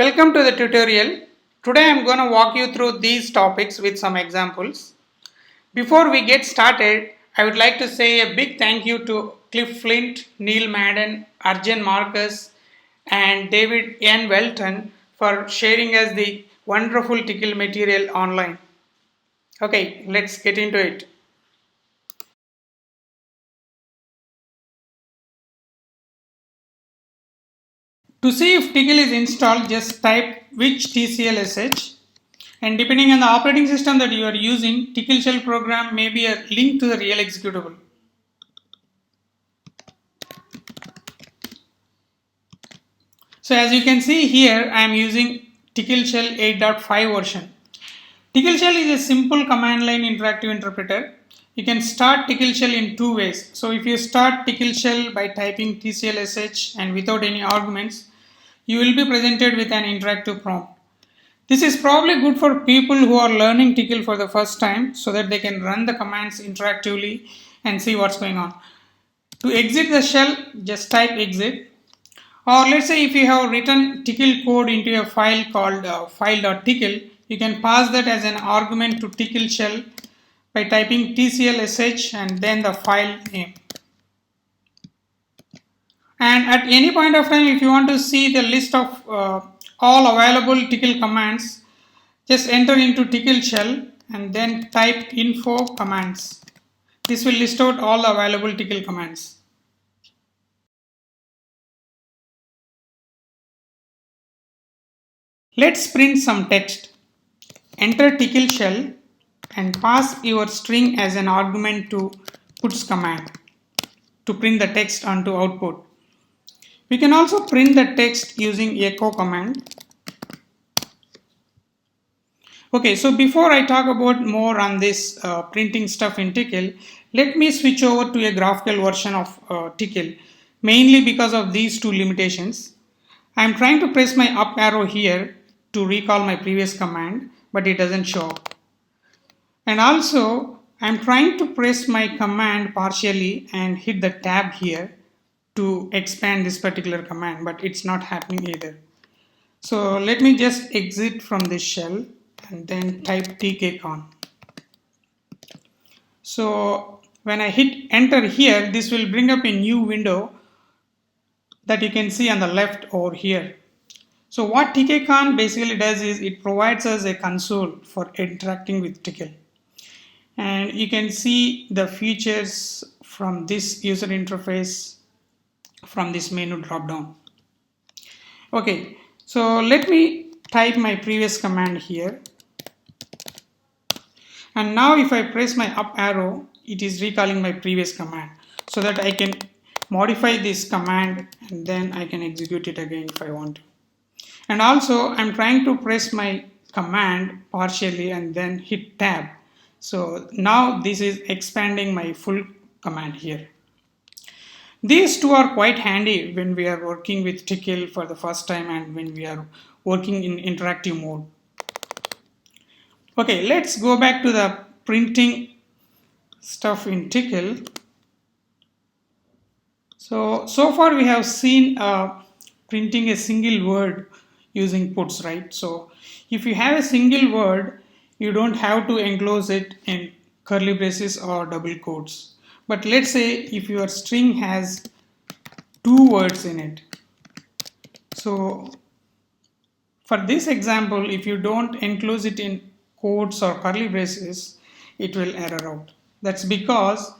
Welcome to the tutorial. Today I am going to walk you through these topics with some examples. Before we get started, I would like to say a big thank you to Cliff Flint, Neil Madden, Arjun Marcus and David N. Welton for sharing us the wonderful Tickle material online. Okay, let's get into it. To see if Tickle is installed, just type which Tclshell, and depending on the operating system that you are using, Tclshell program may be a link to the real executable. So as you can see here, I am using Tclshell 8.5 version. Tclshell is a simple command line interactive interpreter. You can start Tclshell in two ways. So if you start Tclshell by typing Tclsh and without any arguments, you will be presented with an interactive prompt. This is probably good for people who are learning Tickle for the first time so that they can run the commands interactively and see what's going on. To exit the shell, just type exit. Or let's say if you have written Tickle code into a file called file.tickle, you can pass that as an argument to Tclshell by typing tclsh and then the file name. And at any point of time, if you want to see the list of all available Tickle commands, just enter into Tclshell and then type info commands. This will list out all the available Tickle commands. Let's print some text. Enter Tclshell and pass your string as an argument to puts command to print the text onto output. We can also print the text using echo command. Okay, so before I talk about more on this printing stuff in Tickle, let me switch over to a graphical version of Tickle, mainly because of these two limitations. I am trying to press my up arrow here to recall my previous command, but it doesn't show up. And also, I am trying to press my command partially and hit the tab here to expand this particular command, but it's not happening either. So let me just exit from this shell and then type tkcon. So when I hit enter here, this will bring up a new window that you can see on the left over here. So what tkcon basically does is it provides us a console for interacting with Tickle. And you can see the features from this user interface from this menu drop down. Okay, so let me type my previous command here. And now if I press my up arrow, it is recalling my previous command so that I can modify this command and then I can execute it again if I want to. And also I'm trying to press my command partially and then hit tab. So now this is expanding my full command here. These two are quite handy when we are working with Tickle for the first time and when we are working in interactive mode. Okay, let's go back to the printing stuff in Tickle. So far we have seen printing a single word using puts, right? So if you have a single word, you don't have to enclose it in curly braces or double quotes. But let's say if your string has two words in it. So for this example, if you don't enclose it in quotes or curly braces, it will error out. That's because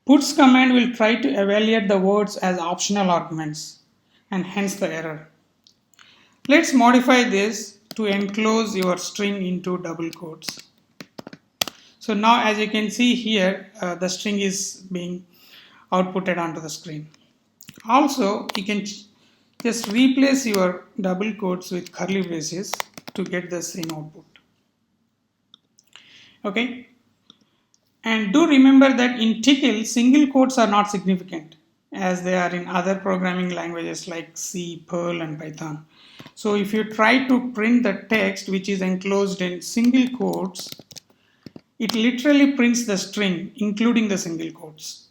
puts command will try to evaluate the words as optional arguments and hence the error. Let's modify this to enclose your string into double quotes. So now as you can see here, the string is being outputted onto the screen. Also, you can just replace your double quotes with curly braces to get the same output. Okay. And do remember that in Tickle, single quotes are not significant as they are in other programming languages like C, Perl and Python. So if you try to print the text which is enclosed in single quotes, it literally prints the string including the single quotes.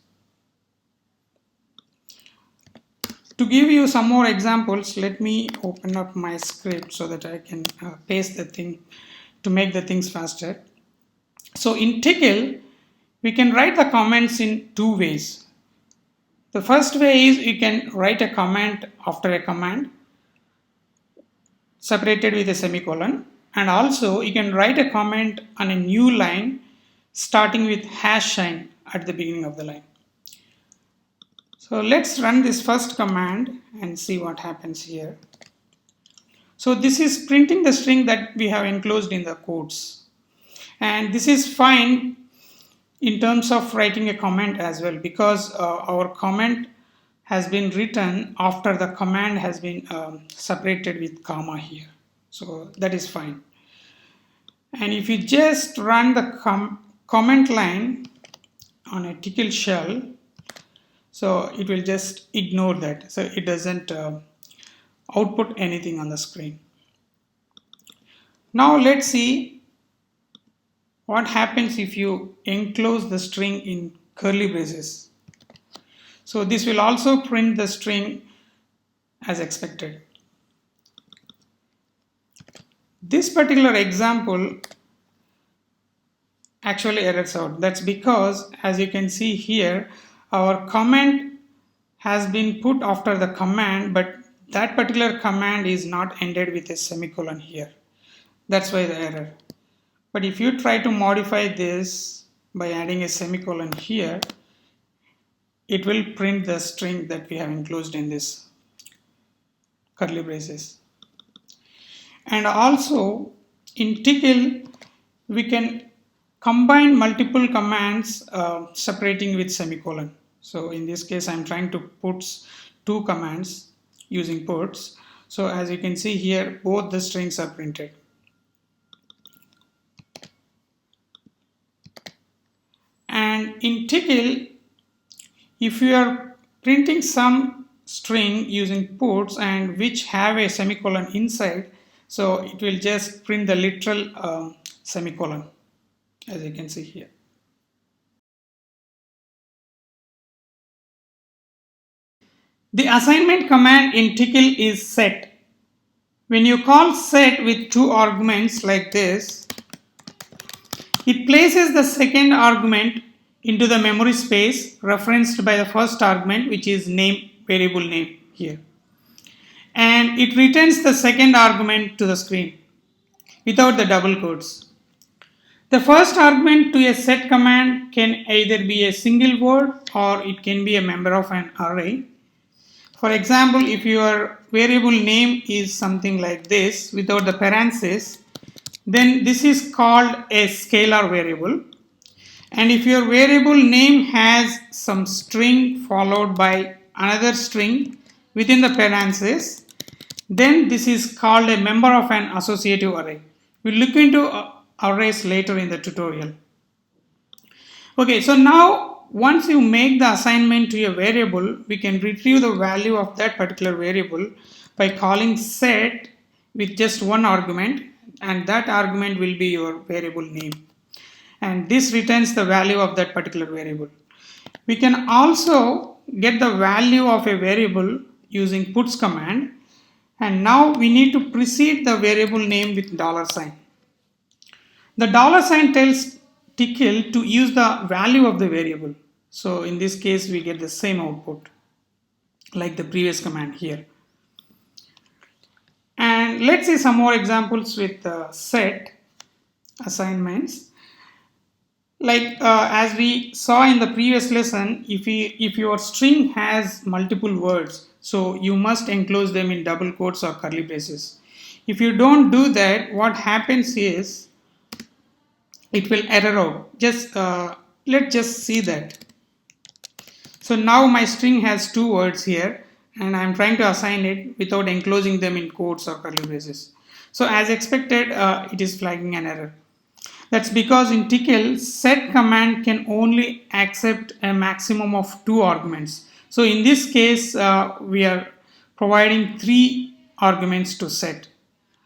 To give you some more examples, let me open up my script so that I can paste the thing to make the things faster. So in Tickle, we can write the comments in two ways. The first way is you can write a comment after a command separated with a semicolon, and also you can write a comment on a new line starting with #sign at the beginning of the line. So let's run this first command and see what happens here. So this is printing the string that we have enclosed in the quotes, and this is fine in terms of writing a comment as well, because our comment has been written after the command has been separated with comma here. So that is fine. And if you just run the comment line on a Tclshell, so it will just ignore that. So it doesn't output anything on the screen. Now let's see what happens if you enclose the string in curly braces. So this will also print the string as expected. This particular example actually errors out. That's because, as you can see here, our comment has been put after the command, but that particular command is not ended with a semicolon here. That's why the error. But if you try to modify this by adding a semicolon here, it will print the string that we have enclosed in this curly braces. And also in Tickle, we can combine multiple commands separating with semicolon. So in this case, I'm trying to put two commands using puts. So as you can see here, both the strings are printed. And in Tickle, if you are printing some string using puts and which have a semicolon inside, so it will just print the literal semicolon, as you can see here. The assignment command in Tickle is set. When you call set with two arguments like this, it places the second argument into the memory space referenced by the first argument, which is name, variable name here. And it returns the second argument to the screen without the double quotes. The first argument to a set command can either be a single word or it can be a member of an array. For example, if your variable name is something like this without the parentheses, then this is called a scalar variable. And if your variable name has some string followed by another string within the parentheses, then this is called a member of an associative array. We'll look into arrays later in the tutorial. Okay, so now once you make the assignment to a variable, we can retrieve the value of that particular variable by calling set with just one argument, and that argument will be your variable name. And this returns the value of that particular variable. We can also get the value of a variable using puts command, and now we need to precede the variable name with $sign. The $sign tells Tickle to use the value of the variable. So in this case, we get the same output like the previous command here. And let's see some more examples with set assignments. Like as we saw in the previous lesson, if your string has multiple words, so you must enclose them in double quotes or curly braces. If you don't do that, what happens is it will error out. Let's just see that. So now my string has two words here and I'm trying to assign it without enclosing them in quotes or curly braces. So as expected, it is flagging an error. That's because in Tickle, set command can only accept a maximum of two arguments. So in this case, we are providing 3 arguments to set,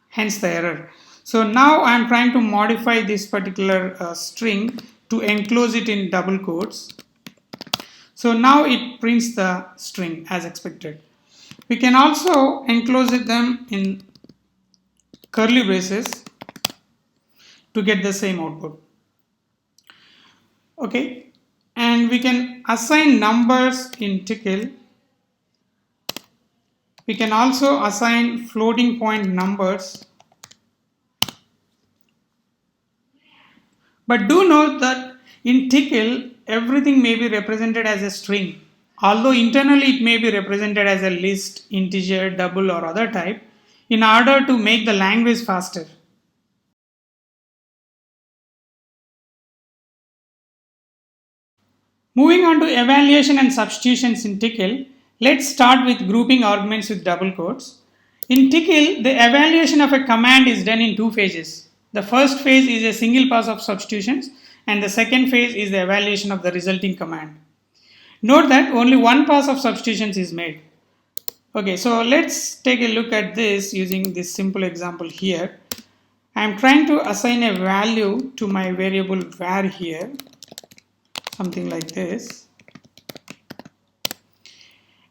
hence the error. So now I'm trying to modify this particular string to enclose it in double quotes. So now it prints the string as expected. We can also enclose them in curly braces to get the same output. Okay, and we can assign numbers in Tickle. We can also assign floating point numbers. But do note that in Tickle, everything may be represented as a string. Although internally it may be represented as a list, integer, double or other type in order to make the language faster. Moving on to evaluation and substitutions in Tickle, let's start with grouping arguments with double quotes. In Tickle, the evaluation of a command is done in two phases. The first phase is a single pass of substitutions and the second phase is the evaluation of the resulting command. Note that only one pass of substitutions is made. Okay, so let's take a look at this using this simple example here. I am trying to assign a value to my variable var here, something like this.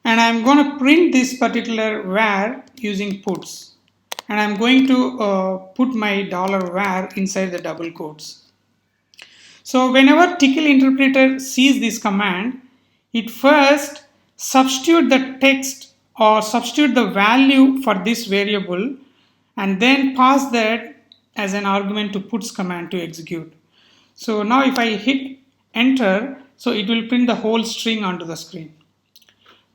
And I'm going to print this particular var using puts. And I'm going to put my $var inside the double quotes. So whenever Tickle interpreter sees this command, it first substitute the text or substitute the value for this variable and then pass that as an argument to puts command to execute. So now if I hit enter, so it will print the whole string onto the screen.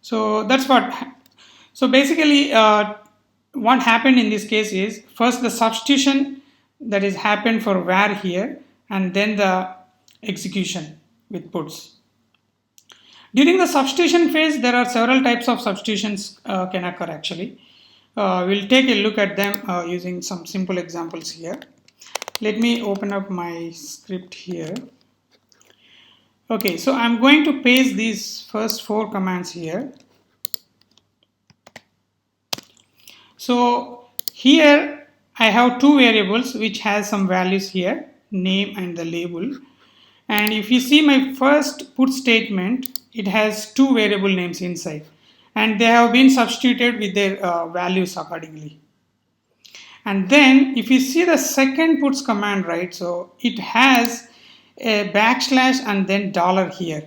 So that's what. So basically what happened in this case is first the substitution that is happened for var here and then the execution with puts. During the substitution phase, there are several types of substitutions can occur actually. We'll take a look at them using some simple examples here. Let me open up my script here. Okay, so I'm going to paste these first four commands here. So here I have two variables which has some values here, name and the label. And if you see my first put statement, it has two variable names inside and they have been substituted with their values accordingly. And then if you see the second puts command, right, so it has a backslash and then dollar here.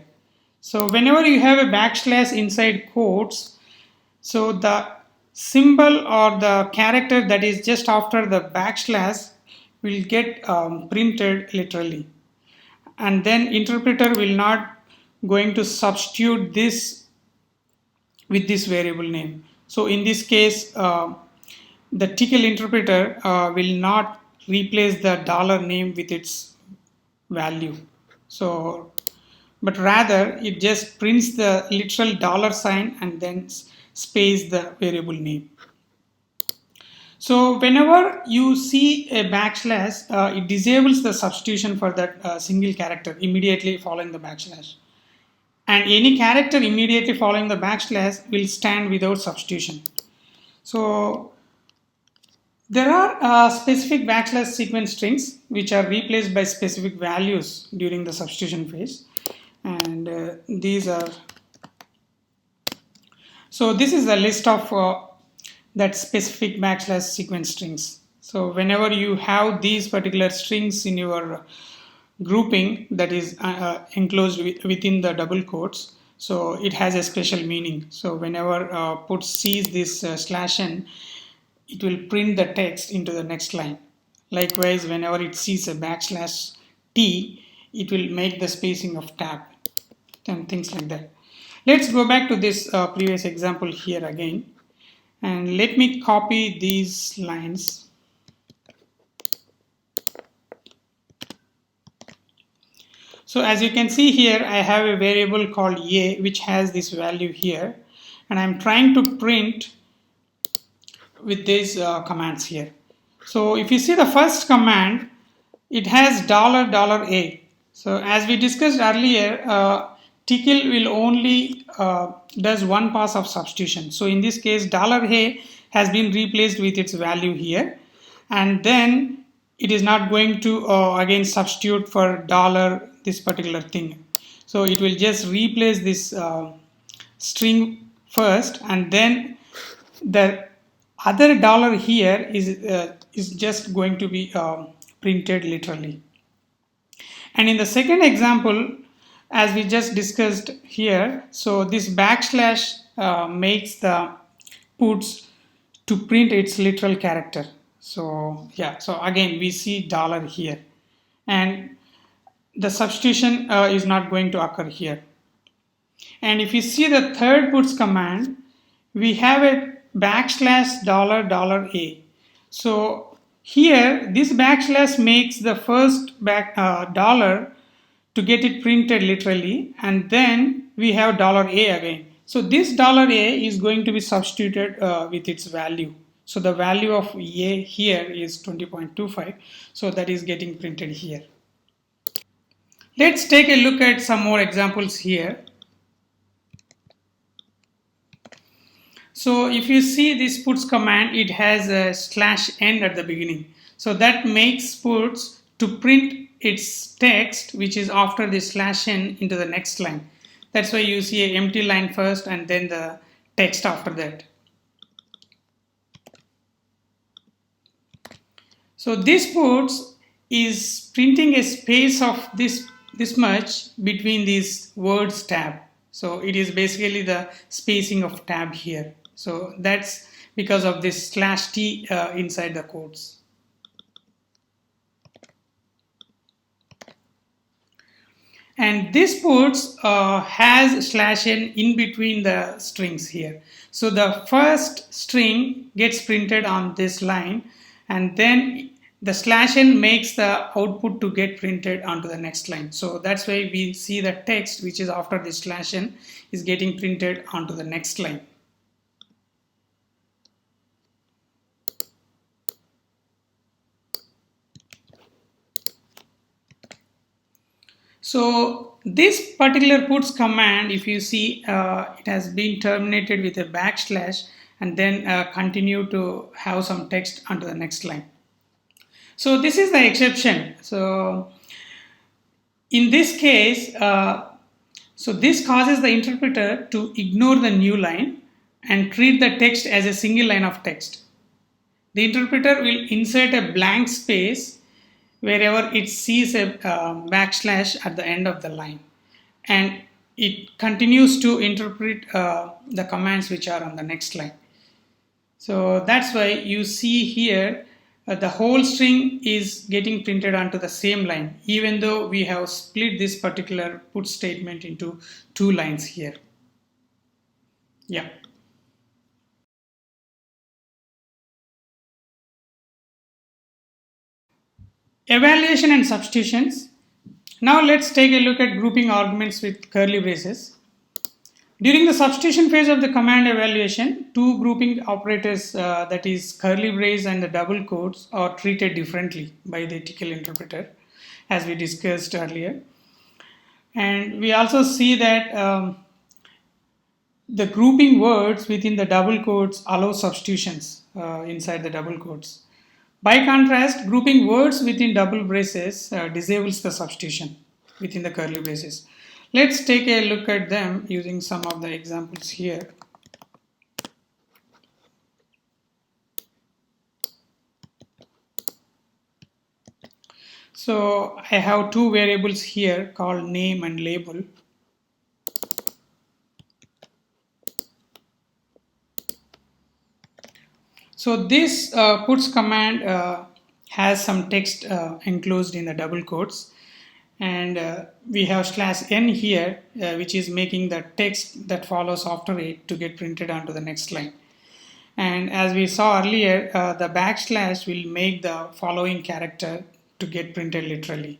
So whenever you have a backslash inside quotes, so the symbol or the character that is just after the backslash will get printed literally. And then interpreter will not going to substitute this with this variable name. So in this case, the Tickle interpreter will not replace the dollar name with its value. So, but rather it just prints the literal dollar sign and then space the variable name. So whenever you see a backslash, it disables the substitution for that single character immediately following the backslash. And any character immediately following the backslash will stand without substitution. So there are specific backslash sequence strings which are replaced by specific values during the substitution phase. And these are, so this is a list of that specific backslash sequence strings. So whenever you have these particular strings in your grouping that is enclosed within the double quotes, so it has a special meaning. So whenever put sees this /n, it will print the text into the next line. Likewise, whenever it sees a \t, it will make the spacing of tab and things like that. Let's go back to this previous example here again, and let me copy these lines. So as you can see here, I have a variable called a which has this value here, and I'm trying to print with these commands here. So if you see the first command, it has $a. So as we discussed earlier, Tickle will only does one pass of substitution. So in this case, $a has been replaced with its value here, and then it is not going to again substitute for this particular thing. So it will just replace this string first and then the other dollar here is just going to be printed literally. And in the second example, as we just discussed here, so this backslash makes the puts to print its literal character. So yeah, so again we see dollar here, and the substitution is not going to occur here. And if you see the third puts command, we have a backslash dollar dollar a. So here this backslash makes the first dollar to get it printed literally, and then we have dollar a again. So this dollar a is going to be substituted with its value. So the value of a here is 20.25. So that is getting printed here. Let's take a look at some more examples here. So if you see this puts command, it has a /n at the beginning. So that makes puts to print its text, which is after the /n, into the next line. That's why you see an empty line first and then the text after that. So this puts is printing a space of this much between these words tab. So it is basically the spacing of tab here. So that's because of this /t inside the quotes. And this puts has /n in between the strings here. So the first string gets printed on this line, and then the /n makes the output to get printed onto the next line. So that's why we see the text which is after this /n is getting printed onto the next line. So this particular puts command, if you see, it has been terminated with a backslash and then continue to have some text onto the next line. So this is the exception. So in this case, so this causes the interpreter to ignore the new line and treat the text as a single line of text. The interpreter will insert a blank space wherever it sees a backslash at the end of the line, and it continues to interpret the commands which are on the next line. So that's why you see here the whole string is getting printed onto the same line, even though we have split this particular put statement into two lines here. Yeah. Evaluation and substitutions. Now let's take a look at grouping arguments with curly braces. During the substitution phase of the command evaluation, two grouping operators, that is curly brace and the double quotes, are treated differently by the Tickle interpreter, as we discussed earlier. And we also see that the grouping words within the double quotes allow substitutions inside the double quotes. By contrast, grouping words within double braces disables the substitution within the curly braces. Let's take a look at them using some of the examples here. So I have two variables here called name and label. So this puts command has some text enclosed in the double quotes, and we have /n here, which is making the text that follows after it to get printed onto the next line. And as we saw earlier, the backslash will make the following character to get printed literally.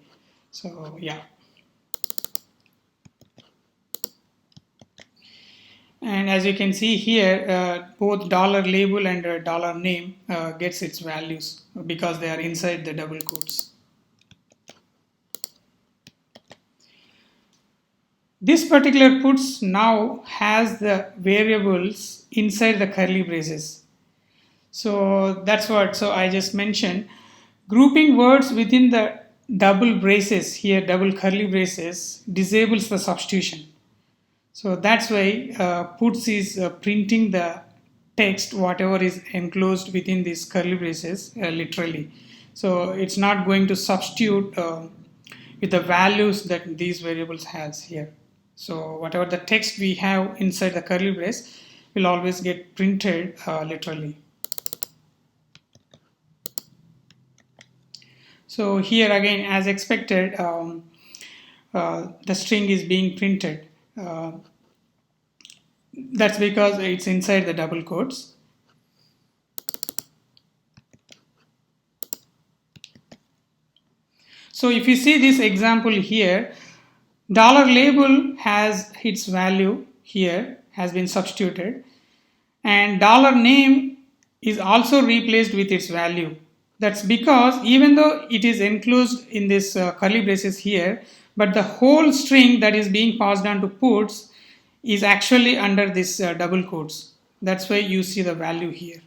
So yeah. And as you can see here, both $label and $name gets its values because they are inside the double quotes. This particular puts now has the variables inside the curly braces. So that's what, so I just mentioned, grouping words within the double braces here, double curly braces, disables the substitution. So that's why puts is printing the text whatever is enclosed within these curly braces literally. So it's not going to substitute with the values that these variables has here. So whatever the text we have inside the curly brace will always get printed literally. So here again, as expected, the string is being printed. That's because it's inside the double quotes. So if you see this example here, dollar label has its value here, has been substituted, and dollar name is also replaced with its value. That's because even though it is enclosed in this curly braces here, but the whole string that is being passed on to puts is actually under this double quotes. That's why you see the value here.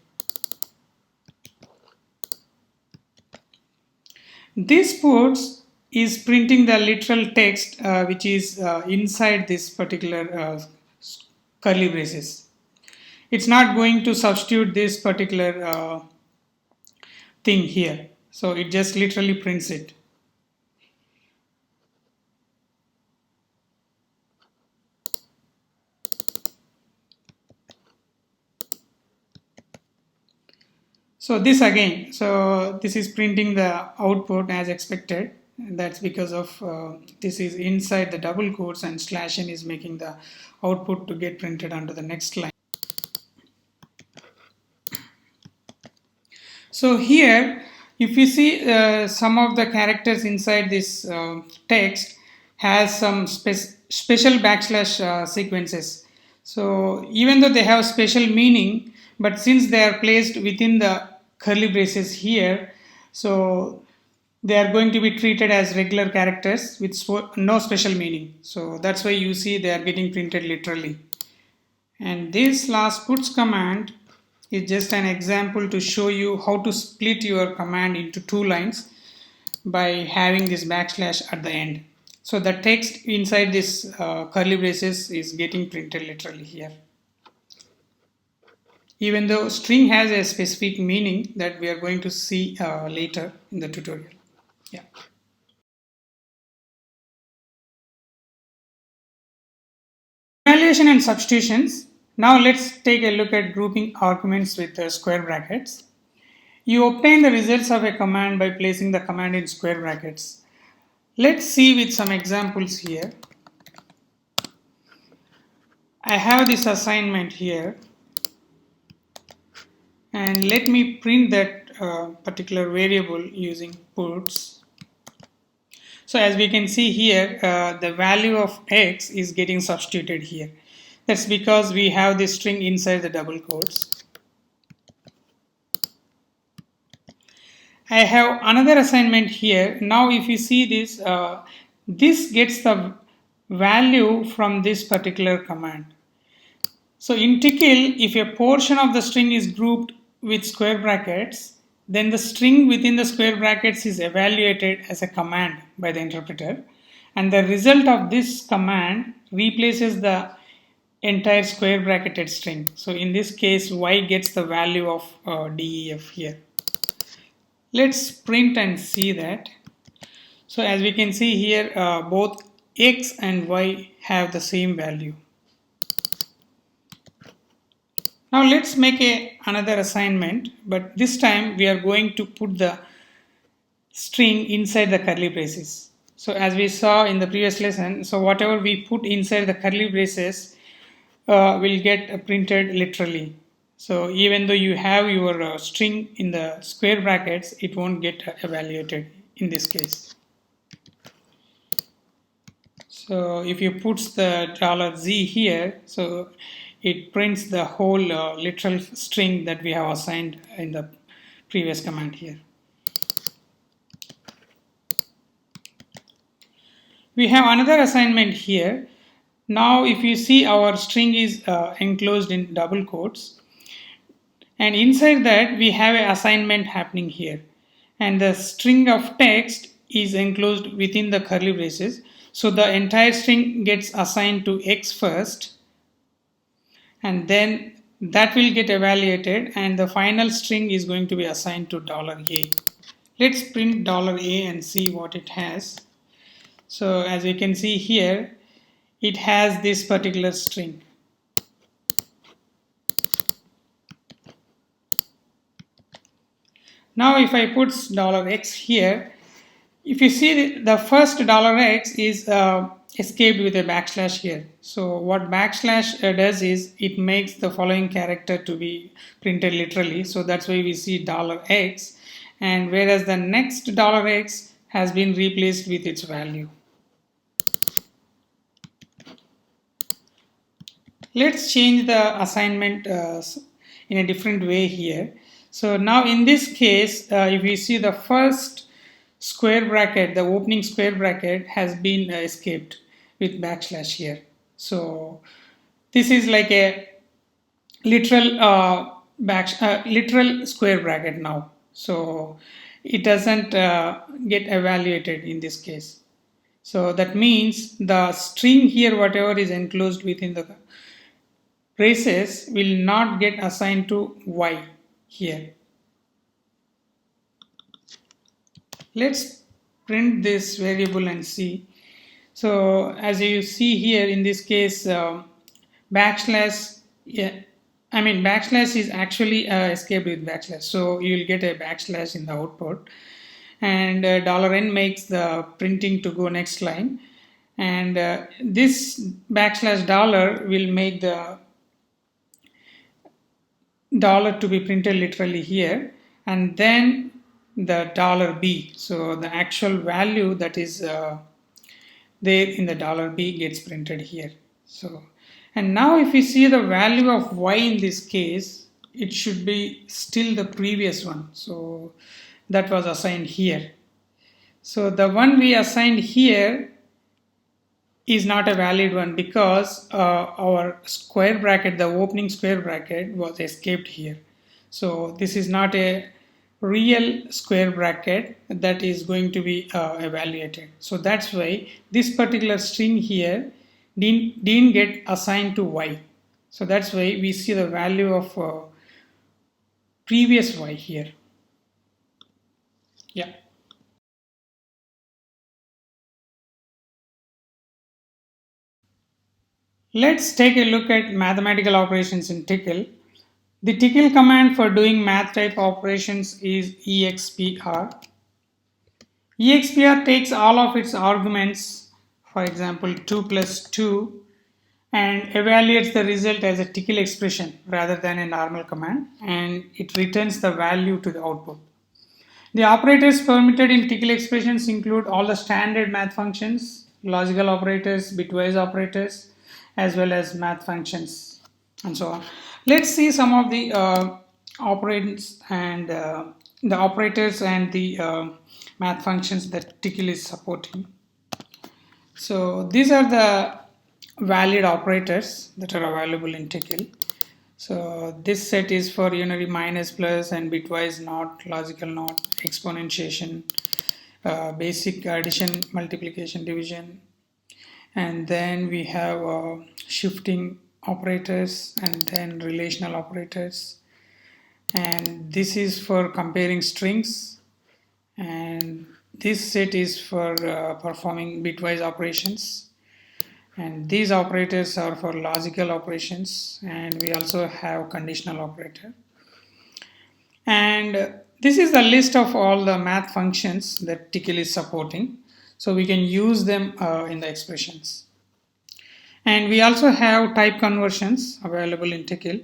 This puts is printing the literal text which is inside this particular curly braces. It's not going to substitute this particular thing here. So it just literally prints it. So this again, so this is printing the output as expected. And that's because of this is inside the double quotes and /n is making the output to get printed onto the next line. So here, if you see some of the characters inside this text has some special backslash sequences. So even though they have special meaning, but since they are placed within the curly braces here, so they are going to be treated as regular characters with no special meaning. So that's why you see they are getting printed literally. And this last puts command is just an example to show you how to split your command into two lines by having this backslash at the end. So the text inside this curly braces is getting printed literally here. Even though string has a specific meaning that we are going to see later in the tutorial. Yeah. Evaluation and substitutions. Now let's take a look at grouping arguments with square brackets. You obtain the results of a command by placing the command in square brackets. Let's see with some examples here. I have this assignment here, and let me print that particular variable using puts. So as we can see here, the value of x is getting substituted here. That's because we have this string inside the double quotes. I have another assignment here. Now if you see this, this gets the value from this particular command. So in Tickle, if a portion of the string is grouped with square brackets, then the string within the square brackets is evaluated as a command by the interpreter, and the result of this command replaces the entire square bracketed string. So in this case, y gets the value of def here. Let's print and see that. So as we can see here, both x and y have the same value. Now let's make another assignment, but this time we are going to put the string inside the curly braces. So as we saw in the previous lesson, so whatever we put inside the curly braces will get printed literally. So even though you have your string in the square brackets, it won't get evaluated in this case. So if you put the $z here, so it prints the whole literal string that we have assigned in the previous command here. We have another assignment here. Now if you see, our string is enclosed in double quotes, and inside that we have an assignment happening here, and the string of text is enclosed within the curly braces. So the entire string gets assigned to x first, and then that will get evaluated, and the final string is going to be assigned to $a. Let's print $a and see what it has. So as you can see here, it has this particular string. Now if I put $x here, if you see the first $x is escaped with a backslash here. So what backslash does is it makes the following character to be printed literally. So that's why we see $x, and whereas the next $x has been replaced with its value. Let's change the assignment in a different way here. So now in this case, if you see the first square bracket, the opening square bracket has been escaped with backslash here. So this is like a literal literal square bracket now. So it doesn't get evaluated in this case. So that means the string here, whatever is enclosed within the braces, will not get assigned to y here. Let's print this variable and see. So as you see here in this case, backslash, backslash is actually escaped with backslash. So you will get a backslash in the output, and $n makes the printing to go next line, and this backslash dollar will make the dollar to be printed literally here, and then the $b. So the actual value that is there in the $b gets printed here. So, and now if we see the value of y in this case, it should be still the previous one. So that was assigned here. So the one we assigned here is not a valid one because our square bracket, the opening square bracket, was escaped here. So this is not a real square bracket that is going to be evaluated. So that's why this particular string here didn't get assigned to y. So that's why we see the value of previous y here. Yeah. Let's take a look at mathematical operations in Tickle. The Tickle command for doing math type operations is expr. Expr takes all of its arguments, for example 2 plus 2, and evaluates the result as a Tickle expression rather than a normal command, and it returns the value to the output. The operators permitted in Tickle expressions include all the standard math functions, logical operators, bitwise operators, as well as math functions, and so on. Let's see some of the operands and the operators and the math functions that Tickle is supporting. So these are the valid operators that are available in Tickle. So this set is for unary, minus, plus, and bitwise not, logical not, exponentiation, basic addition, multiplication, division, and then we have shifting operators, and then relational operators, and this is for comparing strings, and this set is for performing bitwise operations, and these operators are for logical operations, and we also have conditional operator. And this is the list of all the math functions that Tickle is supporting, so we can use them in the expressions. And we also have type conversions available in Tickle.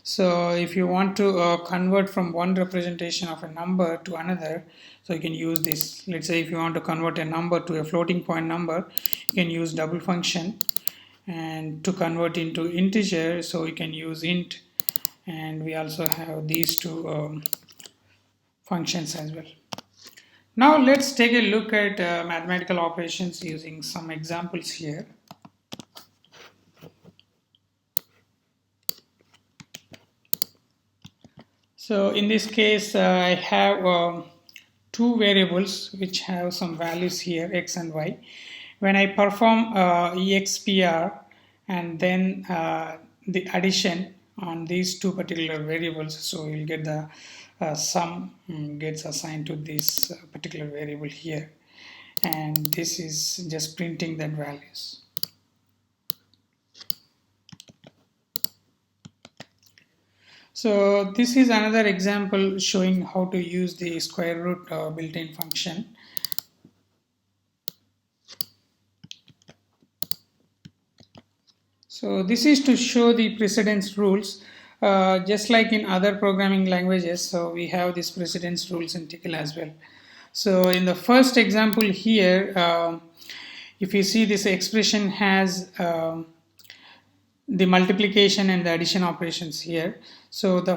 So if you want to convert from one representation of a number to another, so you can use this. Let's say if you want to convert a number to a floating point number, you can use double function, and to convert into integer, so you can use int, and we also have these two functions as well. Now let's take a look at mathematical operations using some examples here. So in this case, I have two variables which have some values here, x and y. When I perform expr and then the addition on these two particular variables. So you'll get the sum gets assigned to this particular variable here, and this is just printing that values. So this is another example showing how to use the square root built-in function. So this is to show the precedence rules, just like in other programming languages. So we have these precedence rules in Tickle as well. So in the first example here, if you see this expression has the multiplication and the addition operations here. So the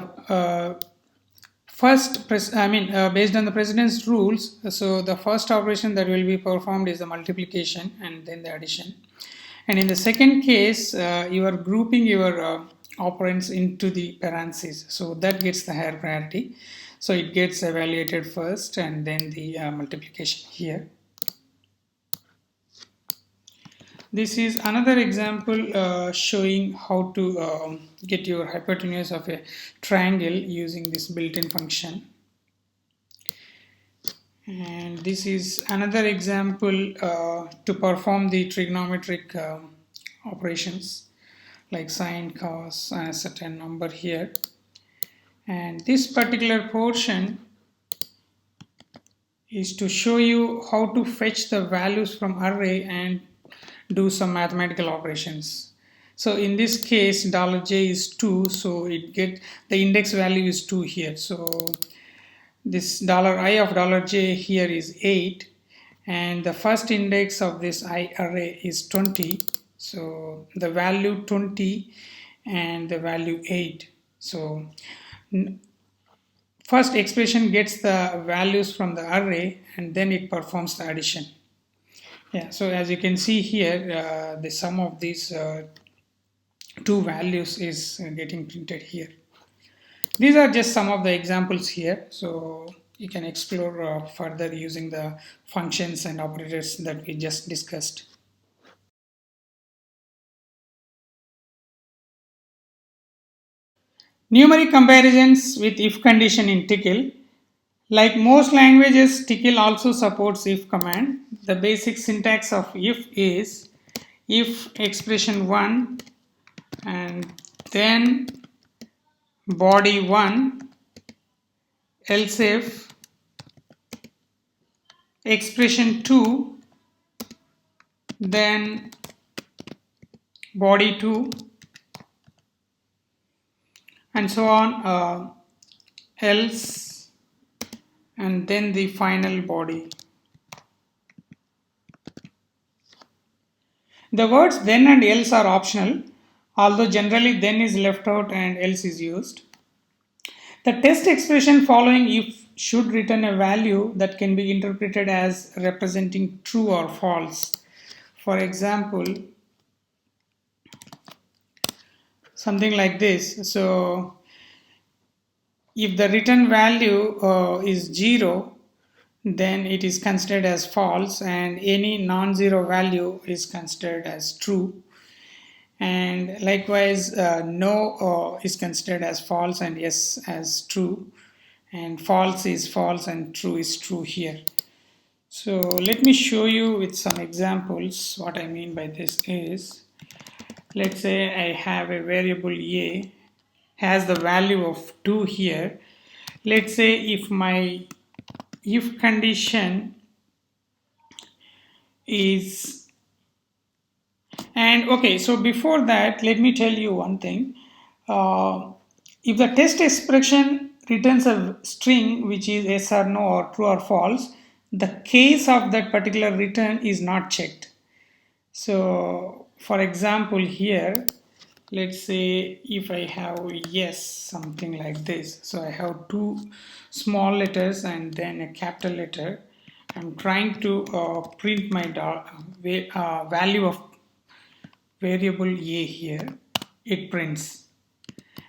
based on the precedence rules, so the first operation that will be performed is the multiplication and then the addition. And in the second case, you are grouping your operands into the parentheses. So that gets the higher priority. So it gets evaluated first and then the multiplication here. This is another example showing how to get your hypotenuse of a triangle using this built-in function. And this is another example to perform the trigonometric operations like sine, cos, and a certain number here. And this particular portion is to show you how to fetch the values from array and do some mathematical operations. So in this case, $j is 2, so it get the index value is 2 here. So this $I of $j here is 8, and the first index of this I array is 20. So the value 20 and the value 8. So first expression gets the values from the array and then it performs the addition. Yeah, so as you can see here, the sum of these two values is getting printed here. These are just some of the examples here, so you can explore further using the functions and operators that we just discussed. Numeric comparisons with if condition in Tickle. Like most languages, Tickle also supports if command. The basic syntax of if is if expression 1 and then body 1, else if expression 2, then body 2, and so on, else, and then the final body. The words then and else are optional, although generally then is left out and else is used. The test expression following if should return a value that can be interpreted as representing true or false. For example, something like this. So if the return value is 0, then it is considered as false, and any non-zero value is considered as true. And likewise, no is considered as false and yes as true, and false is false and true is true here. So let me show you with some examples. What I mean by this is, let's say I have a variable a has the value of 2 here. Let's say if my if condition is, and okay, so before that let me tell you one thing. If the test expression returns a string which is yes or no or true or false, the case of that particular return is not checked. So for example here, let's say if I have yes, something like this. So I have two small letters and then a capital letter. I'm trying to print my value of variable a here. It prints.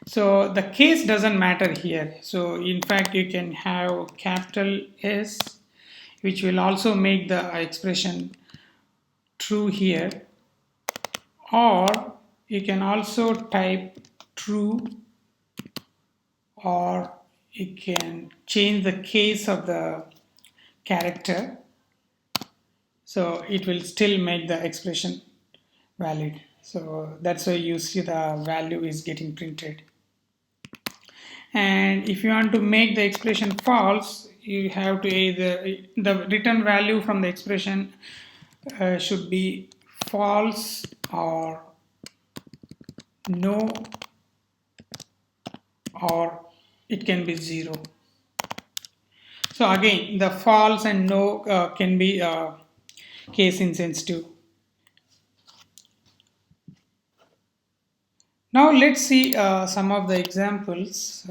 So the case doesn't matter here. So in fact you can have capital S, which will also make the expression true here, or you can also type true or you can change the case of the character, so it will still make the expression valid. So that's why you see the value is getting printed. And if you want to make the expression false, you have to either the return value from the expression should be false or no, or it can be 0. So again, the false and no can be case insensitive. Now let's see some of the examples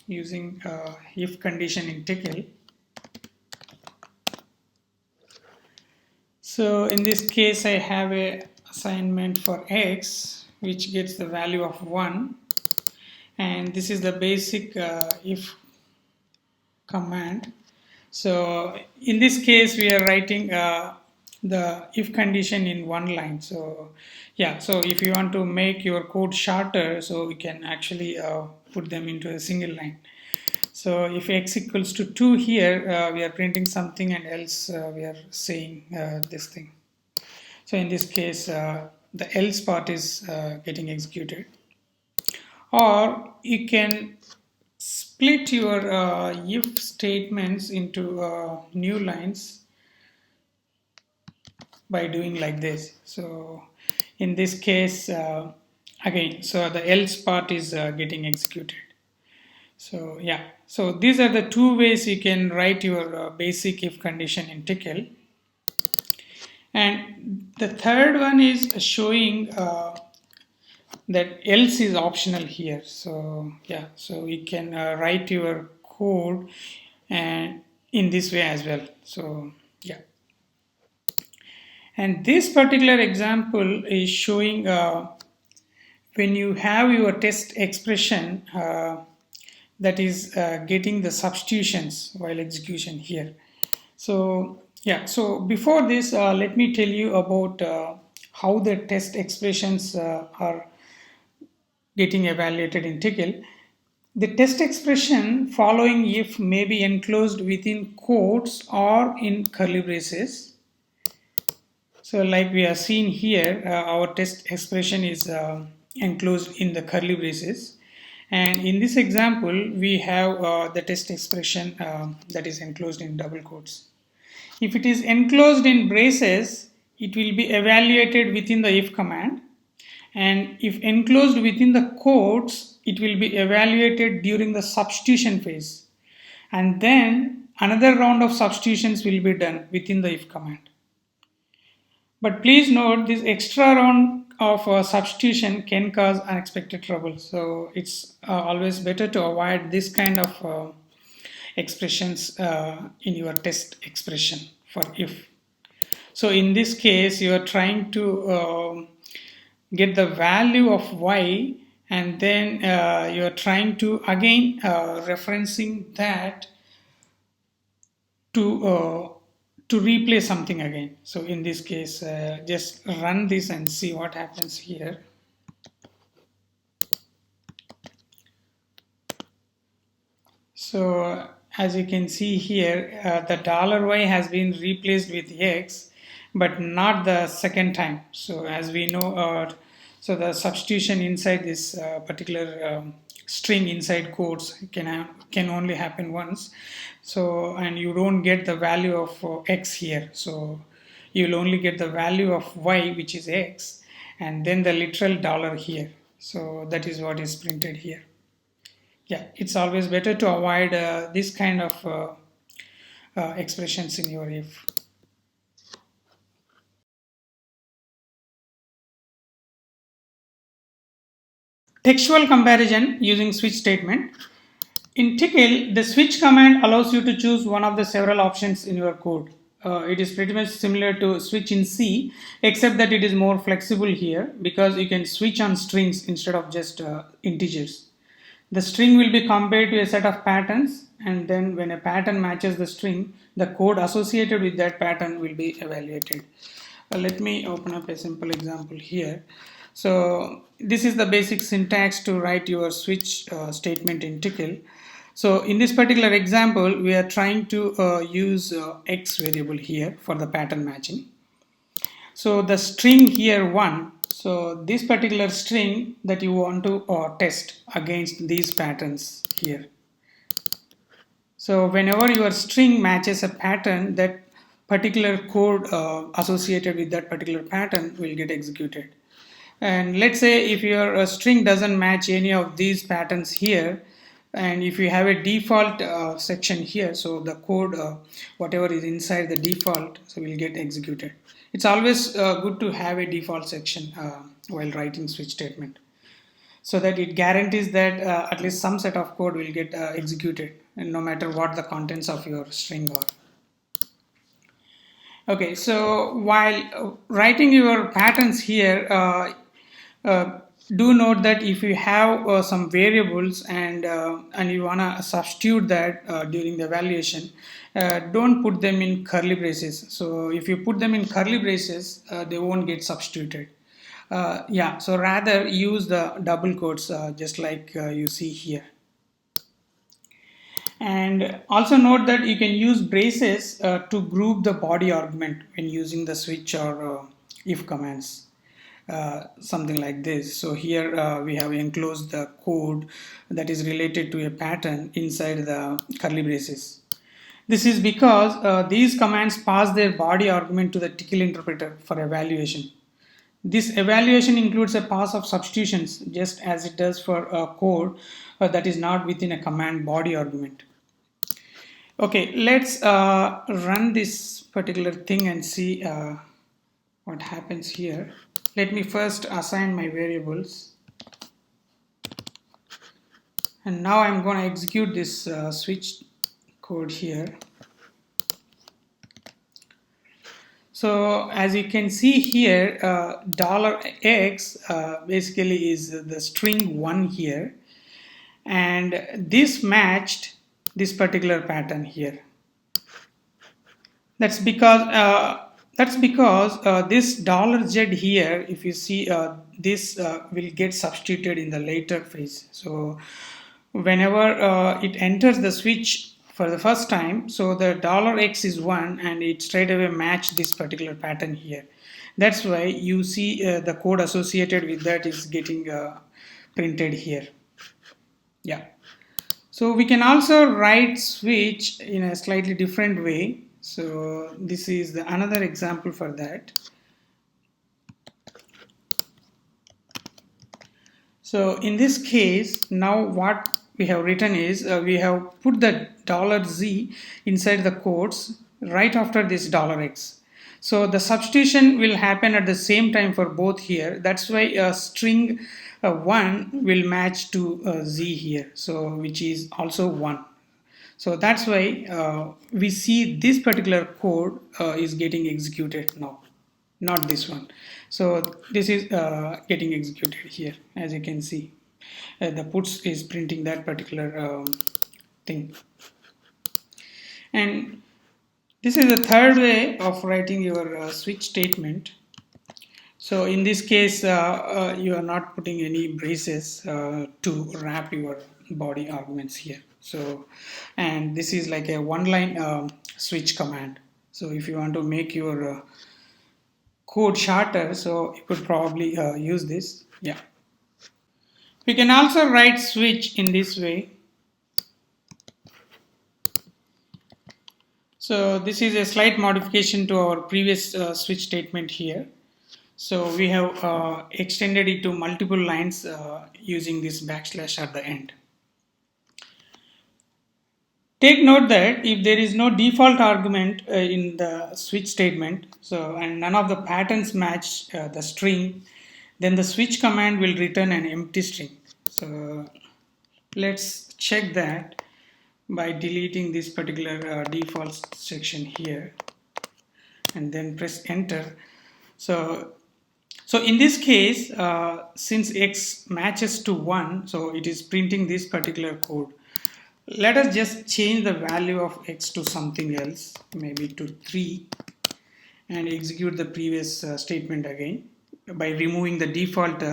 using if condition in Tickle. So in this case, I have a assignment for x which gets the value of 1, and this is the basic if command. So in this case, we are writing the if condition in one line. So yeah, so if you want to make your code shorter, so we can actually put them into a single line. So if x equals to 2 here, we are printing something, and else we are saying this thing. So in this case, the else part is getting executed. Or you can split your if statements into new lines by doing like this. So in this case, again, so the else part is getting executed. So yeah, so these are the two ways you can write your basic if condition in Tickle. And the third one is showing that else is optional here. So yeah, so we can write your code and in this way as well. So yeah, and this particular example is showing when you have your test expression that is getting the substitutions while execution here. So yeah, so before this, let me tell you about how the test expressions are getting evaluated in Tickle. The test expression following if may be enclosed within quotes or in curly braces. So like we are seeing here, our test expression is enclosed in the curly braces. And in this example, we have the test expression that is enclosed in double quotes. If it is enclosed in braces, it will be evaluated within the if command. And if enclosed within the quotes, it will be evaluated during the substitution phase. And then another round of substitutions will be done within the if command. But please note, this extra round of substitution can cause unexpected trouble. So it's always better to avoid this kind of expressions in your test expression for if. So in this case, you are trying to get the value of y, and then you are trying to again referencing that to replace something again. So in this case, just run this and see what happens here. So as you can see here, the $y has been replaced with x, but not the second time. So as we know, so the substitution inside this particular string inside quotes can only happen once. So, and you don't get the value of x here. So you will only get the value of y, which is x, and then the literal $. Here. So that is what is printed here. Yeah, it's always better to avoid this kind of expressions in your if. Textual comparison using switch statement. In Tickle, the switch command allows you to choose one of the several options in your code. It is pretty much similar to switch in C, except that it is more flexible here because you can switch on strings instead of just integers. The string will be compared to a set of patterns, and then when a pattern matches the string, the code associated with that pattern will be evaluated. Let me open up a simple example here. So this is the basic syntax to write your switch statement in Tickle. So in this particular example, we are trying to use x variable here for the pattern matching. So the string here 1, so this particular string that you want to test against these patterns here. So whenever your string matches a pattern, that particular code associated with that particular pattern will get executed. And let's say if your string doesn't match any of these patterns here, and if you have a default section here, so the code whatever is inside the default so will get executed. It's always good to have a default section while writing switch statement, so that it guarantees that at least some set of code will get executed, and no matter what the contents of your string are. Okay, so while writing your patterns here, do note that if you have some variables and you wanna substitute that during the evaluation, don't put them in curly braces. So if you put them in curly braces, they won't get substituted. Yeah, so rather use the double quotes just like you see here. And also note that you can use braces to group the body argument when using the switch or if commands, something like this. So here we have enclosed the code that is related to a pattern inside the curly braces. This is because these commands pass their body argument to the Tickle interpreter for evaluation. This evaluation includes a pass of substitutions, just as it does for code that is not within a command body argument. Okay, let's run this particular thing and see what happens here. Let me first assign my variables. And now I'm going to execute this switch code here. So as you can see here, $x basically is the string 1 here, and this matched this particular pattern here. That's because this $z here, if you see, this will get substituted in the later phase. So whenever it enters the switch for the first time, so the $x is 1 and it straight away matched this particular pattern here. That's why you see the code associated with that is getting printed here. Yeah. So we can also write switch in a slightly different way. So this is another example for that. So in this case, now what we have written is we have put the $z inside the quotes right after this $x. So the substitution will happen at the same time for both here. That's why string 1 will match to z here, so which is also 1. So that's why we see this particular code is getting executed now, not this one. So this is getting executed here, as you can see. The puts is printing that particular thing. And this is the third way of writing your switch statement. So in this case, you are not putting any braces to wrap your body arguments here. So, and this is like a one-line switch command. So if you want to make your code shorter, so you could probably use this. Yeah. We can also write switch in this way. So this is a slight modification to our previous switch statement here. So we have extended it to multiple lines using this backslash at the end. Take note that if there is no default argument in the switch statement, so and none of the patterns match the string, then the switch command will return an empty string. So let's check that by deleting this particular default section here and then press enter. So in this case, since x matches to 1, so it is printing this particular code. Let us just change the value of x to something else, maybe to 3, and execute the previous statement again. by removing the default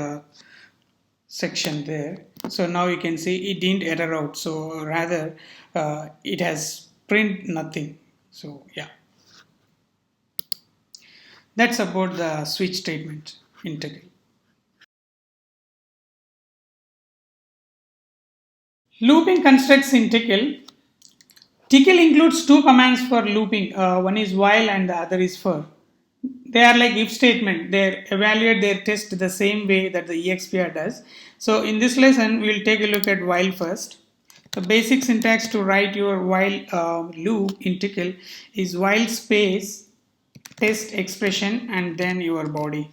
section there. So now you can see it didn't error out, so rather it has print nothing. So yeah, that's about the switch statement in Tickle. Looping constructs in Tickle. Tickle includes two commands for looping. One is while and the other is for. They are like if statement. They evaluate their test the same way that the EXPR does. So in this lesson, we'll take a look at while first. The basic syntax to write your while loop in Tickle is while space test expression and then your body.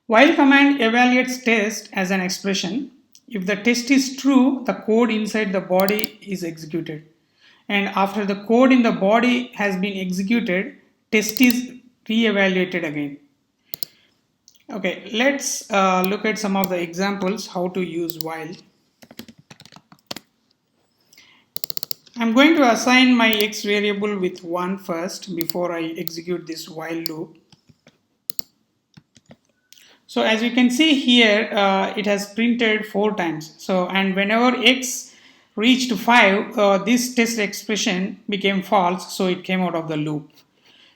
While command evaluates test as an expression. If the test is true, the code inside the body is executed. And after the code in the body has been executed, test is re-evaluated again. Okay, let's look at some of the examples how to use while. I'm going to assign my x variable with 1 first before I execute this while loop. So as you can see here, it has printed 4 times. So and whenever x reached 5, this test expression became false, so it came out of the loop.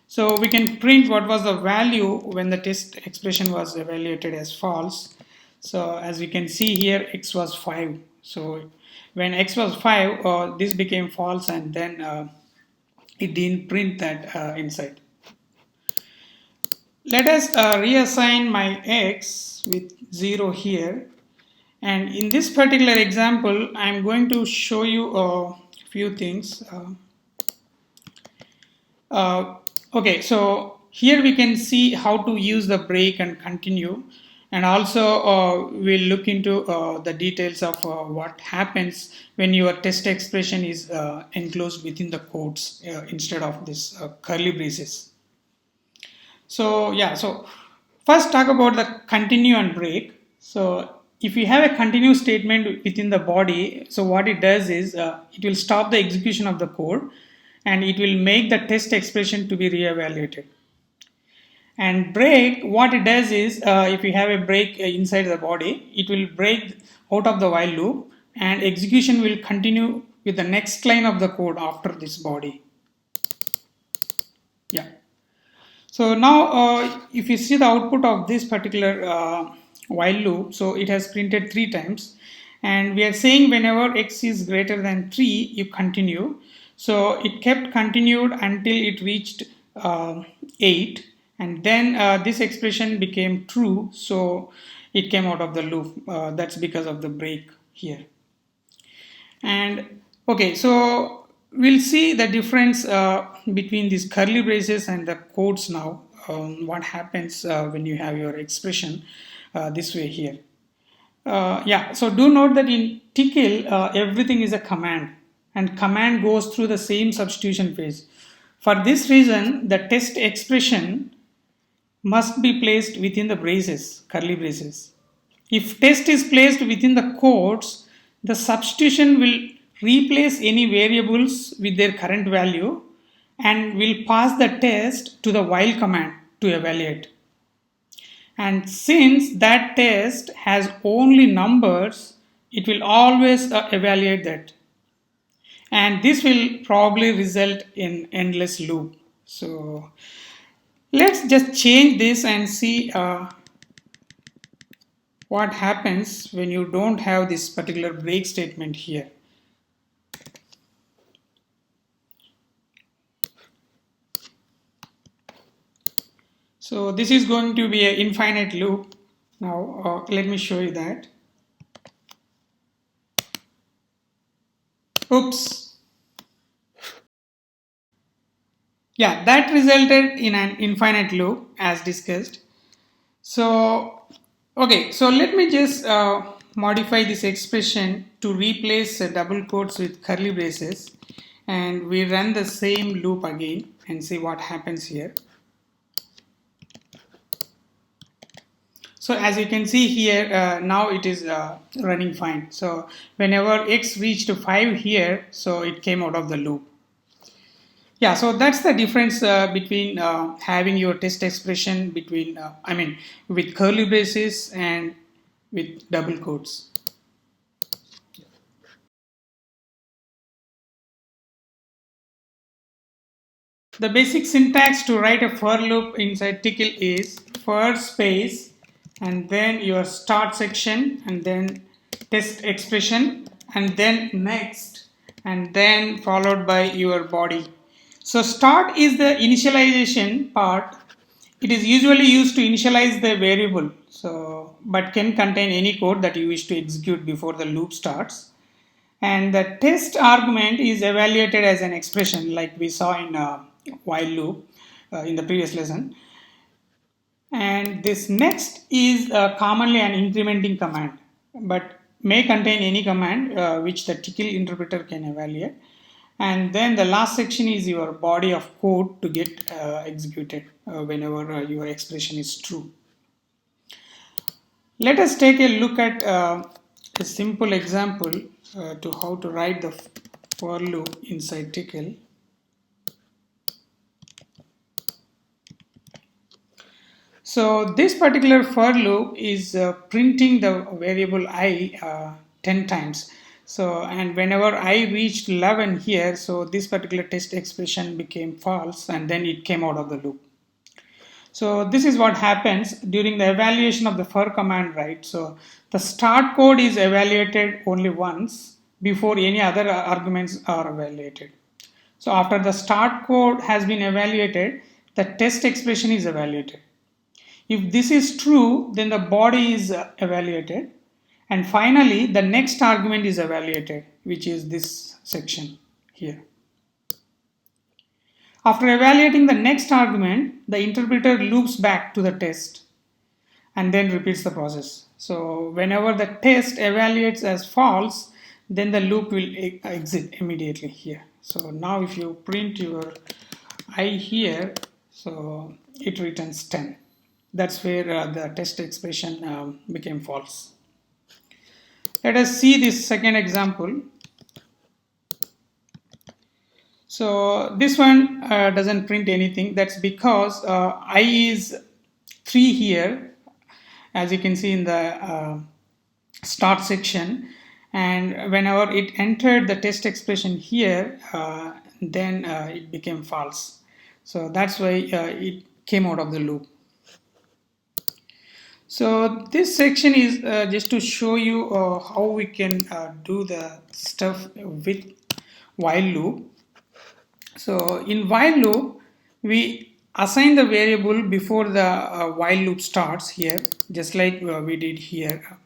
So we can print what was the value when the test expression was evaluated as false. So as we can see here, x was 5. So when x was 5, this became false, and then it didn't print that inside. Let us reassign my x with 0 here, and in this particular example I am going to show you a few things. Okay, so here we can see how to use the break and continue, and also we'll look into the details of what happens when your test expression is enclosed within the quotes instead of this curly braces. So yeah, so first talk about the continue and break. So if you have a continue statement within the body, so what it does is it will stop the execution of the code and it will make the test expression to be re-evaluated. And break, what it does is if you have a break inside the body, it will break out of the while loop and execution will continue with the next line of the code after this body. Yeah. So now if you see the output of this particular while loop, so it has printed 3 times, and we are saying whenever x is greater than 3 you continue. So it kept continued until it reached 8, and then this expression became true, so it came out of the loop. That's because of the break here. And okay, so we'll see the difference between these curly braces and the quotes now. What happens when you have your expression this way here. Yeah, so do note that in Tickle everything is a command, and command goes through the same substitution phase. For this reason, the test expression must be placed within the braces, curly braces. If test is placed within the quotes, the substitution will replace any variables with their current value and will pass the test to the while command to evaluate. And since that test has only numbers, it will always evaluate that. And this will probably result in endless loop. So let's just change this and see what happens when you don't have this particular break statement here. So this is going to be an infinite loop. Now let me show you that. Oops. Yeah, that resulted in an infinite loop as discussed. So okay, so let me just modify this expression to replace double quotes with curly braces, and we run the same loop again and see what happens here. So as you can see here, now it is running fine. So whenever x reached 5 here, so it came out of the loop. Yeah, so that's the difference between having your test expression between, with curly braces and with double quotes. The basic syntax to write a for loop inside Tickle is for space and then your start section and then test expression and then next and then followed by your body. So start is the initialization part. It is usually used to initialize the variable, so but can contain any code that you wish to execute before the loop starts. And the test argument is evaluated as an expression like we saw in while loop in the previous lesson. And this next is commonly an incrementing command but may contain any command which the Tickle interpreter can evaluate. And then the last section is your body of code to get executed whenever your expression is true. Let us take a look at a simple example to how to write the for loop inside Tickle. So this particular for loop is printing the variable I 10 times. So, and whenever I reached 11 here, so this particular test expression became false and then it came out of the loop. So this is what happens during the evaluation of the for command, right? So the start code is evaluated only once before any other arguments are evaluated. So after the start code has been evaluated, the test expression is evaluated. If this is true, then the body is evaluated. And finally, the next argument is evaluated, which is this section here. After evaluating the next argument, the interpreter loops back to the test and then repeats the process. So whenever the test evaluates as false, then the loop will exit immediately here. So now if you print your I here, so it returns 10. That's where the test expression became false. Let us see this second example. So this one doesn't print anything. That's because I is 3 here, as you can see in the start section, and whenever it entered the test expression here, then it became false. So that's why it came out of the loop. So this section is just to show you how we can do the stuff with while loop. So in while loop, we assign the variable before the while loop starts here, just like we did here.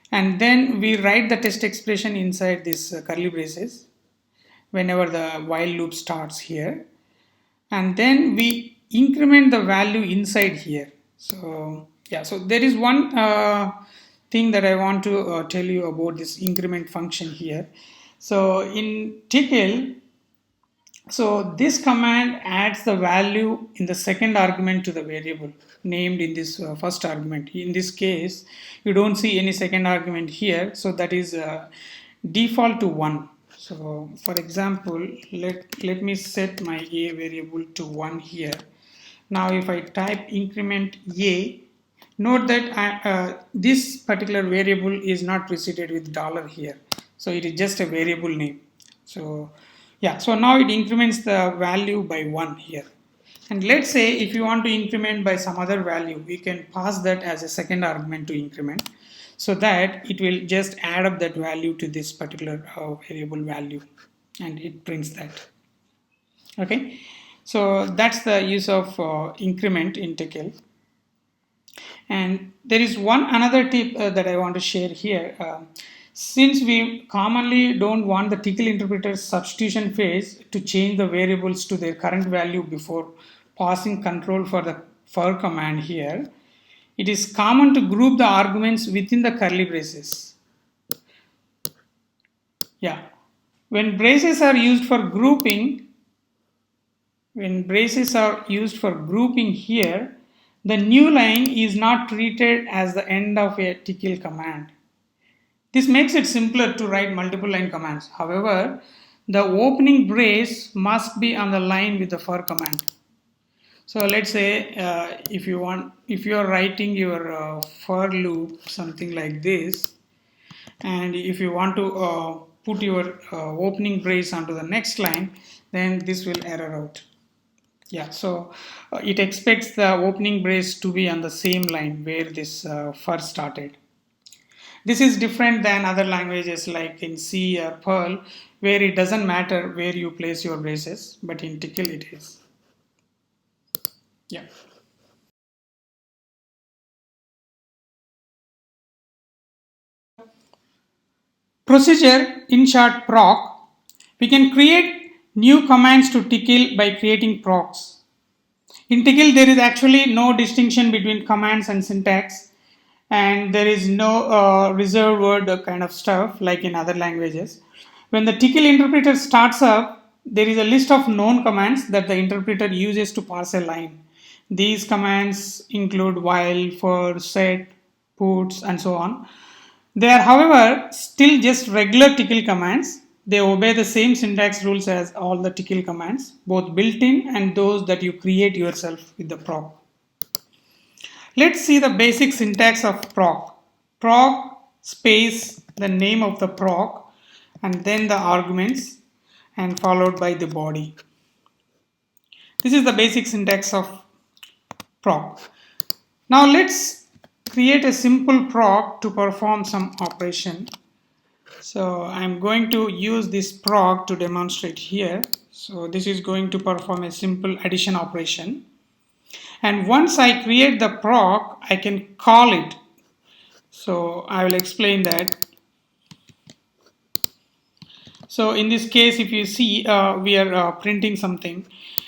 And then we write the test expression inside this curly braces whenever the while loop starts here. And then we increment the value inside here. So yeah, so there is one thing that I want to tell you about this increment function here. So in Tickle, so this command adds the value in the second argument to the variable named in this first argument. In this case, you don't see any second argument here, so that is default to 1. So for example, let me set my a variable to 1 here. Now if I type increment a, note that this particular variable is not preceded with $ here. So it is just a variable name. So yeah, so now it increments the value by 1 here. And let's say if you want to increment by some other value, we can pass that as a second argument to increment, so that it will just add up that value to this particular variable value and it prints that. Okay, so that's the use of increment in Tickle. And there is another tip that I want to share here. Since we commonly don't want the Tickle interpreter's substitution phase to change the variables to their current value before passing control for the for command here, it is common to group the arguments within the curly braces. Yeah, when braces are used for grouping, here, the new line is not treated as the end of a Tickle command. This makes it simpler to write multiple line commands. However, the opening brace must be on the line with the for command. So let's say if you are writing your for loop something like this, and if you want to put your opening brace onto the next line, then this will error out. Yeah, so it expects the opening brace to be on the same line where this for started. This is different than other languages like in C or Perl, where it doesn't matter where you place your braces, but in Tickle it is. Yeah. Procedure, in short proc, we can create new commands to Tickle by creating procs. In Tickle there is actually no distinction between commands and syntax, and there is no reserved word kind of stuff like in other languages. When the Tickle interpreter starts up, there is a list of known commands that the interpreter uses to parse a line. These commands include while, for, set, puts, and so on. They are, however, still just regular Tickle commands. They obey the same syntax rules as all the Tickle commands, both built-in and those that you create yourself with the proc. Let's see the basic syntax of proc. Proc space the name of the proc and then the arguments and followed by the body. This is the basic syntax of proc. Now let's create a simple proc to perform some operation. So I'm going to use this proc to demonstrate here. So this is going to perform a simple addition operation. And once I create the proc, I can call it. So I will explain that. So in this case, if you see, we are printing something.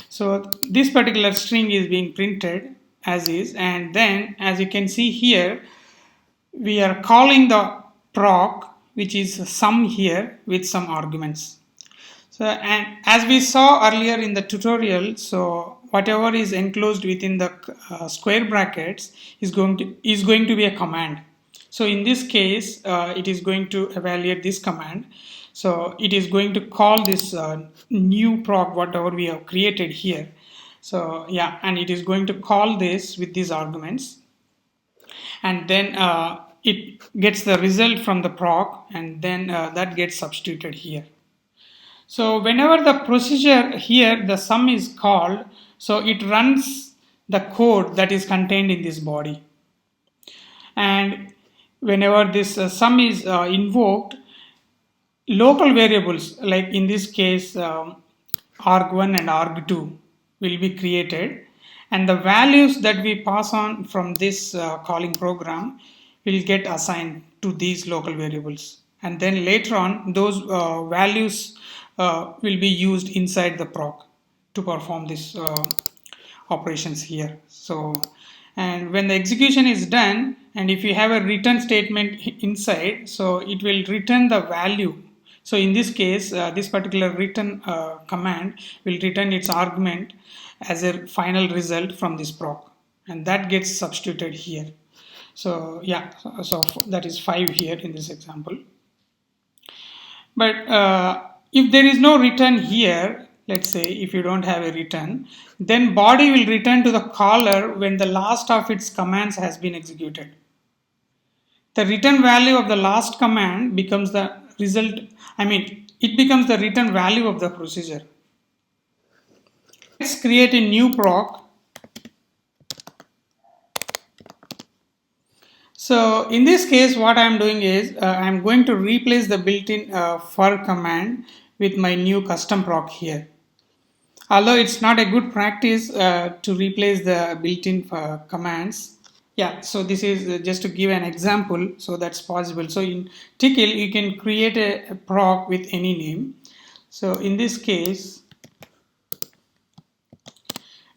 So this particular string is being printed as is, and then as you can see here, we are calling the proc, which is sum here with some arguments. So, and as we saw earlier in the tutorial, so whatever is enclosed within the square brackets is going to be a command. So in this case, it is going to evaluate this command. So it is going to call this new proc, whatever we have created here. So yeah, and it is going to call this with these arguments, and then it gets the result from the proc, and then that gets substituted here. So whenever the procedure here, the sum is called, so it runs the code that is contained in this body. And whenever this sum is invoked, local variables, like in this case arg1 and arg2 will be created, and the values that we pass on from this calling program will get assigned to these local variables, and then later on those values will be used inside the proc to perform this operations here. So, and when the execution is done, and if you have a return statement inside, so it will return the value. So in this case, this particular return command will return its argument as a final result from this proc, and that gets substituted here. So yeah, so that is 5 here in this example. But if there is no return here, let's say if you don't have a return, then body will return to the caller when the last of its commands has been executed. The return value of the last command becomes the result, it becomes the return value of the procedure. Let's create a new proc. So in this case, what I am doing is I am going to replace the built-in for command with my new custom proc here. Although it's not a good practice to replace the built-in commands. Yeah, so this is just to give an example, so that's possible. So in Tickle, you can create a proc with any name. So in this case,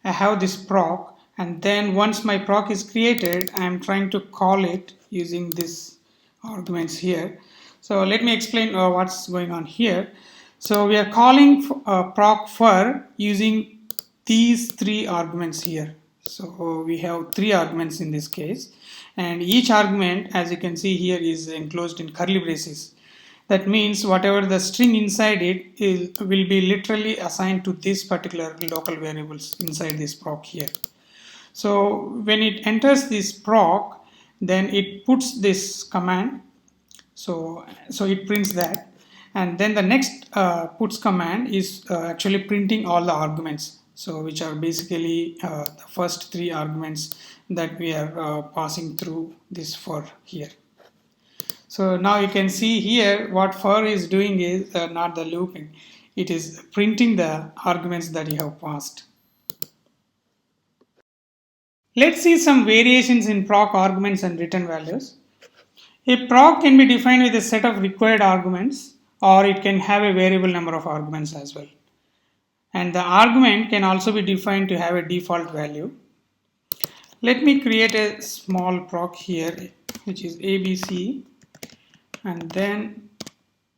I have this proc, and then once my proc is created, I am trying to call it using these arguments here. So let me explain what's going on here. So we are calling proc for using these 3 arguments here. So we have 3 arguments in this case, and each argument, as you can see here, is enclosed in curly braces. That means whatever the string inside it will be literally assigned to this particular local variables inside this proc here. So when it enters this proc, then it puts this command. So it prints that, and then the next puts command is actually printing all the arguments. So which are basically the first three arguments that we are passing through this for here. So now you can see here what for is doing is not the looping. It is printing the arguments that you have passed. Let's see some variations in proc arguments and return values. A proc can be defined with a set of required arguments, or it can have a variable number of arguments as well. And the argument can also be defined to have a default value. Let me create a small proc here, which is ABC, and then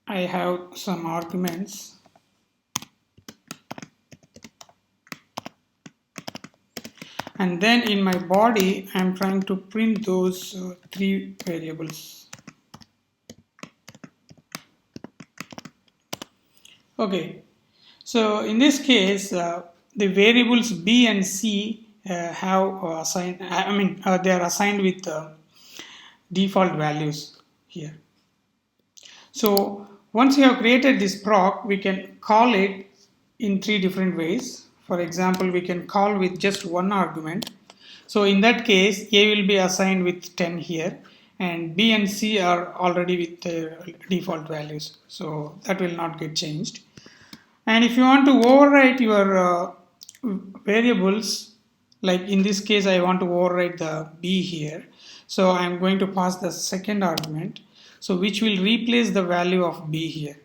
I have some arguments. And then in my body, I'm trying to print those three variables. Okay, so in this case, the variables B and C have assigned. They are assigned with default values here. So once you have created this proc, we can call it in three different ways. For example, we can call with just one argument. So in that case, A will be assigned with 10 here, and B and C are already with their default values. So that will not get changed. And if you want to overwrite your variables, like in this case, I want to overwrite the B here. So I'm going to pass the second argument, so which will replace the value of B here.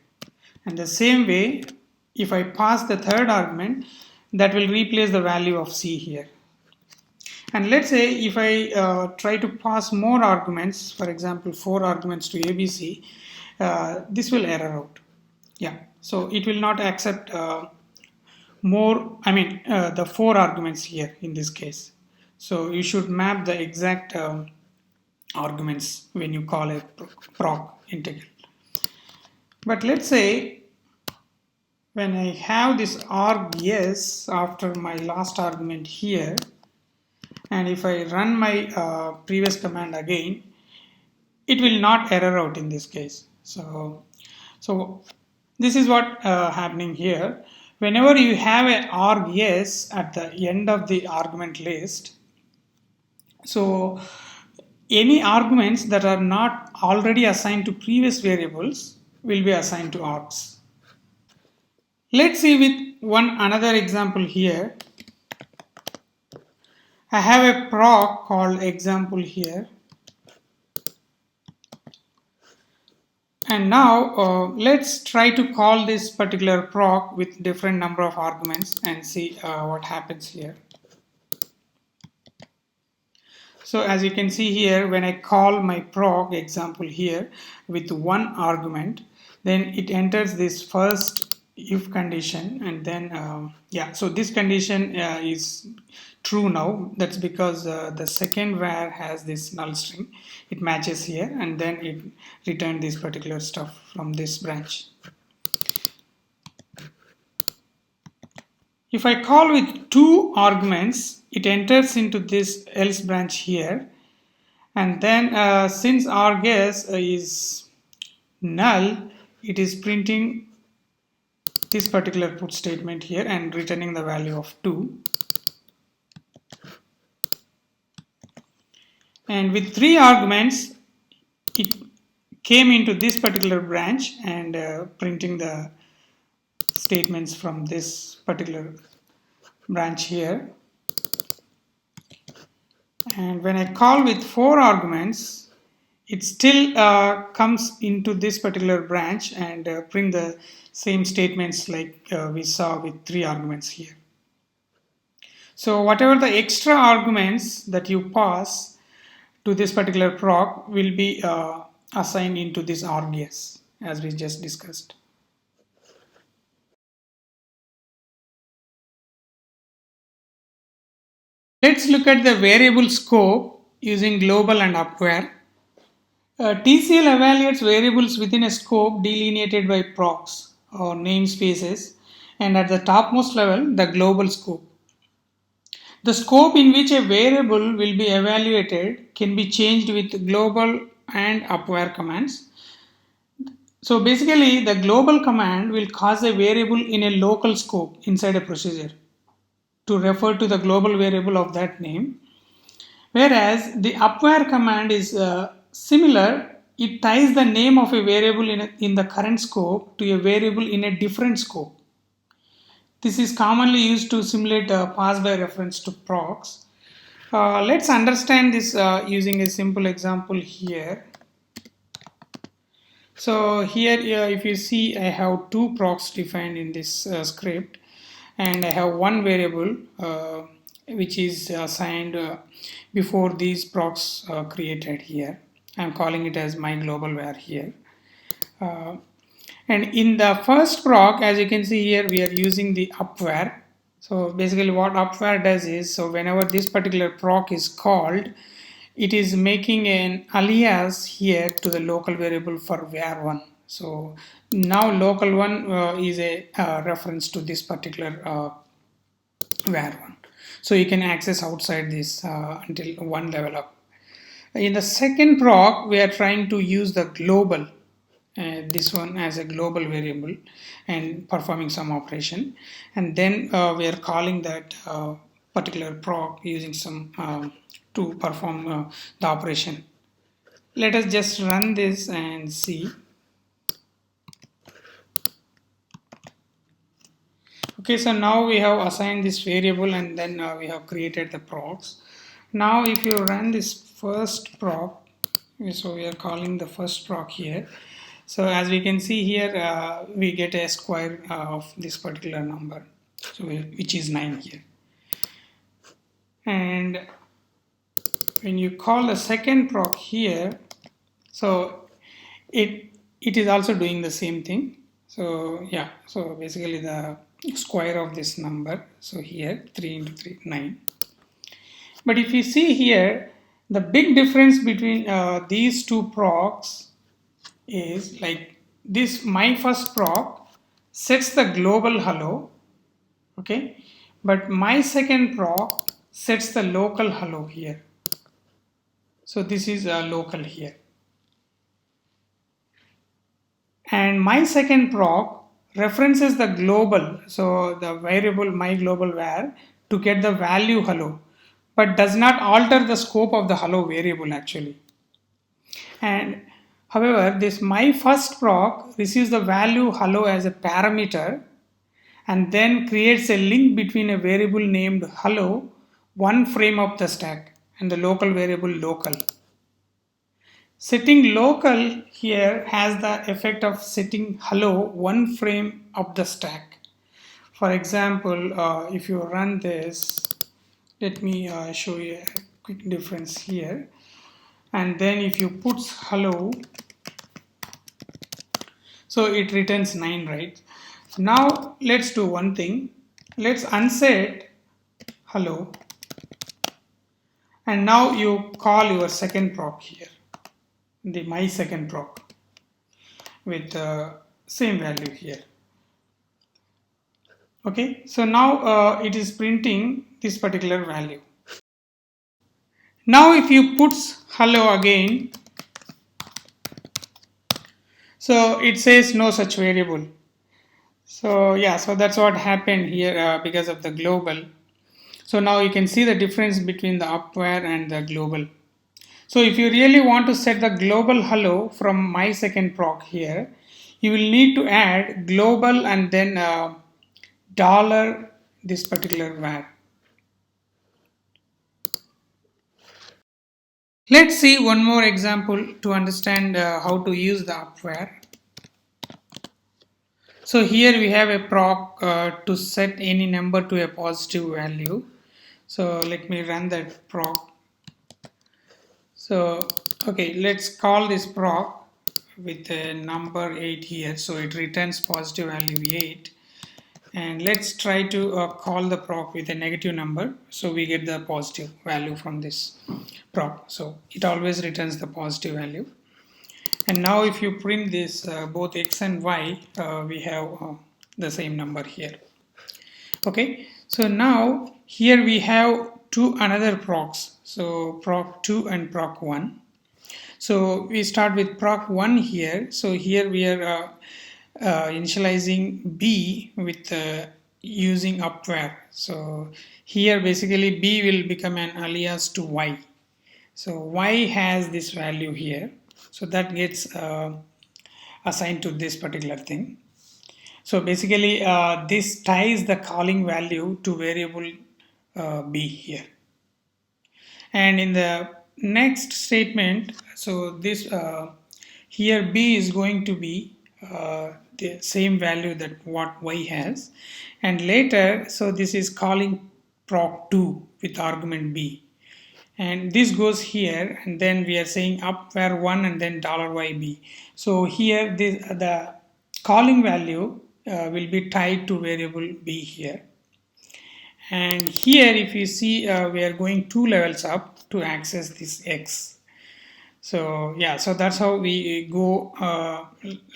And the same way, if I pass the third argument, that will replace the value of C here. And let's say if I try to pass more arguments, for example 4 arguments to ABC, this will error out. Yeah, so it will not accept the 4 arguments here in this case. So you should map the exact arguments when you call a proc integral. But let's say when I have this args after my last argument here, and if I run my previous command again, it will not error out in this case. So this is what happening here. Whenever you have an args at the end of the argument list, so any arguments that are not already assigned to previous variables will be assigned to args. Let's see with another example here. I have a proc called example here. And now let's try to call this particular proc with different number of arguments and see what happens here. So as you can see here, when I call my proc example here with one argument, then it enters this first if condition, and then so this condition is true now. That's because the second var has this null string. It matches here, and then it returned this particular stuff from this branch. If I call with 2 arguments, it enters into this else branch here, and then since args is null, it is printing this particular put statement here and returning the value of 2. And with 3 arguments, it came into this particular branch and printing the statements from this particular branch here. And when I call with 4 arguments, it still comes into this particular branch and print the same statements like we saw with 3 arguments here. So whatever the extra arguments that you pass to this particular proc will be assigned into this args as we just discussed. Let's look at the variable scope using global and upvar. Tcl evaluates variables within a scope delineated by procs or namespaces, and at the topmost level, the global scope. The scope in which a variable will be evaluated can be changed with global and upvar commands. So basically, the global command will cause a variable in a local scope inside a procedure to refer to the global variable of that name. Whereas the upvar command is similar, it ties the name of a variable in the current scope to a variable in a different scope. This is commonly used to simulate a pass by reference to procs. Let's understand this using a simple example here. So here if you see, I have two procs defined in this script, and I have one variable which is assigned before these procs created here. I'm calling it as my global var here. And in the first proc, as you can see here, we are using the upvar. So basically what upvar does is, so whenever this particular proc is called, it is making an alias here to the local variable for var1. So now local1 is a reference to this particular var1. So you can access outside this until one level up. In the second proc, we are trying to use the global, this one as a global variable and performing some operation, and then we are calling that particular proc using some to perform the operation. Let us just run this and see. Okay, so now we have assigned this variable, and then we have created the procs. Now if you run this first proc, so we are calling the first proc here. So as we can see here, we get a square of this particular number, so which is 9 here. And when you call the second proc here, so it is also doing the same thing. So yeah, so basically the square of this number, so here 3 into 3, 9. But if you see here, the big difference between these two procs is like this. My first proc sets the global hello, okay, but my second proc sets the local hello here. So this is local here, and my second proc references the global, so the variable my global var, to get the value hello, but does not alter the scope of the hello variable actually. And however, this my first proc receives the value hello as a parameter and then creates a link between a variable named hello one frame up the stack and the local variable local. Setting local here has the effect of setting hello one frame up the stack. For example, if you run this, let me show you a quick difference here. And then if you put hello, so it returns 9, right? Now let's do one thing. Let's unset hello, and now you call your second proc here, the my second proc, with the same value here. Okay, so now it is printing this particular value. Now if you put hello again, so it says no such variable. So yeah, so that's what happened here because of the global. So now you can see the difference between the upvar and the global. So if you really want to set the global hello from my second proc here, you will need to add global and then dollar this particular var. Let's see one more example to understand how to use the upvar. So here we have a proc to set any number to a positive value. So let me run that proc. So okay, let's call this proc with a number 8 here. So it returns positive value 8. And let's try to call the proc with a negative number, so we get the positive value from this proc. So it always returns the positive value. And now if you print this both x and y, we have the same number here. Okay, so now here we have two another procs, so proc 2 and proc 1. So we start with proc 1 here. So here we are initializing b with using upvar. So here basically b will become an alias to y. So y has this value here, so that gets assigned to this particular thing. So basically this ties the calling value to variable b here. And in the next statement, so this here b is going to be the same value that what y has, and later so this is calling proc 2 with argument b, and this goes here, and then we are saying upvar 1 and then $yb. So here this the calling value will be tied to variable b here. And here if you see we are going 2 levels up to access this x. So yeah, so that's how we go,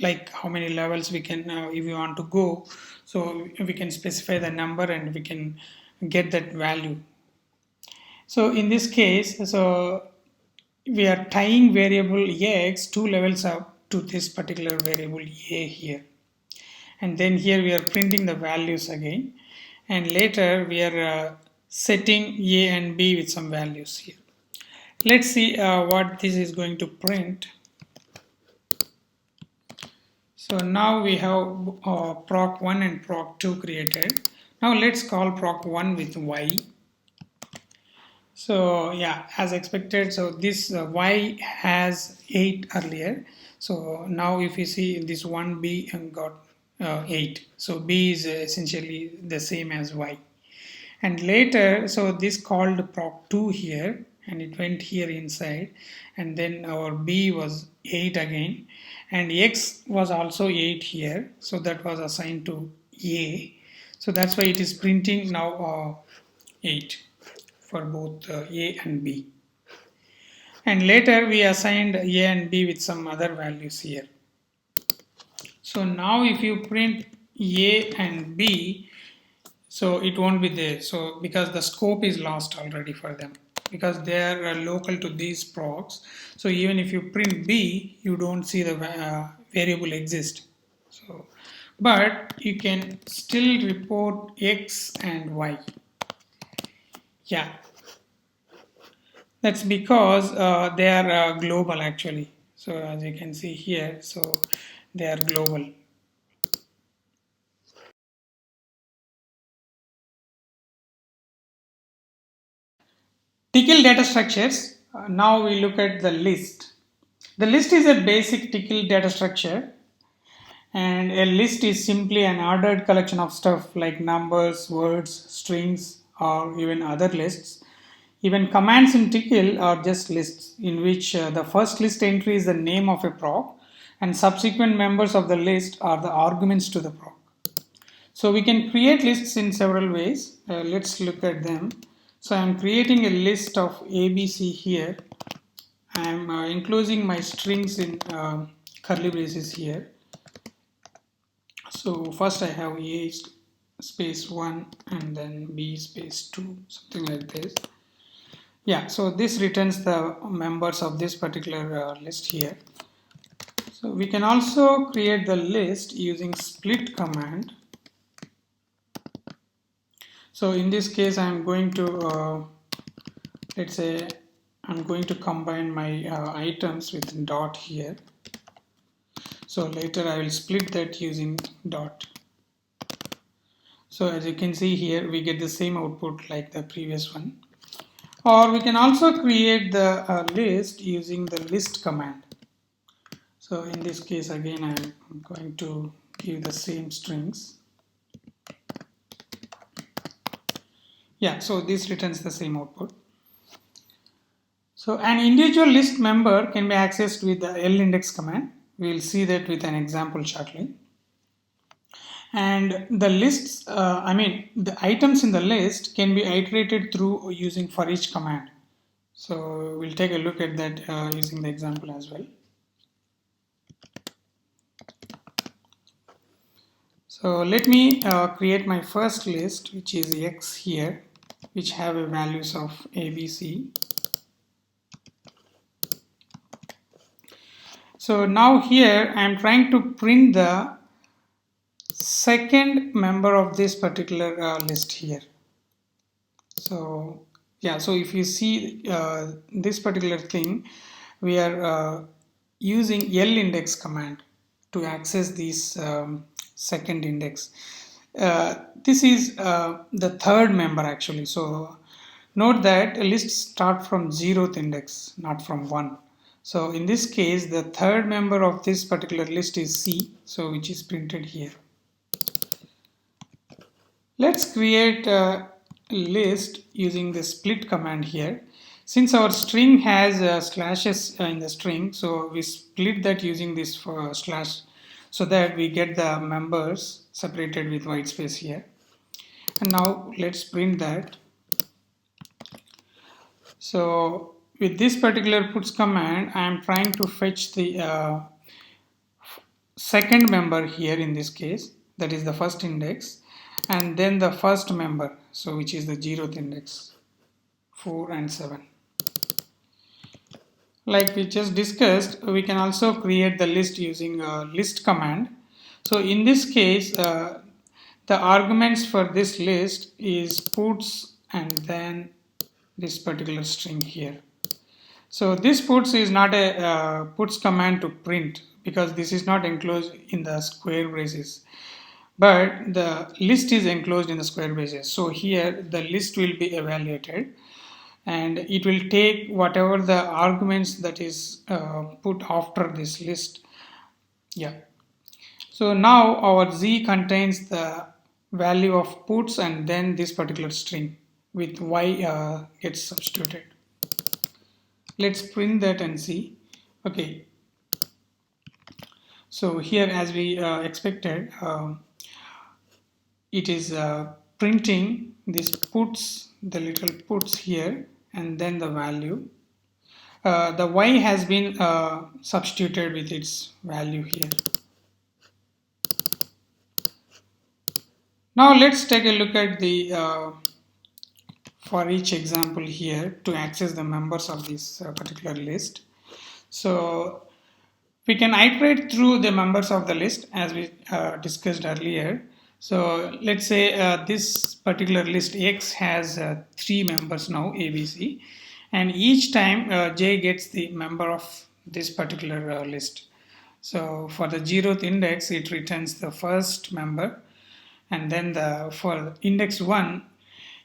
like how many levels we can if you want to go, so we can specify the number and we can get that value. So in this case, so we are tying variable x 2 levels up to this particular variable a here, and then here we are printing the values again, and later we are setting a and b with some values here. Let's see what this is going to print. So now we have proc 1 and proc 2 created. Now let's call proc 1 with y. So yeah, as expected, so this y has 8 earlier. So now if you see this 1b and got 8. So b is essentially the same as y. And later, so this called proc 2 here, and it went here inside, and then our b was 8 again, and x was also 8 here, so that was assigned to a. So that's why it is printing now 8 for both a and b. And later we assigned a and b with some other values here. So now if you print a and b, so it won't be there, so because the scope is lost already for them, because they are local to these procs. So even if you print b, you don't see the variable exist. So but you can still report x and y. Yeah, that's because they are global actually. So as you can see here, so they are global. Tcl data structures. Now we look at the list. The list is a basic Tcl data structure, and a list is simply an ordered collection of stuff like numbers, words, strings, or even other lists. Even commands in Tcl are just lists in which the first list entry is the name of a proc, and subsequent members of the list are the arguments to the proc. So we can create lists in several ways. Let's look at them. So I'm creating a list of ABC here. I'm enclosing my strings in curly braces here. So first I have A space 1 and then B space 2, something like this. Yeah, so this returns the members of this particular list here. So we can also create the list using split command. So in this case I'm going to let's say I'm going to combine my items with dot here. So later I will split that using dot. So as you can see here, we get the same output like the previous one. Or we can also create the list using the list command. So in this case again I'm going to give the same strings. Yeah, so this returns the same output. So an individual list member can be accessed with the lindex command. We will see that with an example shortly. And the lists, the items in the list can be iterated through using for each command. So we'll take a look at that using the example as well. So let me create my first list, which is X here, which have a values of A, B, C. So now here I am trying to print the second member of this particular list here. So yeah, so if you see this particular thing, we are using lindex command to access this second index. This is the third member actually. So note that lists start from 0th index, not from 1. So in this case, the third member of this particular list is C, so which is printed here. Let's create a list using the split command here. Since our string has slashes in the string, so we split that using this slash so that we get the members separated with white space here. And now let's print that. So with this particular puts command, I am trying to fetch the second member here in this case, that is the first index, and then the first member, so which is the 0th index, 4 and 7. Like we just discussed, we can also create the list using a list command. So in this case, the arguments for this list is puts and then this particular string here. So this puts is not a puts command to print because this is not enclosed in the square braces, but the list is enclosed in the square braces. So here the list will be evaluated and it will take whatever the arguments that is put after this list. Yeah. So now our Z contains the value of puts and then this particular string with Y gets substituted. Let's print that and see. Okay. So here as we expected, it is printing this puts, the little puts here and then the value. The Y has been substituted with its value here. Now let's take a look at the for each example here to access the members of this particular list. So we can iterate through the members of the list as we discussed earlier. So let's say this particular list X has 3 members now, A, B, C, and each time J gets the member of this particular list. So for the 0th index, it returns the first member, and then for index 1,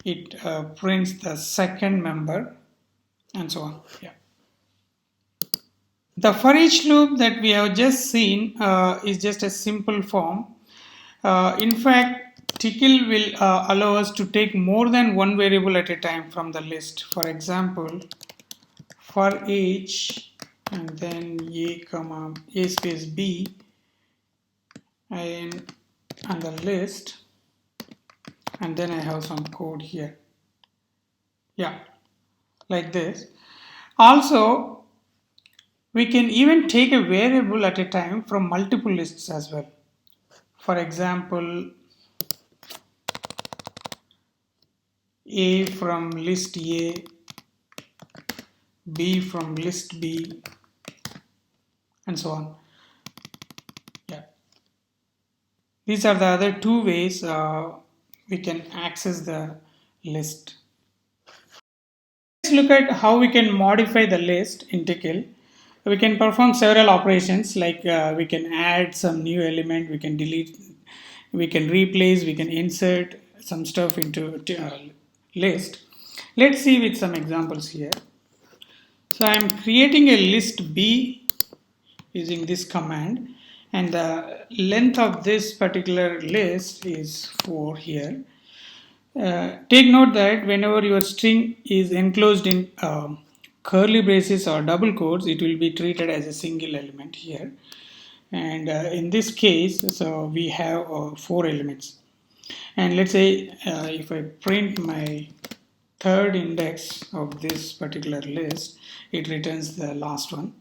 it prints the second member, and so on. Yeah. The for each loop that we have just seen is just a simple form. In fact, Tickle will allow us to take more than one variable at a time from the list. For example, for each and then A space B and the list, and then I have some code here. Yeah, like this. Also, we can even take a variable at a time from multiple lists as well. For example, A from list A, B from list B, and so on. Yeah. These are the other two ways we can access the list. Let's look at how we can modify the list in Tickle. We can perform several operations like we can add some new element, we can delete, we can replace, we can insert some stuff into list. Let's see with some examples here. So I am creating a list B using this command, and the length of this particular list is 4 here. Take note that whenever your string is enclosed in curly braces or double quotes, it will be treated as a single element here. And in this case, so we have 4 elements. And let's say if I print my third index of this particular list, it returns the last one.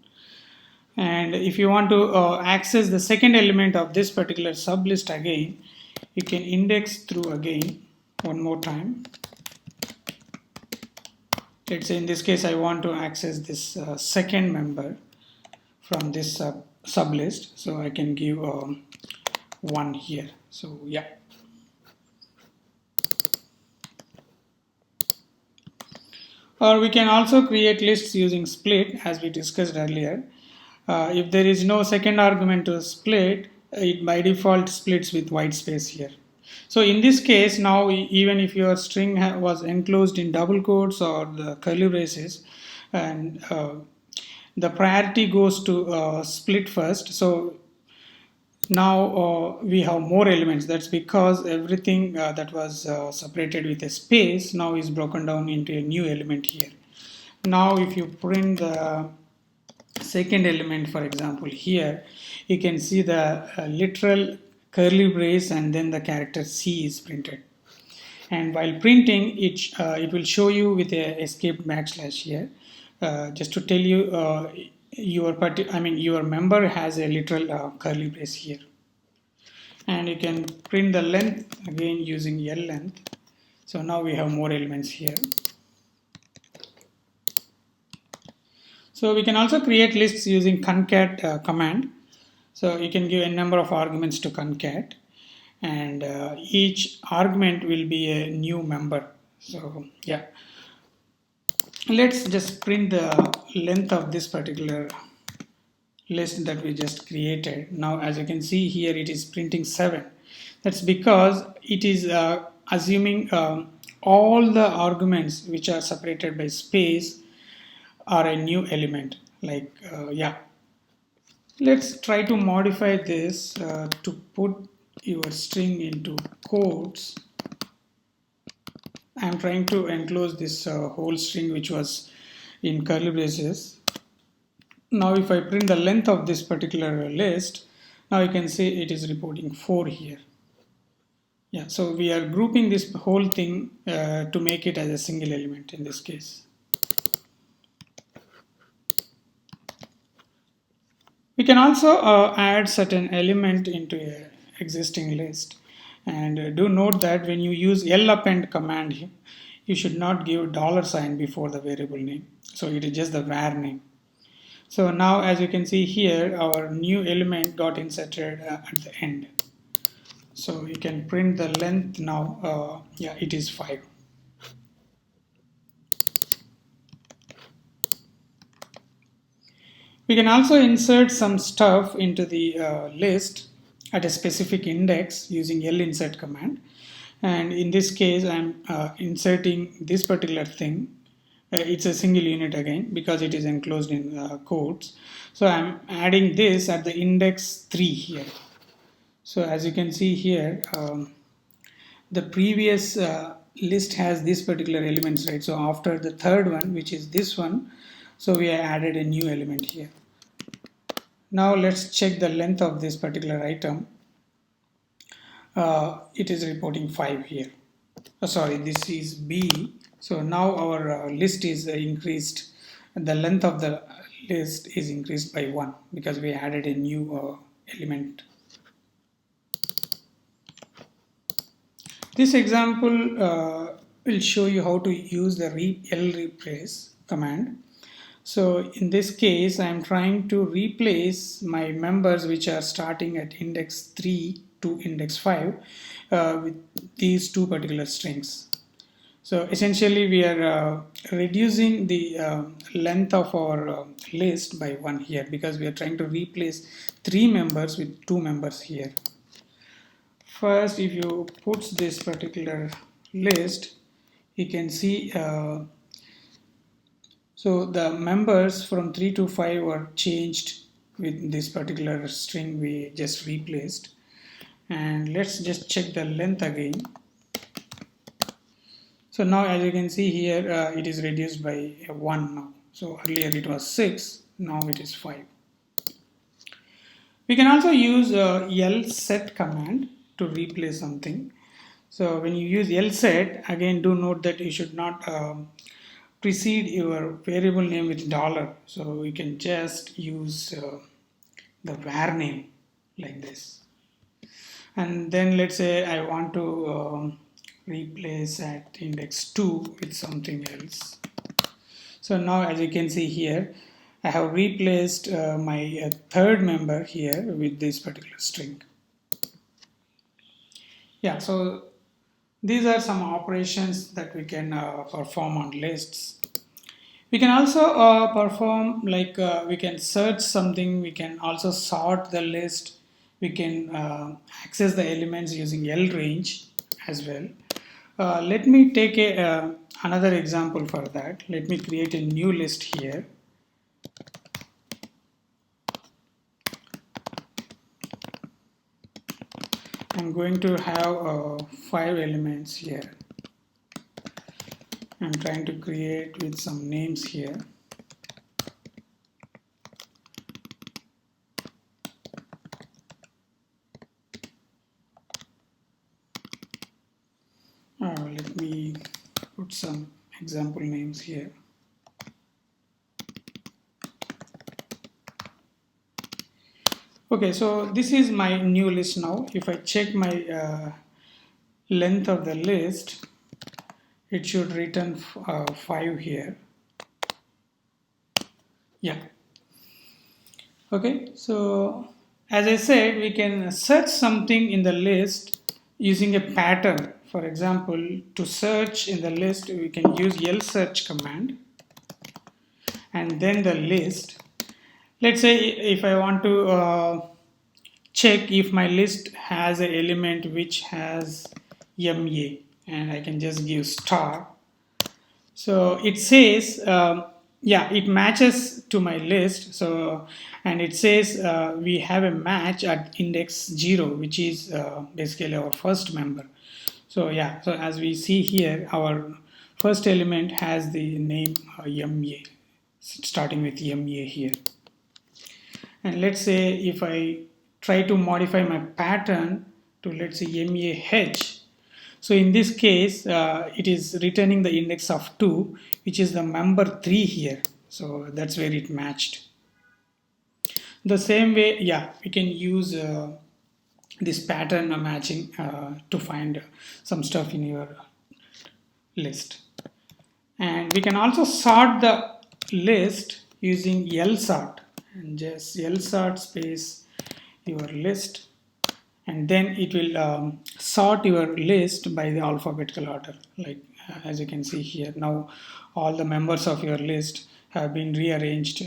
And if you want to access the second element of this particular sublist again, you can index through again one more time. Let's say in this case I want to access this second member from this sublist, so I can give 1 here. So yeah. Or we can also create lists using split, as we discussed earlier. If there is no second argument to split, it by default splits with white space here. So in this case, now even if your string was enclosed in double quotes or the curly braces, and the priority goes to split first. So now we have more elements. That's because everything that was separated with a space now is broken down into a new element here. Now if you print the second element, for example, here you can see the literal curly brace and then the character C is printed. And while printing it will show you with a escape backslash here, just to tell you your member has a literal curly brace here. And you can print the length again using L length. So now we have more elements here. So we can also create lists using concat command. So you can give a number of arguments to concat, and each argument will be a new member. So yeah, let's just print the length of this particular list that we just created. Now as you can see here, it is printing 7. That's because it is assuming all the arguments which are separated by space are a new element. Like yeah, let's try to modify this to put your string into quotes. I'm trying to enclose this whole string which was in curly braces. Now if I print the length of this particular list, now you can see it is reporting 4 here. Yeah, so we are grouping this whole thing to make it as a single element in this case. We can also add certain element into an existing list, and do note that when you use lappend command, you should not give $sign before the variable name. So it is just the var name. So now as you can see here, our new element got inserted at the end. So you can print the length now. Yeah, it is 5. We can also insert some stuff into the list at a specific index using linsert command. And in this case, I'm inserting this particular thing. It's a single unit again because it is enclosed in quotes. So I'm adding this at the index 3 here. So as you can see here, the previous list has this particular elements, right? So after the third one, which is this one, so we added a new element here. Now let's check the length of this particular item. It is reporting 5 here. Sorry, this is B. So now our list is increased. The length of the list is increased by 1 because we added a new element. This example will show you how to use the replace command. So in this case, I am trying to replace my members which are starting at index 3 to index 5 with these two particular strings. So essentially we are reducing the length of our list by 1 here because we are trying to replace 3 members with 2 members here. First, if you put this particular list, you can see so the members from 3 to 5 were changed with this particular string we just replaced. And let's just check the length again. So now as you can see here, it is reduced by 1 now. So earlier it was 6, now it is 5. We can also use lset command to replace something. So when you use lset, again do note that you should not precede your variable name with $. So we can just use the var name like this. and then let's say I want to replace at index 2 with something else. So now as you can see here, I have replaced my third member here with this particular string. Yeah, so these are some operations that we can perform on lists. We can also perform we can search something, we can also sort the list, we can access the elements using lrange as well. Let me take another example for that. Let me create a new list here. I'm going to have 5 elements here. I'm trying to create with some names here. Let me put some example names here. Okay, so this is my new list now. If I check my length of the list, it should return 5 here. Yeah. Okay, so as I said, we can search something in the list using a pattern. For example, to search in the list, we can use lsearch command and then the list. Let's say if I want to check if my list has an element which has MA, and I can just give star. So it says, yeah, it matches to my list. So, and it says we have a match at index 0, which is basically our first member. So yeah, so as we see here, our first element has the name MA, starting with MA here. And let's say if I try to modify my pattern to, let's say, MAH. So in this case, it is returning the index of 2, which is the member 3 here. So that's where it matched. The same way, yeah, we can use this pattern matching to find some stuff in your list. And we can also sort the list using lsort, and just lsort space your list, and then it will sort your list by the alphabetical order, like as you can see here. Now all the members of your list have been rearranged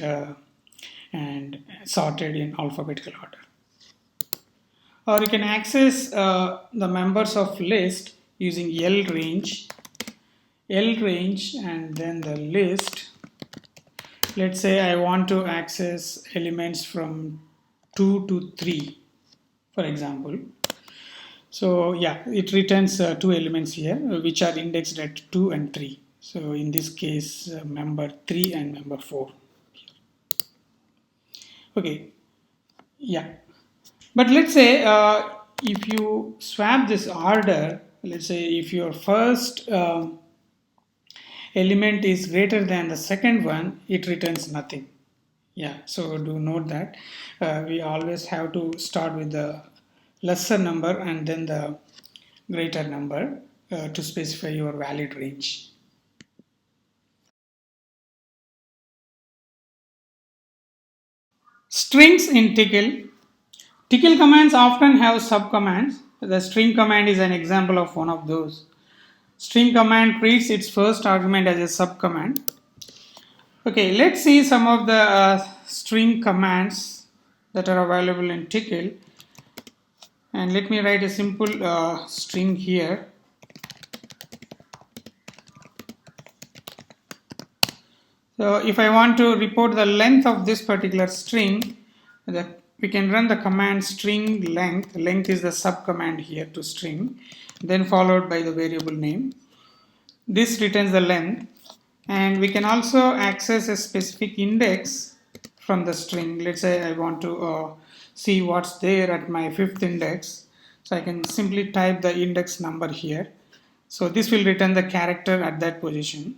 and sorted in alphabetical order. Or you can access the members of list using lrange and then the list. Let's say I want to access elements from 2 to 3, for example. So yeah, it returns 2 elements here which are indexed at 2 and 3. So in this case, member 3 and member 4. Okay, yeah. But let's say if you swap this order, let's say if your first element is greater than the second one, it returns nothing. Yeah, so do note that we always have to start with the lesser number and then the greater number to specify your valid range. Strings in Tcl. Tcl commands often have subcommands. The string command is an example of one of those. String command treats its first argument as a subcommand. Okay, let's see some of the string commands that are available in Tickle. And let me write a simple string here. So if I want to report the length of this particular string, we can run the command string length. Length is the subcommand here to string, then followed by the variable name. This returns the length, and we can also access a specific index from the string. Let's say I want to see what's there at my 5th index. So I can simply type the index number here. So this will return the character at that position.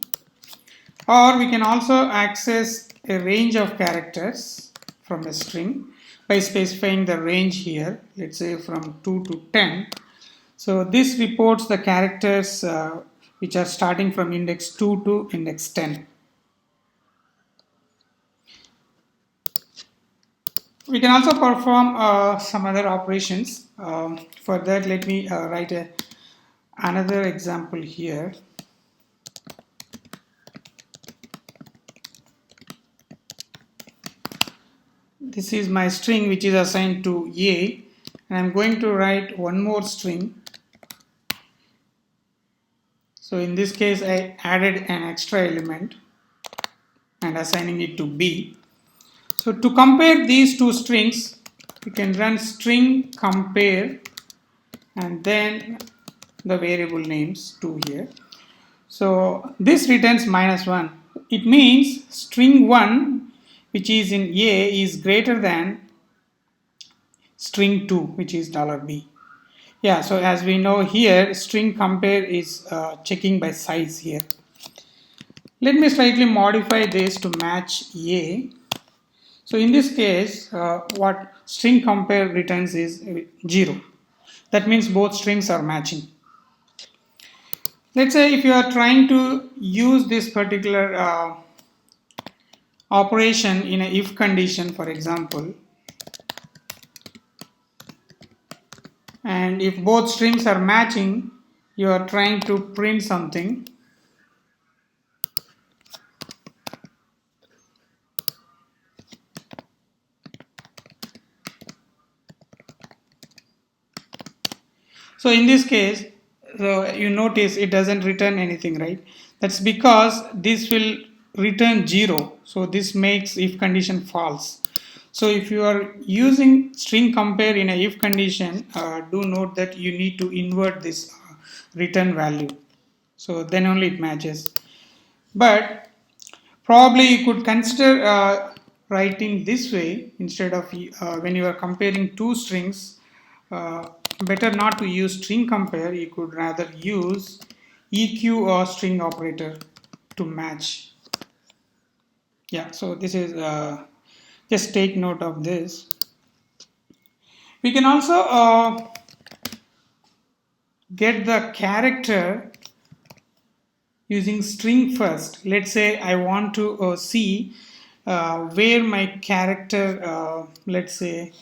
Or we can also access a range of characters from a string. by specifying the range here, let's say from 2 to 10. So this reports the characters which are starting from index 2 to index 10. We can also perform some other operations. For that, let me write another example here. This is my string which is assigned to A, and I'm going to write one more string. So in this case, I added an extra element and assigning it to B. So to compare these two strings, we can run string compare and then the variable names 2 here. So this returns -1. It means string 1, which is in A, is greater than string 2, which is $B. Yeah, so as we know here, string compare is checking by size here. Let me slightly modify this to match A. So in this case, what string compare returns is 0. That means both strings are matching. Let's say if you are trying to use this particular operation in a if condition, for example, and if both strings are matching, you are trying to print something. So in this case, you notice it doesn't return anything, right? That's because this will return 0. So this makes if condition false. So if you are using string compare in a if condition, do note that you need to invert this return value. So then only it matches. But probably you could consider writing this way instead of when you are comparing two strings. Better not to use string compare. You could rather use EQ or string operator to match. Yeah, so this is just take note of this. We can also get the character using string first. Let's say I want to see where my character, let's say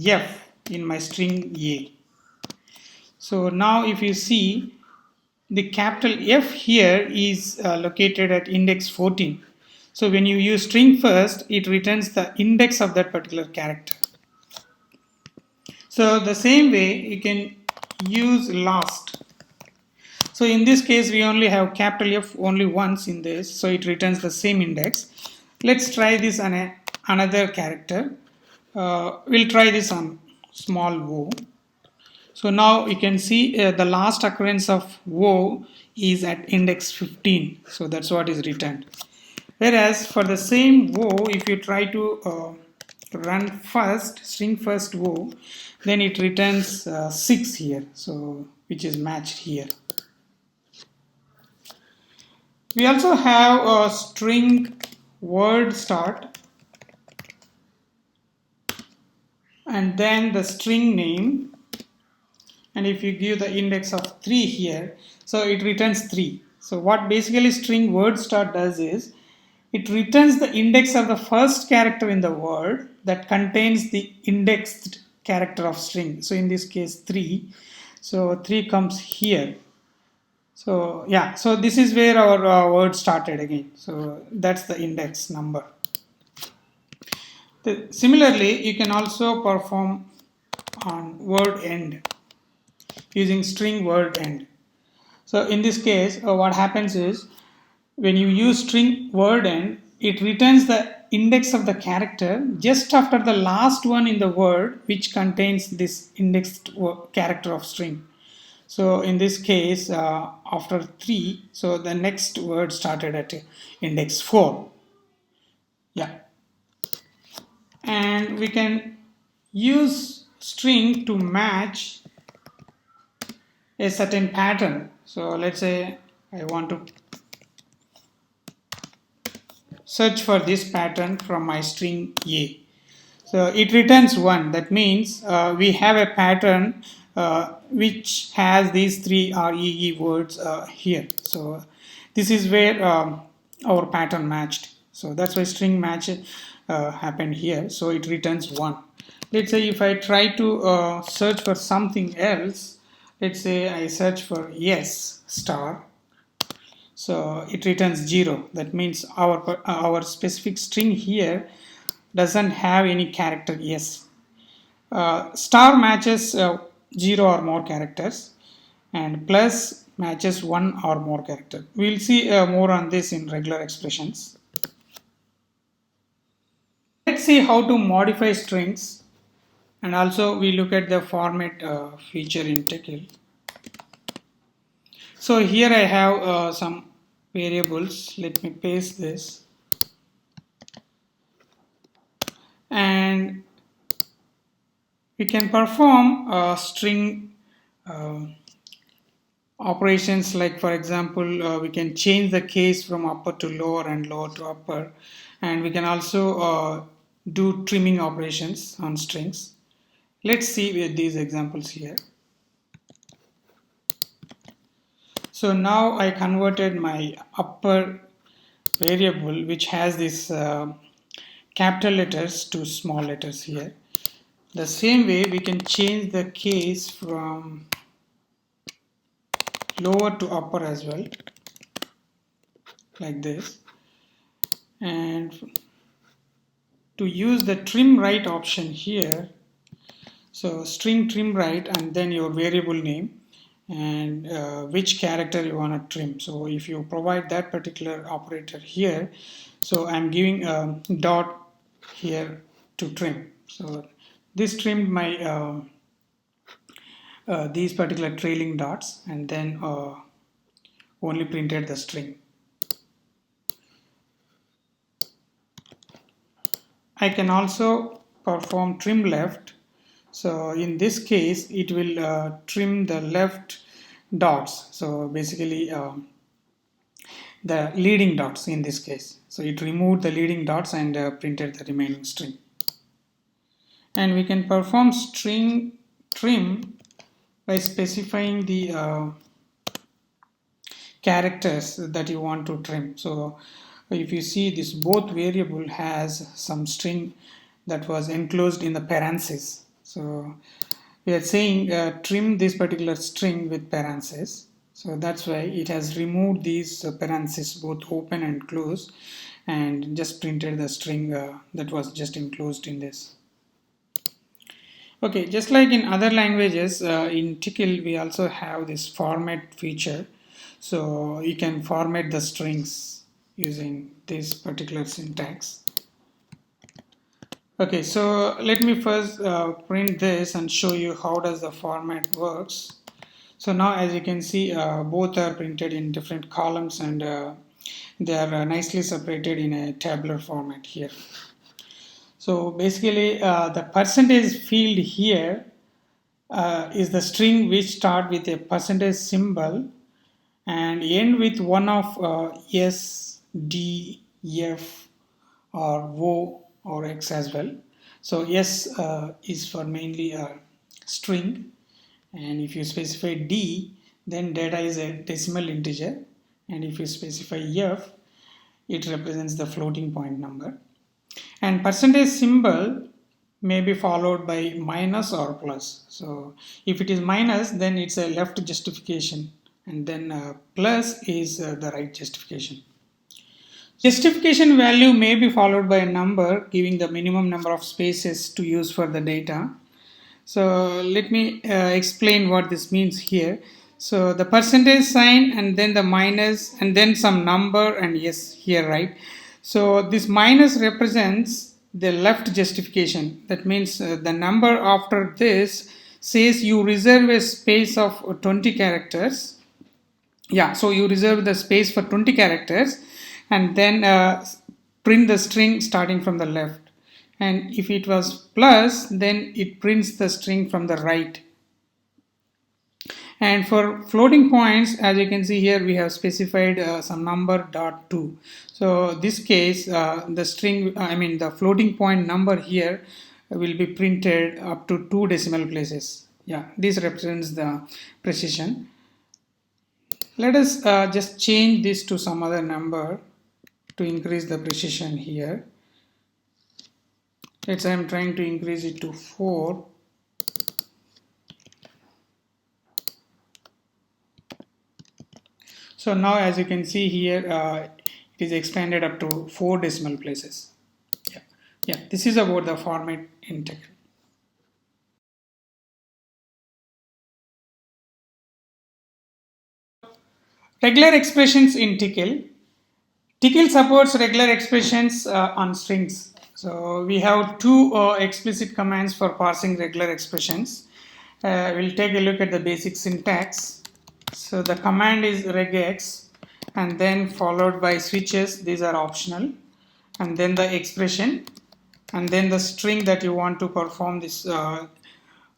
F in my string A. So now if you see, the capital F here is located at index 14. So when you use string first, it returns the index of that particular character. So the same way you can use last. So in this case we only have capital F only once in this, so it returns the same index. Let's try this on another character. We'll try this on small o. So now you can see the last occurrence of o is at index 15. So that's what is returned. Whereas for the same o, if you try to run first, string first o, then it returns 6 here. So which is matched here. We also have a string word start and then the string name, and if you give the index of 3 here, so it returns 3. So what basically string word start does is it returns the index of the first character in the word that contains the indexed character of string. So in this case 3, so 3 comes here. So yeah, so this is where our word started again. So that's the index number. Similarly, you can also perform on word end using string word end. So in this case, what happens is when you use string word end, it returns the index of the character just after the last one in the word which contains this indexed character of string. So in this case, after 3, so the next word started at index 4. Yeah. And we can use string to match a certain pattern. So let's say I want to search for this pattern from my string A. So it returns 1. That means we have a pattern which has these 3 REE words here. So this is where our pattern matched. So that's why string match happened here. So it returns 1. Let's say if I try to search for something else, let's say I search for yes star. So it returns 0. That means our specific string here doesn't have any character yes. Star matches 0 or more characters, and plus matches 1 or more character. We'll see more on this in regular expressions. Let's see how to modify strings, and also we look at the format feature in Tickle. So here I have some variables. Let me paste this, and we can perform string operations, like for example we can change the case from upper to lower and lower to upper, and we can also do trimming operations on strings. Let's see with these examples here. So now I converted my upper variable, which has this capital letters, to small letters here. The same way we can change the case from lower to upper as well, like this. And to use the trim right option here, so string trim right and then your variable name and which character you want to trim. So if you provide that particular operator here, so I'm giving a dot here to trim. So this trimmed my these particular trailing dots, and then only printed the string. I can also perform trim left. So in this case it will trim the left dots, so basically the leading dots in this case. So it removed the leading dots and printed the remaining string. And we can perform string trim by specifying the characters that you want to trim. So if you see, this both variable has some string that was enclosed in the parentheses. So we are saying trim this particular string with parentheses. So that's why it has removed these parentheses, both open and close, and just printed the string that was just enclosed in this. Okay, just like in other languages, in Tickle we also have this format feature. So you can format the strings using this particular syntax. Okay, so let me first print this and show you how does the format works. So now as you can see, both are printed in different columns, and they are nicely separated in a tabular format here. So basically the percentage field here is the string which start with a percentage symbol and end with one of S, D, F or O or X as well. So S is for mainly a string, and if you specify D, then data is a decimal integer, and if you specify F, it represents the floating point number. And percentage symbol may be followed by minus or plus. So if it is minus, then it's a left justification, and then plus is the right justification. Justification value may be followed by a number giving the minimum number of spaces to use for the data. So let me explain what this means here. So the percentage sign and then the minus and then some number and yes here, right? So this minus represents the left justification. That means the number after this says you reserve a space of 20 characters. Yeah, so you reserve the space for 20 characters and then print the string starting from the left. And if it was plus, then it prints the string from the right. And for floating points, as you can see here, we have specified some number dot 2. So this case, the string, the floating point number here will be printed up to 2 decimal places. Yeah, this represents the precision. Let us just change this to some other number to increase the precision here. Let's say I'm trying to increase it to 4. So now as you can see here, it is expanded up to 4 decimal places. Yeah, this is about the format in Tickle. Regular expressions in Tickle. Tickle supports regular expressions on strings. So we have 2 explicit commands for parsing regular expressions. We'll take a look at the basic syntax. So the command is regex and then followed by switches. These are optional, and then the expression, and then the string that you want to perform this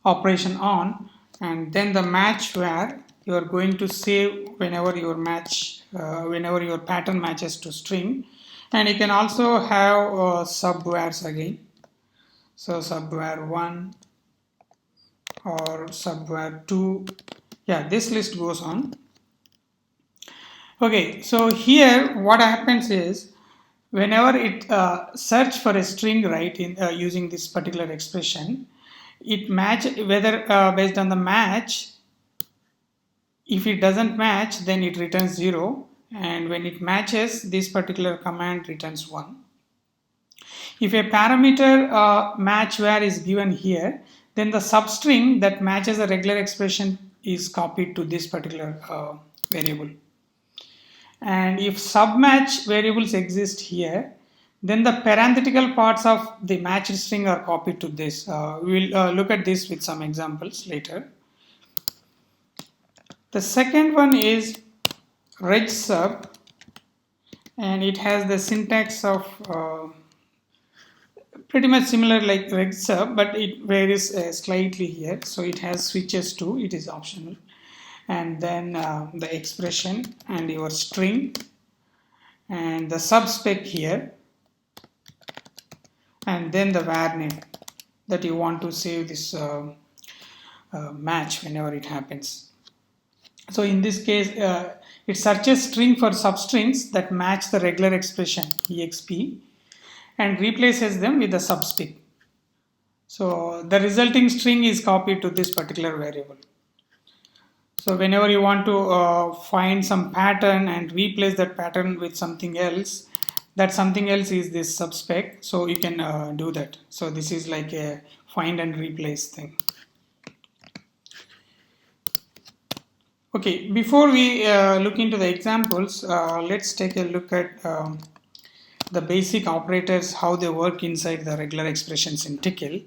operation on, and then the match where you are going to save whenever your whenever your pattern matches to string. And you can also have subvars again. So subvar 1 or subvar 2. Yeah, this list goes on. Okay, so here what happens is whenever it search for a string, right, in using this particular expression, it match whether based on the match. If it doesn't match, then it returns 0, and when it matches, this particular command returns 1. If a parameter match where is given here, then the substring that matches a regular expression is copied to this particular variable. And if submatch variables exist here, then the parenthetical parts of the matched string are copied to this. We'll look at this with some examples later. The second one is regsub, and it has the syntax of pretty much similar like regsub, but it varies slightly here. So it has switches too, it is optional, and then the expression and your string and the subspec here, and then the var name that you want to save this match whenever it happens. So in this case, it searches string for substrings that match the regular expression exp and replaces them with the subst. So the resulting string is copied to this particular variable. So whenever you want to find some pattern and replace that pattern with something else, that something else is this subspec, so you can do that. So this is like a find and replace thing. Okay, before we look into the examples, let's take a look at the basic operators, how they work inside the regular expressions in Tickle.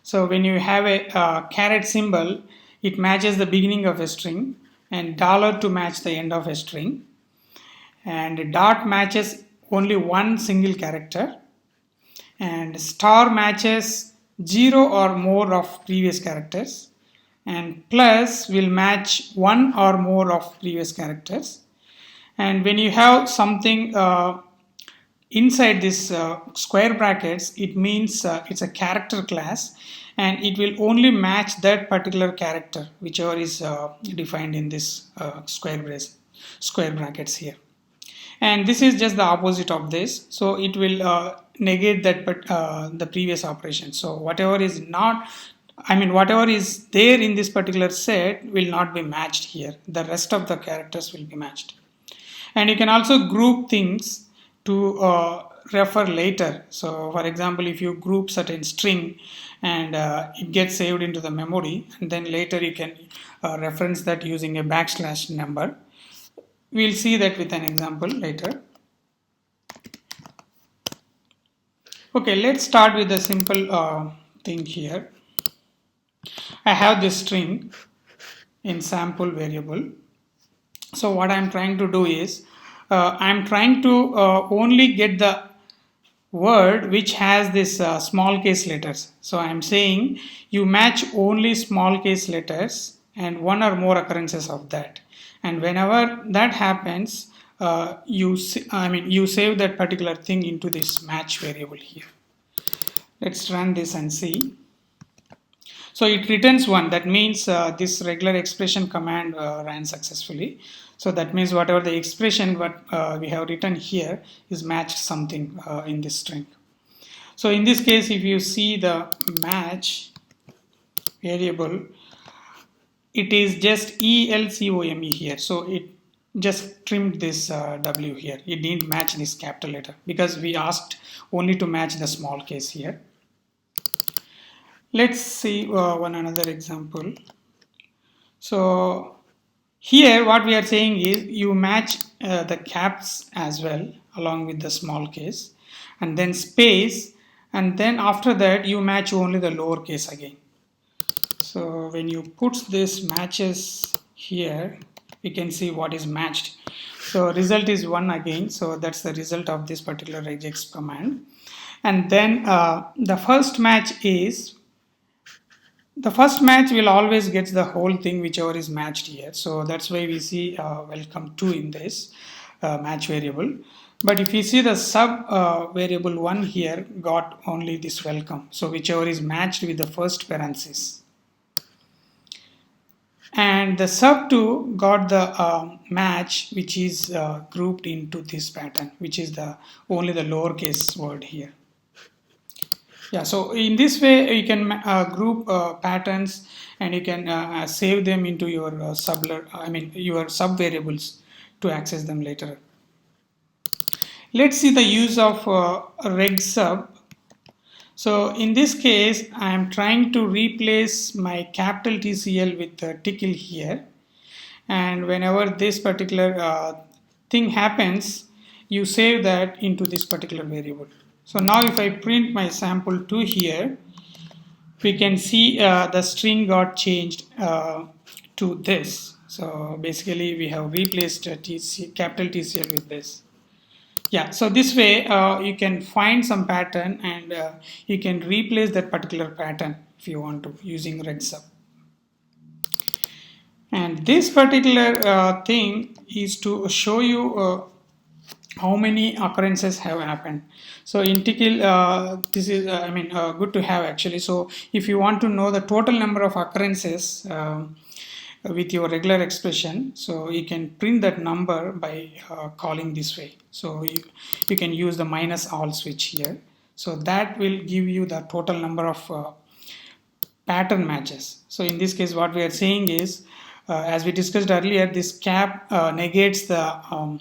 So when you have a caret symbol, it matches the beginning of a string, and dollar to match the end of a string, and dot matches only one single character, and star matches 0 or more of previous characters, and plus will match 1 or more of previous characters. And when you have something inside this square brackets, it means it's a character class, and it will only match that particular character whichever is defined in this square brackets here. And this is just the opposite of this, so it will negate that the previous operation. So whatever is whatever is there in this particular set will not be matched here. The rest of the characters will be matched. And you can also group things to refer later. So for example, if you group certain string and it gets saved into the memory, and then later you can reference that using a backslash number. We'll see that with an example later. Okay, let's start with a simple thing here. I have this string in sample variable. So what I'm trying to do is I'm trying to only get the word which has this small case letters. So I'm saying you match only small case letters and one or more occurrences of that. And whenever that happens, you save that particular thing into this match variable here. Let's run this and see. So it returns 1. That means this regular expression command ran successfully. So that means whatever the expression what we have written here is matched something in this string. So in this case, if you see the match variable, it is just ELCOME here. So it just trimmed this W here. It didn't match this capital letter because we asked only to match the small case here. Let's see one another example. So here what we are saying is you match the caps as well along with the small case, and then space, and then after that you match only the lower case again. So when you put this matches here, we can see what is matched. So result is 1 again. So that's the result of this particular regex command. And then the first match will always get the whole thing whichever is matched here. So that's why we see welcome 2 in this match variable. But if you see the sub variable 1 here got only this welcome. So whichever is matched with the first parenthesis. And the sub2 got the match which is grouped into this pattern, which is only the lowercase word here. Yeah, so in this way you can group patterns, and you can save them into your your sub variables to access them later. Let's see the use of reg sub. So in this case, I am trying to replace my capital TCL with the Tickle here, and whenever this particular thing happens, you save that into this particular variable. So now if I print my sample2 here, we can see the string got changed to this. So basically we have replaced capital TCL with this. Yeah, so this way you can find some pattern, and you can replace that particular pattern if you want to using reg sub. And this particular thing is to show you how many occurrences have happened. So in Tickle, this is good to have actually. So if you want to know the total number of occurrences with your regular expression, so you can print that number by calling this way. So you can use the minus all switch here. So that will give you the total number of pattern matches. So in this case what we are saying is, as we discussed earlier, this cap negates the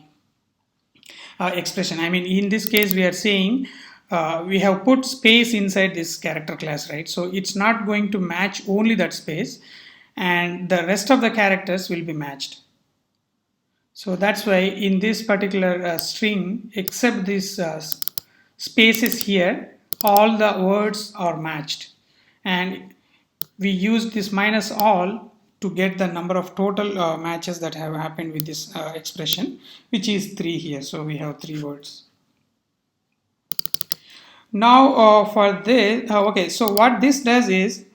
expression. I mean, in this case we are saying we have put space inside this character class, right? So it's not going to match only that space, and the rest of the characters will be matched. So that's why in this particular string, except this spaces here, all the words are matched, and we use this minus all to get the number of total matches that have happened with this expression, which is 3 here. So we have 3 words. Now for this, okay, so what this does is,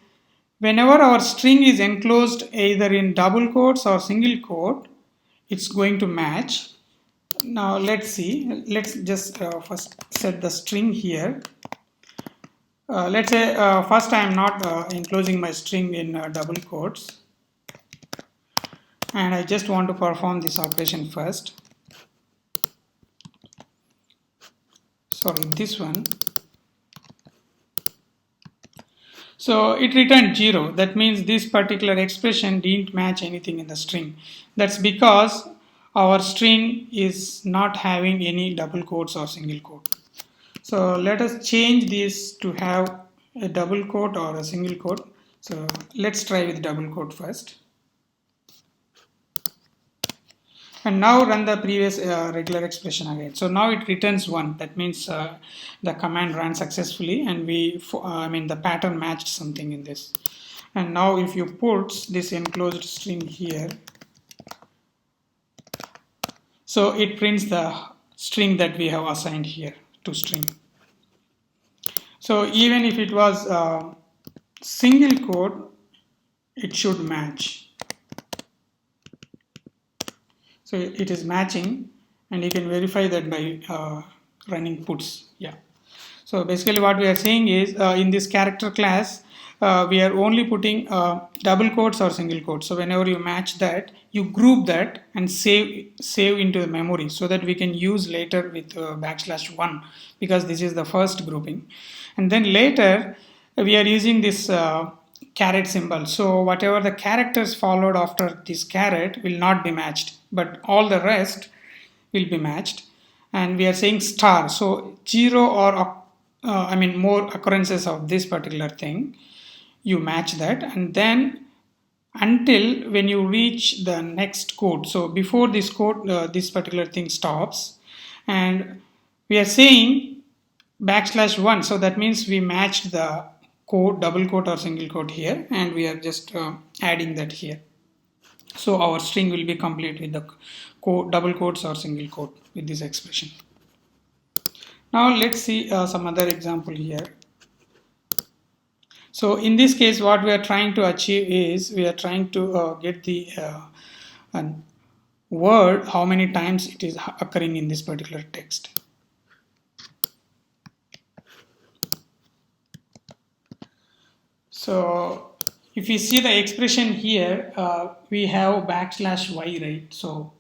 whenever our string is enclosed either in double quotes or single quote, it's going to match. Now let's see, let's just first set the string here. Let's say first I am not enclosing my string in double quotes, and I just want to perform this operation first. Sorry, this one. So it returned 0. That means this particular expression didn't match anything in the string. That's because our string is not having any double quotes or single quote. So let us change this to have a double quote or a single quote. So let's try with double quote first. And now run the previous regular expression again. So now it returns 1. That means the command ran successfully, and the pattern matched something in this. And now if you put this enclosed string here, so it prints the string that we have assigned here to string. So even if it was single quote, it should match. So it is matching, and you can verify that by running puts. Yeah. So basically what we are saying is in this character class we are only putting double quotes or single quotes. So whenever you match that, you group that and save into the memory so that we can use later with \1, because this is the first grouping. And then later we are using this caret symbol. So whatever the characters followed after this caret will not be matched, but all the rest will be matched. And we are saying star, so zero or more occurrences of this particular thing, you match that. And then until when you reach the next code, so before this code this particular thing stops, and we are saying \1, so that means we matched the code, double quote or single quote here, and we are just adding that here. So our string will be complete with the quote, double quotes or single quote with this expression. Now let's see some other example here. So in this case, what we are trying to achieve is we are trying to get the word, how many times it is occurring in this particular text. So if you see the expression here, we have \y, right? So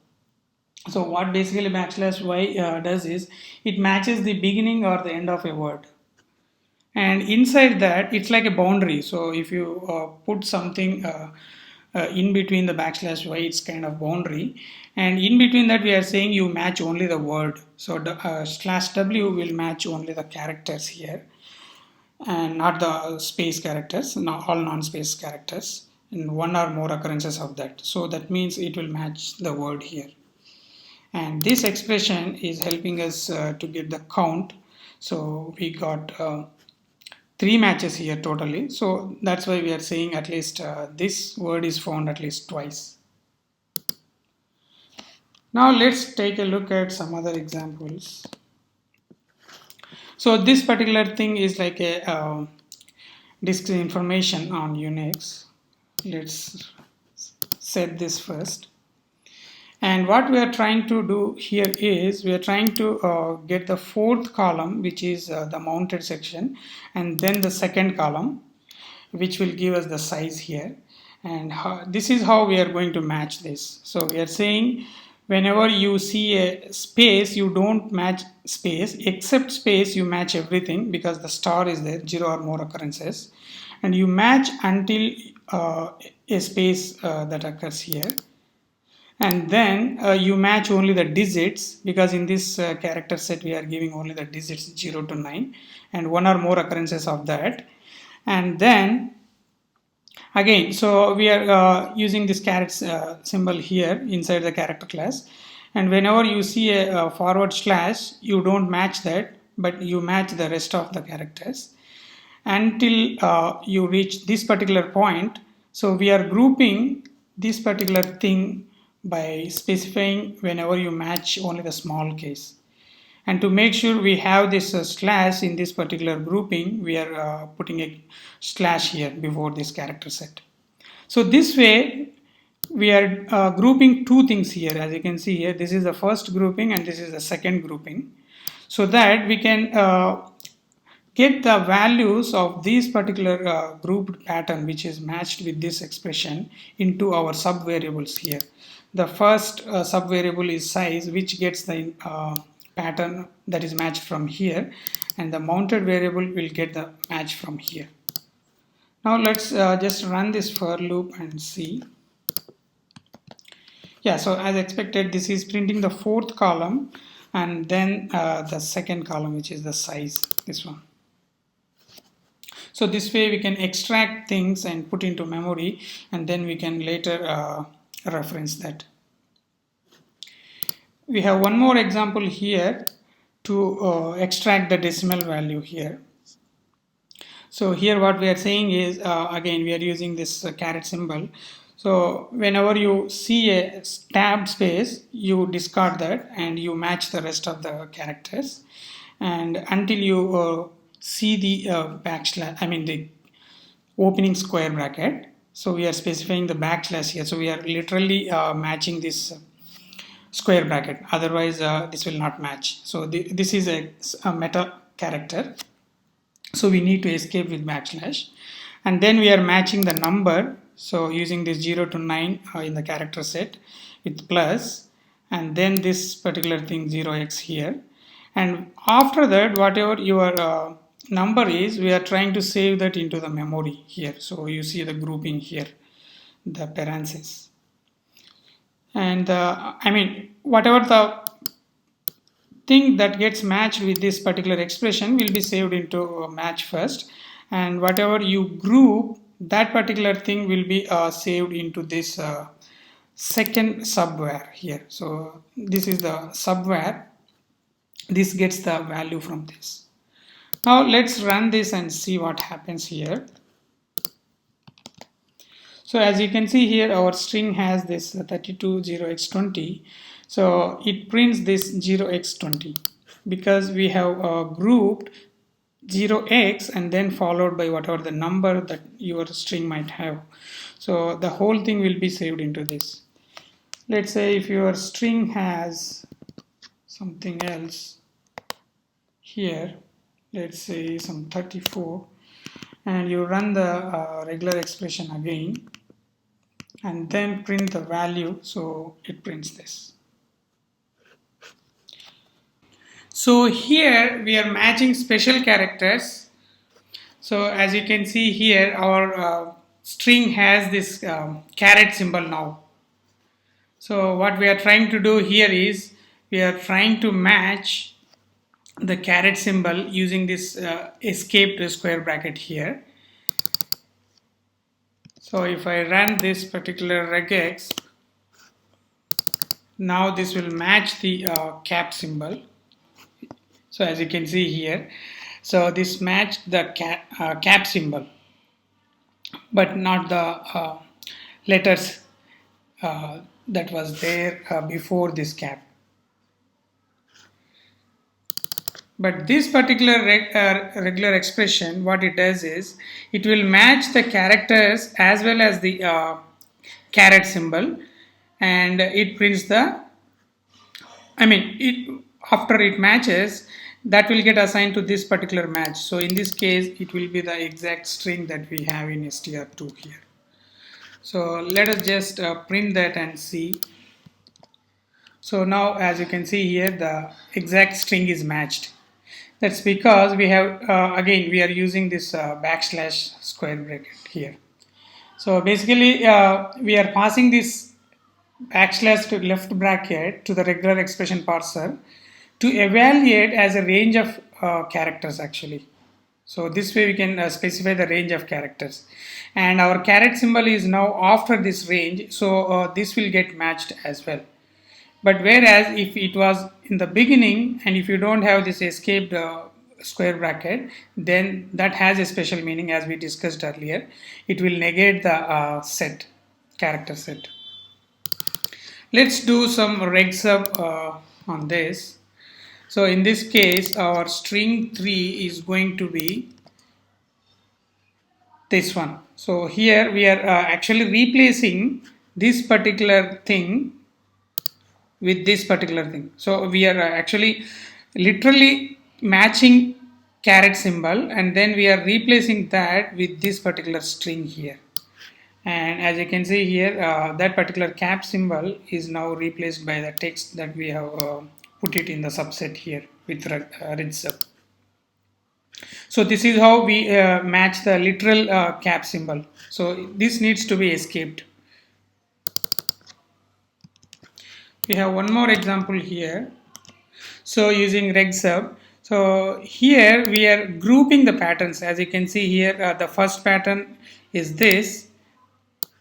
what basically \y does is it matches the beginning or the end of a word. And inside that, it's like a boundary. So if you put something in between the \y, it's kind of boundary. And in between that, we are saying you match only the word. So /w will match only the characters here, and not the space characters, not all non-space characters, and one or more occurrences of that. So that means it will match the word here. And this expression is helping us to get the count. So we got 3 matches here totally. So that's why we are saying at least this word is found at least twice. Now let's take a look at some other examples. So this particular thing is like a disk information on Unix. Let's set this first. And what we are trying to do here is we are trying to get the 4th column, which is the mounted section, and then the 2nd column, which will give us the size here. And this is how we are going to match this. So we are saying whenever you see a space, you don't match space, except space you match everything, because the star is there, 0 or more occurrences, and you match until a space that occurs here. And then you match only the digits, because in this character set we are giving only the digits 0 to 9 and one or more occurrences of that. And then again, so we are using this caret symbol here inside the character class, and whenever you see a /, you don't match that, but you match the rest of the characters until you reach this particular point. So we are grouping this particular thing by specifying whenever you match only the small case. And to make sure we have this slash in this particular grouping, we are putting a slash here before this character set. So this way we are grouping 2 things here. As you can see here, this is the first grouping and this is the second grouping, so that we can get the values of these particular grouped pattern, which is matched with this expression, into our subvariables here. The first subvariable is size, which gets the pattern that is matched from here, and the mounted variable will get the match from here. Now let's just run this for loop and see. Yeah, so as expected, this is printing the 4th column and then the 2nd column, which is the size, this one. So this way we can extract things and put into memory, and then we can later reference that. We have one more example here to extract the decimal value here. So here what we are saying is, again we are using this caret symbol. So whenever you see a tab space, you discard that and you match the rest of the characters, and until you see the the opening square bracket. So we are specifying the / here. So we are literally matching this square bracket, otherwise this will not match. So this is a meta character. So we need to escape with backslash, and then we are matching the number, so using this 0 to 9 in the character set with plus, and then this particular thing 0x here, and after that whatever your number is, we are trying to save that into the memory here. So you see the grouping here, the parentheses, and whatever the thing that gets matched with this particular expression will be saved into a match first, and whatever you group, that particular thing will be saved into this second subvar here. So this is the subvar, this gets the value from this. Now let's run this and see what happens here. So as you can see here, our string has this 32 0x20, so it prints this 0x20 because we have grouped 0x and then followed by whatever the number that your string might have. So the whole thing will be saved into this. Let's say if your string has something else here, let's say some 34, and you run the regular expression again and then print the value, so it prints this. So here we are matching special characters. So as you can see here, our string has this caret symbol now. So what we are trying to do here is we are trying to match the caret symbol using this escaped square bracket here. So if I run this particular regex, now this will match the cap symbol. So as you can see here, so this matched the cap symbol, but not the letters that was there before this cap. But this particular regular expression, what it does is it will match the characters as well as the caret symbol, and it prints the, after it matches, that will get assigned to this particular match. So in this case, it will be the exact string that we have in str2 here. So let us just print that and see. So now as you can see here, the exact string is matched. That's because we have, again, we are using this backslash square bracket here. So basically, we are passing this backslash to left bracket to the regular expression parser to evaluate as a range of characters actually. So this way we can specify the range of characters, and our caret symbol is now after this range, so this will get matched as well. But whereas if it was in the beginning and if you don't have this escaped square bracket, then that has a special meaning, as we discussed earlier. It will negate the set, character set. Let's do some reg sub on this. So in this case, our string 3 is going to be this one. So here we are actually replacing this particular thing with this particular thing. So we are actually literally matching caret symbol, and then we are replacing that with this particular string here. And as you can see here, that particular cap symbol is now replaced by the text that we have put it in the subset here with reg sub. So this is how we match the literal cap symbol. So this needs to be escaped. We have one more example here. So using reg sub, so here we are grouping the patterns. As you can see here, the first pattern is this,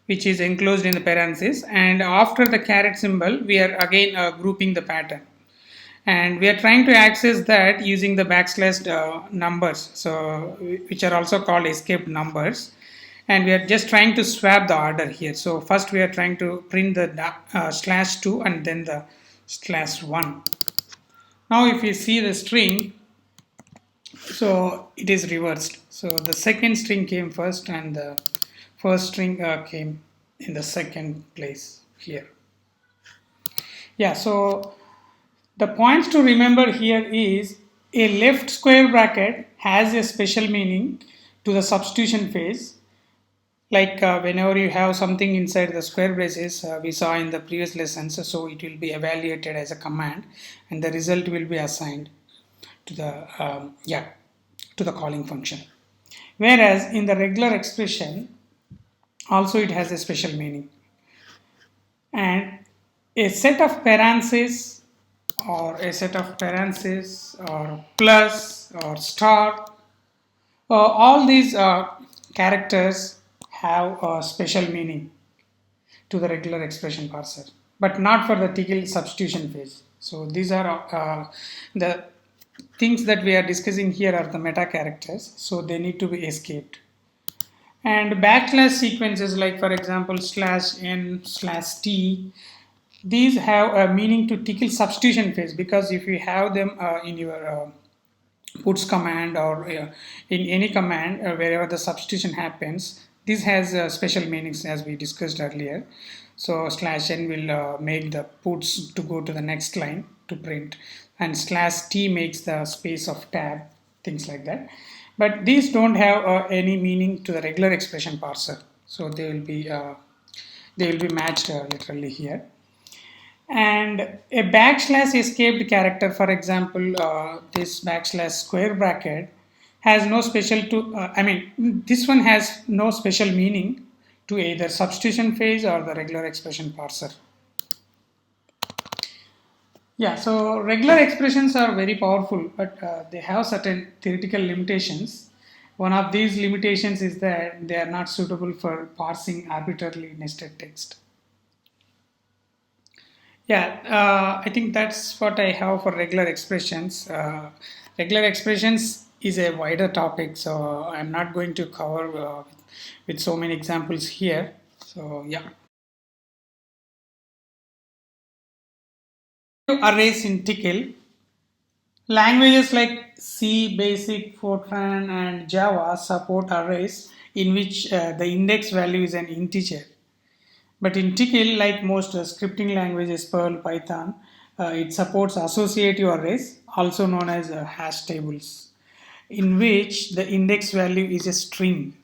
which is enclosed in the parentheses, and after the caret symbol we are again grouping the pattern, and we are trying to access that using the backslash numbers, so which are also called escaped numbers, and we are just trying to swap the order here. So first we are trying to print the /2 and then the /1. Now if you see the string, so it is reversed. So the second string came first and the first string came in the second place here. Yeah, so the points to remember here is A left square bracket has a special meaning to the substitution phase. Like whenever you have something inside the square braces, we saw in the previous lessons, so it will be evaluated as a command and the result will be assigned to the to the calling function. Whereas in the regular expression, also it has a special meaning. And a set of parentheses or plus or star, all these characters have a special meaning to the regular expression parser, but not for the Tickle substitution phase. So these are the things that we are discussing here are the meta characters, so they need to be escaped. And backslash sequences, like for example /n/t, these have a meaning to Tickle substitution phase, because if you have them in your puts command or in any command wherever the substitution happens, this has special meanings as we discussed earlier. So /n will make the puts to go to the next line to print, and /t makes the space of tab, things like that. But these don't have any meaning to the regular expression parser, so they will be matched literally here. And a backslash escaped character, for example this backslash square bracket, has no special to this one has no special meaning to either substitution phase or the regular expression parser. Yeah, so regular expressions are very powerful, but they have certain theoretical limitations. One of these limitations is that they are not suitable for parsing arbitrarily nested text. Yeah, I think that's what I have for regular expressions. Regular expressions is a wider topic, so I'm not going to cover with so many examples here. So yeah. Arrays in Tickle. Languages like C, Basic, Fortran, and Java support arrays in which the index value is an integer. But in Tcl, like most scripting languages, Perl, Python, it supports associative arrays, also known as hash tables, in which the index value is a string.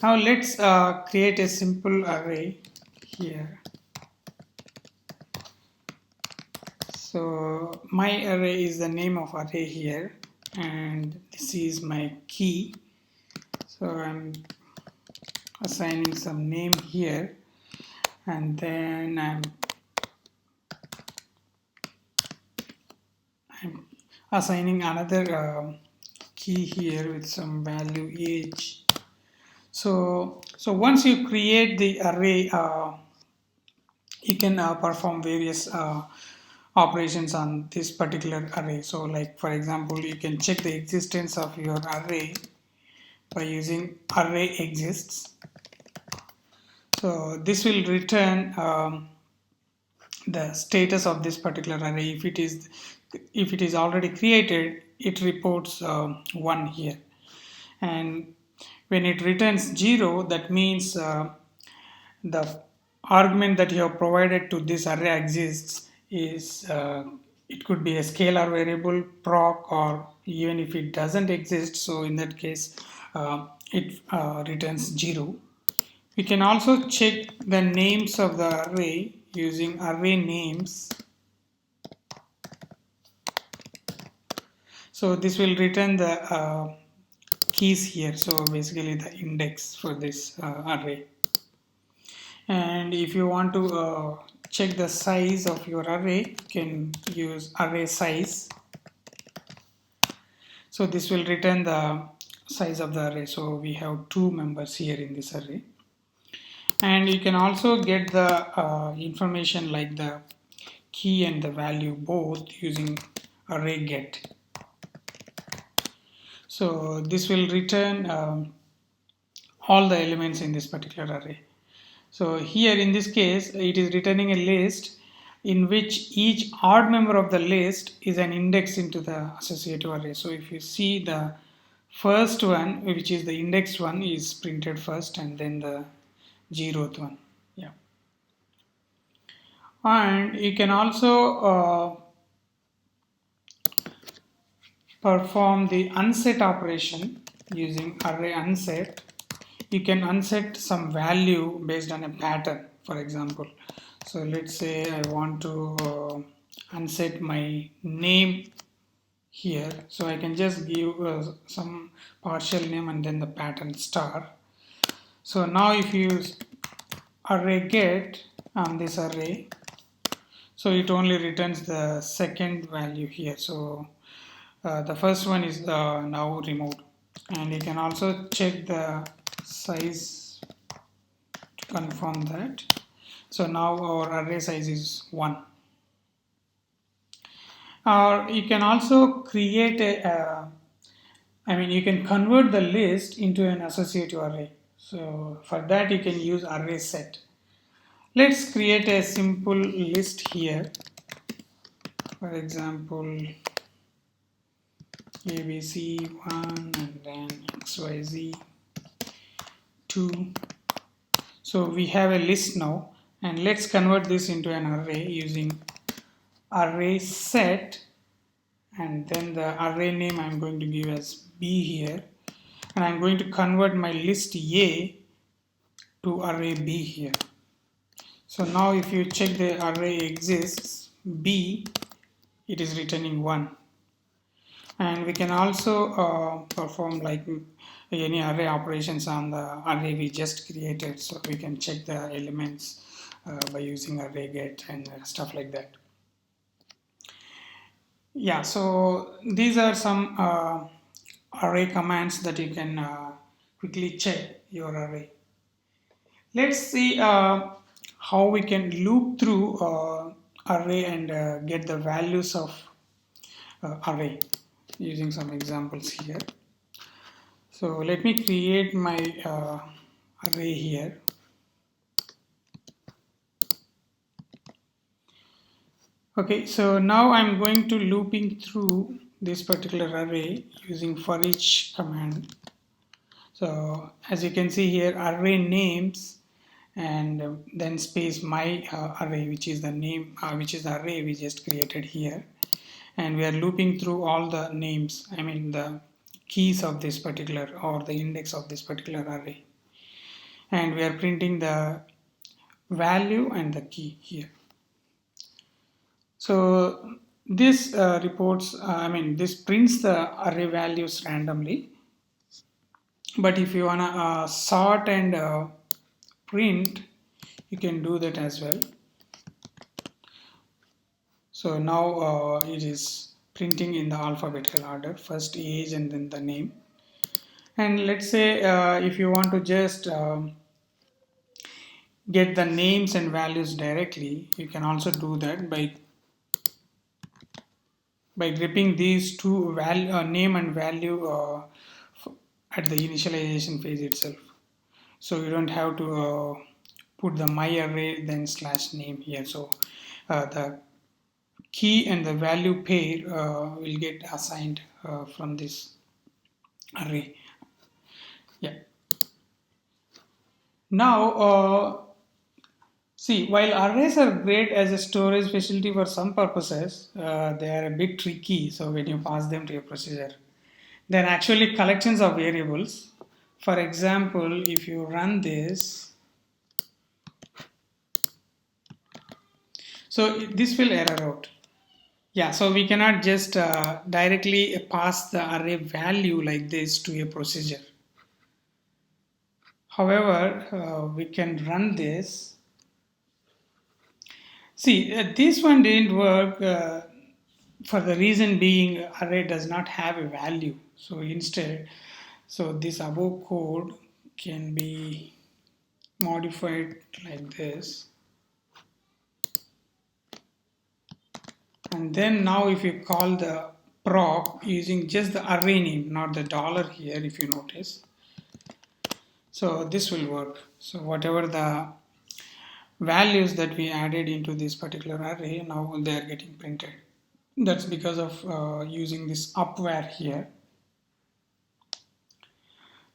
Now let's create a simple array here. So my array is the name of array here, and this is my key. So I'm assigning some name here, and then I'm assigning another key here with some value age. So once you create the array, you can perform various operations on this particular array. So like for example, you can check the existence of your array by using array exists. So this will return the status of this particular array. If it is already created, it reports 1 here, and when it returns 0, that means the argument that you have provided to this array exists is it could be a scalar variable, proc, or even if it doesn't exist, so in that case it returns 0. We can also check the names of the array using array names. So this will return the keys here, so basically the index for this array. And if you want to check the size of your array, you can use array size. So this will return the size of the array. So we have 2 members here in this array. And you can also get the information like the key and the value both using array get. So this will return all the elements in this particular array. So here in this case, it is returning a list in which each odd member of the list is an index into the associative array. So if you see, the first one, which is the indexed one, is printed first, and then the 0th one. Yeah. And you can also perform the unset operation using array unset, you can unset some value based on a pattern, for example. So let's say I want to unset my name here, so I can just give some partial name and then the pattern star. So now if you use array get on this array, so it only returns the second value here. So the first one is now removed, and you can also check the size to confirm that. So now our array size is 1. Or you can also create you can convert the list into an associative array. So for that you can use array set. Let's create a simple list here. For example, ABC1 and then XYZ 2. So we have a list now, and let's convert this into an array using array set, and then the array name I'm going to give as B here, and I'm going to convert my list A to array B here. So now if you check the array exists B, it is returning 1. And we can also perform like any array operations on the array we just created. So we can check the elements by using array get and stuff like that. Yeah, so these are some array commands that you can quickly check your array. Let's see how we can loop through array and get the values of array using some examples here. So let me create my array here. Okay, so now I'm going to looping through this particular array using for each command. So as you can see here, array names and then space my array, which is the name, which is the array we just created here, and we are looping through all the names, the keys of this particular or the index of this particular array, and we are printing the value and the key here. So this this prints the array values randomly, but if you wanna sort and print, you can do that as well. So now it is printing in the alphabetical order, first age and then the name. And let's say if you want to just get the names and values directly, you can also do that by gripping these two name and value at the initialization phase itself. So you don't have to put the my array then slash name here. So the key and the value pair will get assigned from this array. Yeah. Now see, while arrays are great as a storage facility for some purposes, they are a bit tricky. So when you pass them to a procedure, they're actually collections of variables. For example, if you run this, so this will error out. Yeah, so we cannot just directly pass the array value like this to a procedure. However, we can run this. See, this one didn't work for the reason being array does not have a value. So instead, so this above code can be modified like this. And then now if you call the proc using just the array name, not the dollar here, if you notice. So this will work. So whatever the values that we added into this particular array, now they are getting printed. That's because of using this upvar here.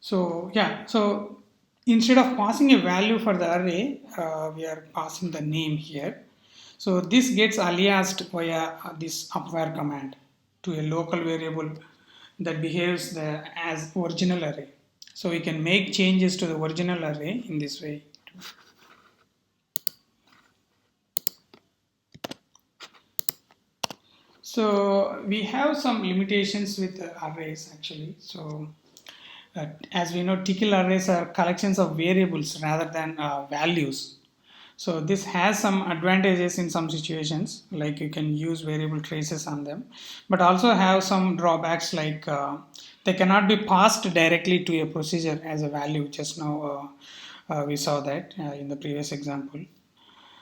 So yeah, so instead of passing a value for the array, we are passing the name here. So this gets aliased via this upvar command to a local variable that behaves as original array. So we can make changes to the original array in this way. So we have some limitations with arrays actually. So as we know, Tcl arrays are collections of variables rather than values. So this has some advantages in some situations, like you can use variable traces on them, but also have some drawbacks like they cannot be passed directly to a procedure as a value. Just now we saw that in the previous example.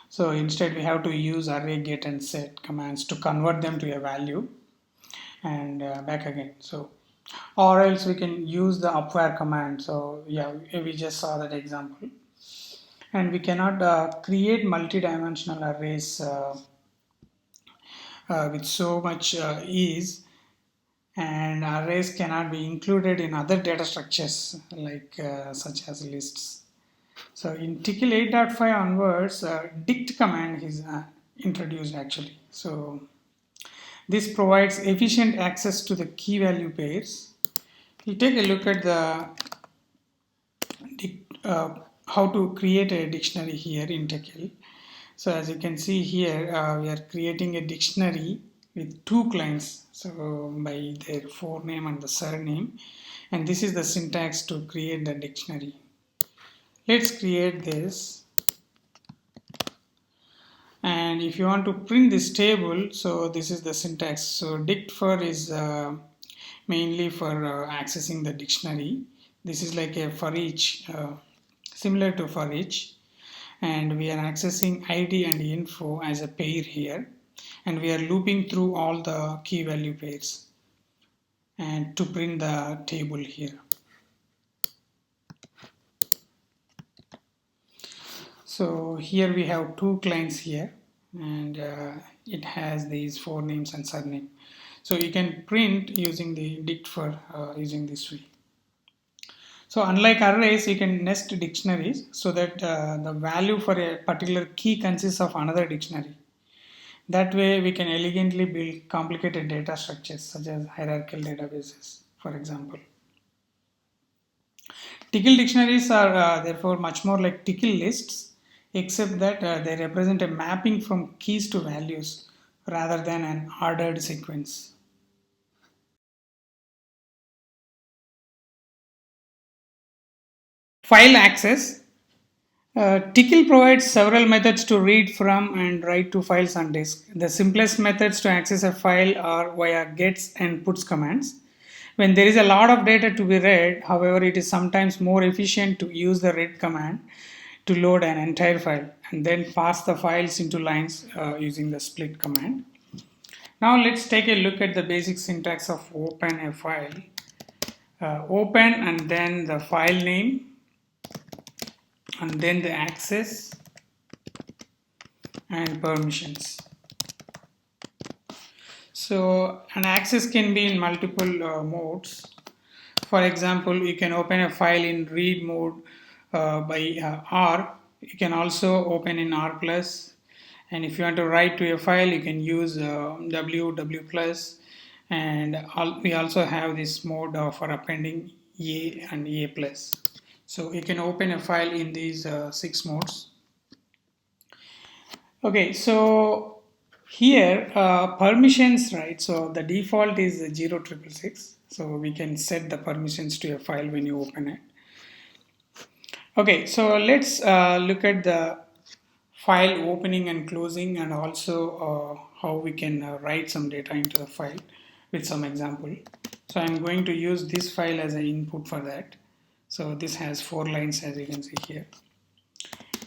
So instead we have to use array get and set commands to convert them to a value and back again. So or else we can use the upvar command. So yeah, we just saw that example. And we cannot create multi-dimensional arrays with so much ease, and arrays cannot be included in other data structures like such as lists. So in Tickle 8.5 onwards, dict command is introduced actually. So this provides efficient access to the key value pairs. We take a look at the how to create a dictionary here in Tickle. So as you can see here, we are creating a dictionary with two clients, so by their forename and the surname, and this is the syntax to create the dictionary. Let's create this, and if you want to print this table, so this is the syntax. So dict for is mainly for accessing the dictionary. This is like a for each, similar to for each, and we are accessing id and info as a pair here, and we are looping through all the key value pairs and to print the table here. So here we have two clients here, and it has these forenames and surname. So you can print using the dict for using this way. So unlike arrays, you can nest dictionaries so that the value for a particular key consists of another dictionary. That way we can elegantly build complicated data structures such as hierarchical databases, for example. Tickle dictionaries are therefore much more like Tickle lists, except that they represent a mapping from keys to values rather than an ordered sequence. File access. Tickle provides several methods to read from and write to files on disk. The simplest methods to access a file are via gets and puts commands. When there is a lot of data to be read, however, it is sometimes more efficient to use the read command to load an entire file and then pass the files into lines using the split command. Now let's take a look at the basic syntax of open a file. Open and then the file name and then the access and permissions. So an access can be in multiple modes. For example, you can open a file in read mode by R. You can also open in R+, and if you want to write to a file, you can use W plus, and we also have this mode for appending A and A+. So you can open a file in these 6 modes. Okay, so here permissions, right? So the default is 0666. So we can set the permissions to a file when you open it. Okay, so let's look at the file opening and closing, and also how we can write some data into the file with some example. So I'm going to use this file as an input for that. So this has 4 lines, as you can see here.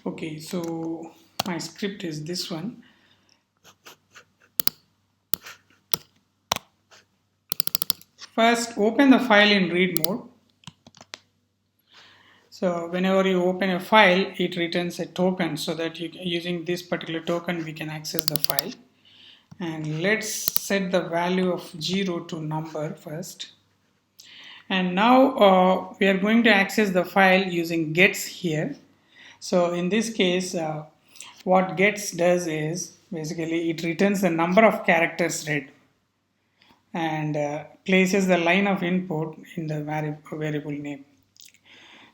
Okay, so my script is this one. First, open the file in read mode. So whenever you open a file, it returns a token, so that using this particular token we can access the file. And let's set the value of 0 to number first. And now we are going to access the file using gets here. So in this case, what gets does is basically it returns the number of characters read. and places the line of input in the variable name.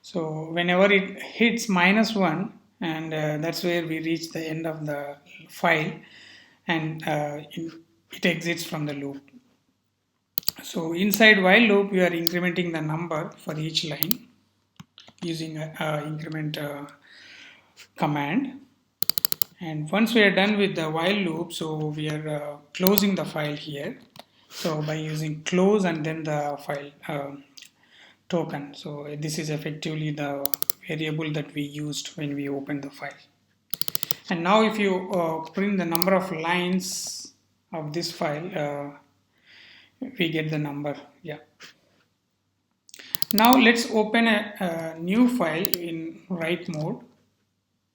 So whenever it hits -1, and that's where we reach the end of the file, and it exits from the loop. So inside while loop, we are incrementing the number for each line using increment command. And once we are done with the while loop, so we are closing the file here. So by using close and then the file token. So this is effectively the variable that we used when we opened the file. And now if you print the number of lines of this file, we get the number. Yeah. Now let's open a new file in write mode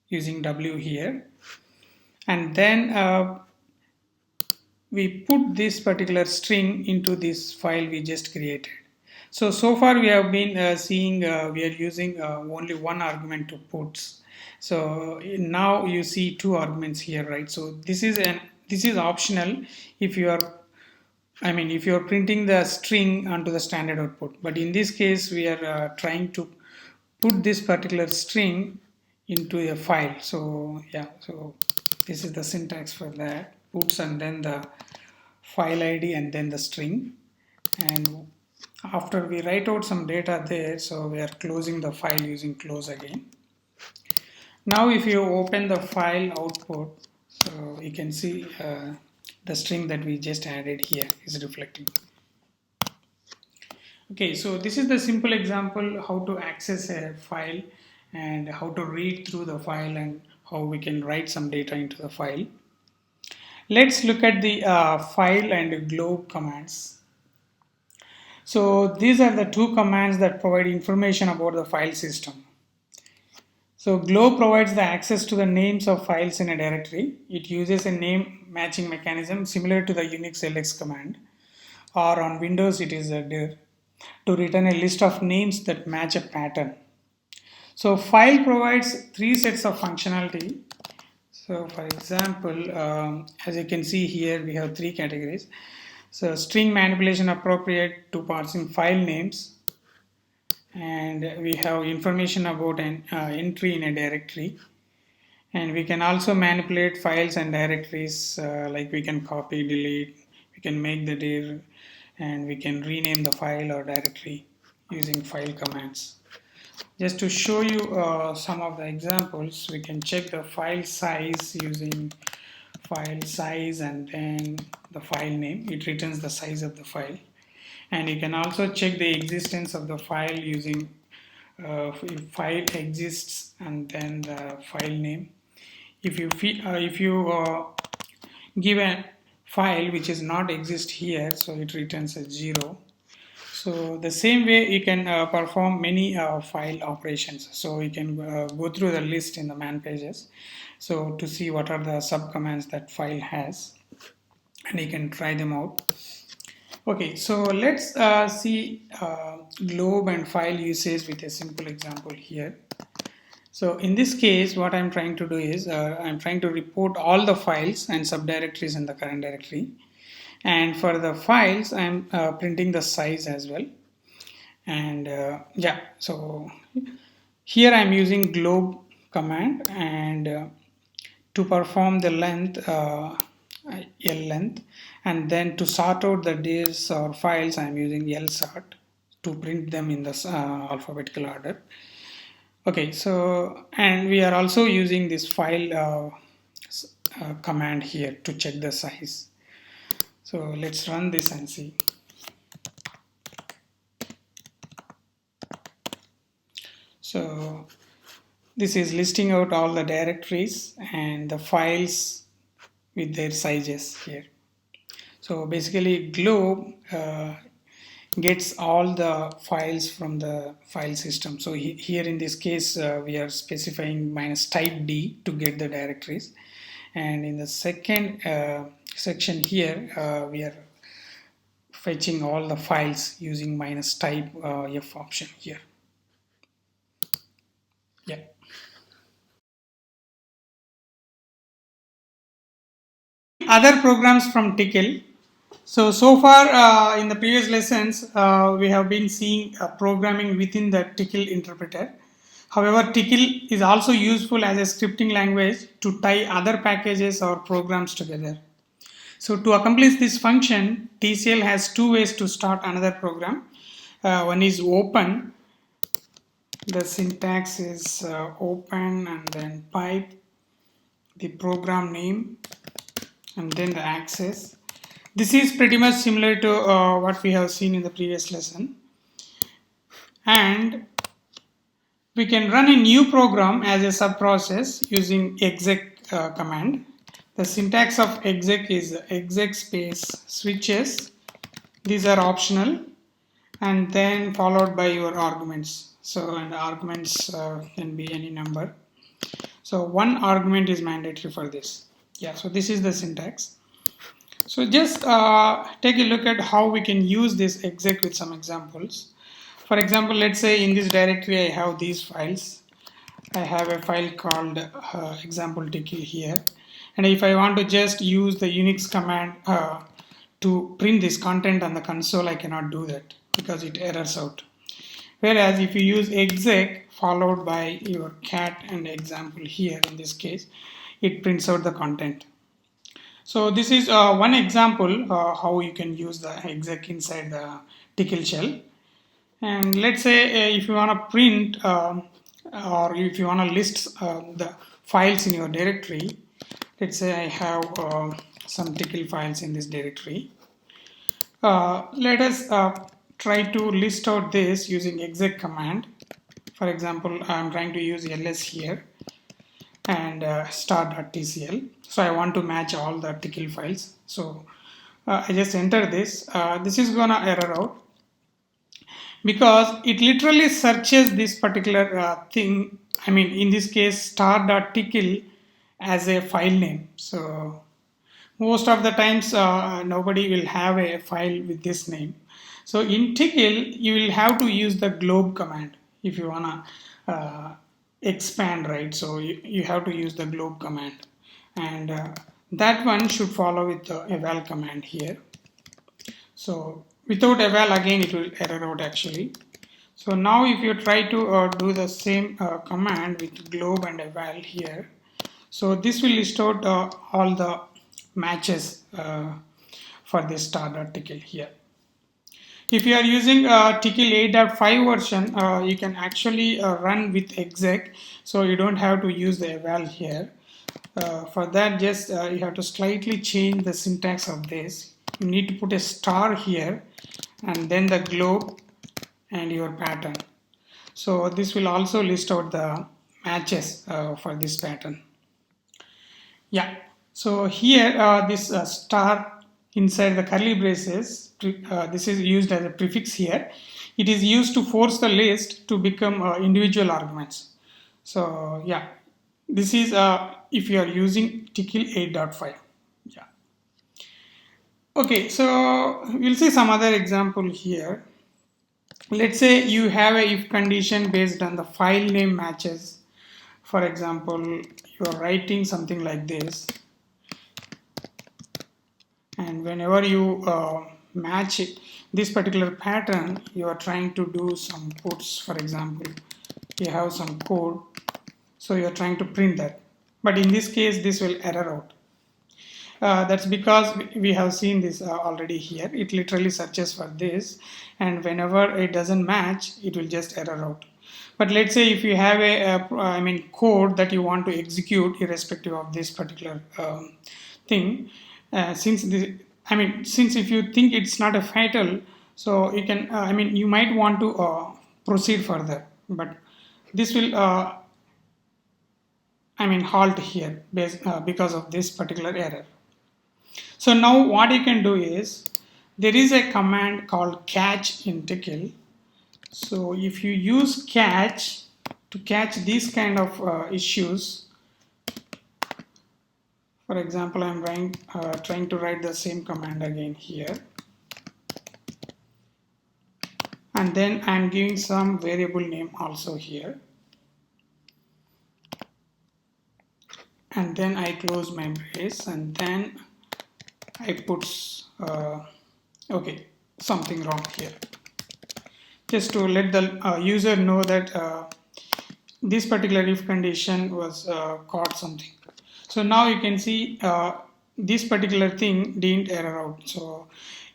using W here, and then we put this particular string into this file we just created. So far we have been seeing we are using only one argument to puts. So now you see two arguments here, right? So this is optional if you are, I mean, if you are printing the string onto the standard output. But in this case, we are trying to put this particular string into a file. So yeah, so this is the syntax for that: puts and then the file ID and then the string. And after we write out some data there, so we are closing the file using close again. Now if you open the file output, so you can see the string that we just added here is reflecting. Okay, so this is the simple example how to access a file and how to read through the file and how we can write some data into the file. Let's look at the file and globe commands. So these are the two commands that provide information about the file system. So globe provides the access to the names of files in a directory. It uses a name matching mechanism similar to the Unix ls command, or on Windows it is a dir, to return a list of names that match a pattern. So file provides three sets of functionality. So for example, as you can see here, we have three categories. So string manipulation appropriate to parsing file names, and we have information about an entry in a directory, and we can also manipulate files and directories, like we can copy, delete, we can make the dir, and we can rename the file or directory using file commands. Just to show you some of the examples, we can check the file size using file size and then the file name. It returns the size of the file. And you can also check the existence of the file using if file exists and then the file name. If you give a file which is not exist here, so it returns a 0. So the same way you can perform many file operations. So you can go through the list in the man pages, so to see what are the subcommands that file has, and you can try them out. Okay, so let's see globe and file usage with a simple example here. So in this case, what I'm trying to do is I'm trying to report all the files and subdirectories in the current directory. And for the files, I'm printing the size as well. And yeah, so here I'm using globe command, and to perform the length, L length, and then to sort out the dirs or files, I'm using L sort to print them in the alphabetical order. Okay, so and we are also using this file command here to check the size. So let's run this and see. So this is listing out all the directories and the files with their sizes here. So basically globe gets all the files from the file system. So here in this case we are specifying -type D to get the directories, and in the second section here we are fetching all the files using -type F option here. Yeah. Other programs from Tickle. So far in the previous lessons, we have been seeing programming within the Tickle interpreter. However, Tickle is also useful as a scripting language to tie other packages or programs together. So to accomplish this function, Tcl has two ways to start another program. One is open. The syntax is open and then pipe, the program name, and then the access. This is pretty much similar to what we have seen in the previous lesson. And we can run a new program as a subprocess using exec command. The syntax of exec is exec space switches. These are optional, and then followed by your arguments. So, and arguments can be any number. So one argument is mandatory for this. Yeah, so this is the syntax. So just take a look at how we can use this exec with some examples. For example, let's say in this directory I have these files. I have a file called example Tickle here, and if I want to just use the Unix command to print this content on the console, I cannot do that because it errors out. Whereas if you use exec followed by your cat and example here, in this case, it prints out the content. So this is one example how you can use the exec inside the Tclshell. And let's say if you want to print or if you want to list the files in your directory, let's say I have some Tickle files in this directory. Let us try to list out this using exec command. For example, I'm trying to use ls here and star.tcl. So I want to match all the Tickle files. So I just enter this. This is gonna error out because it literally searches this particular thing. I mean, in this case, star.tickle as a file name. So most of the times nobody will have a file with this name. So in Tickle, you will have to use the globe command if you wanna expand, right? So you have to use the globe command, and that one should follow with the eval command here. So without eval, again it will error out actually. So now if you try to do the same command with globe and eval here, so this will list out all the matches for this star.tickle here. If you are using Tickle 8.5 version, you can actually run with exec, so you don't have to use the eval here. For that, just you have to slightly change the syntax of this. You need to put a star here and then the globe and your pattern. So this will also list out the matches for this pattern. Yeah, so here this star inside the curly braces, this is used as a prefix here. It is used to force the list to become individual arguments. So yeah, this is if you are using Tickle 8.5. Yeah. Okay, so we'll see some other example here. Let's say you have a if condition based on the file name matches. For example, you are writing something like this, and whenever you match it, this particular pattern, you are trying to do some puts. For example, you have some code, so you are trying to print that, but in this case this will error out. That's because we have seen this already here. It literally searches for this, and whenever it doesn't match, it will just error out. But let's say if you have a code that you want to execute irrespective of this particular thing, since if you think it's not a fatal, so you can you might want to proceed further, but this will halt here because of this particular error. So now what you can do is, there is a command called catch in Tickle. So if you use catch to catch these kind of issues, for example, I'm trying to write the same command again here, and then I'm giving some variable name also here, and then I close my brace, and then I put Okay, something wrong here. Just to let the user know that this particular if condition was caught something. So now you can see this particular thing didn't error out. So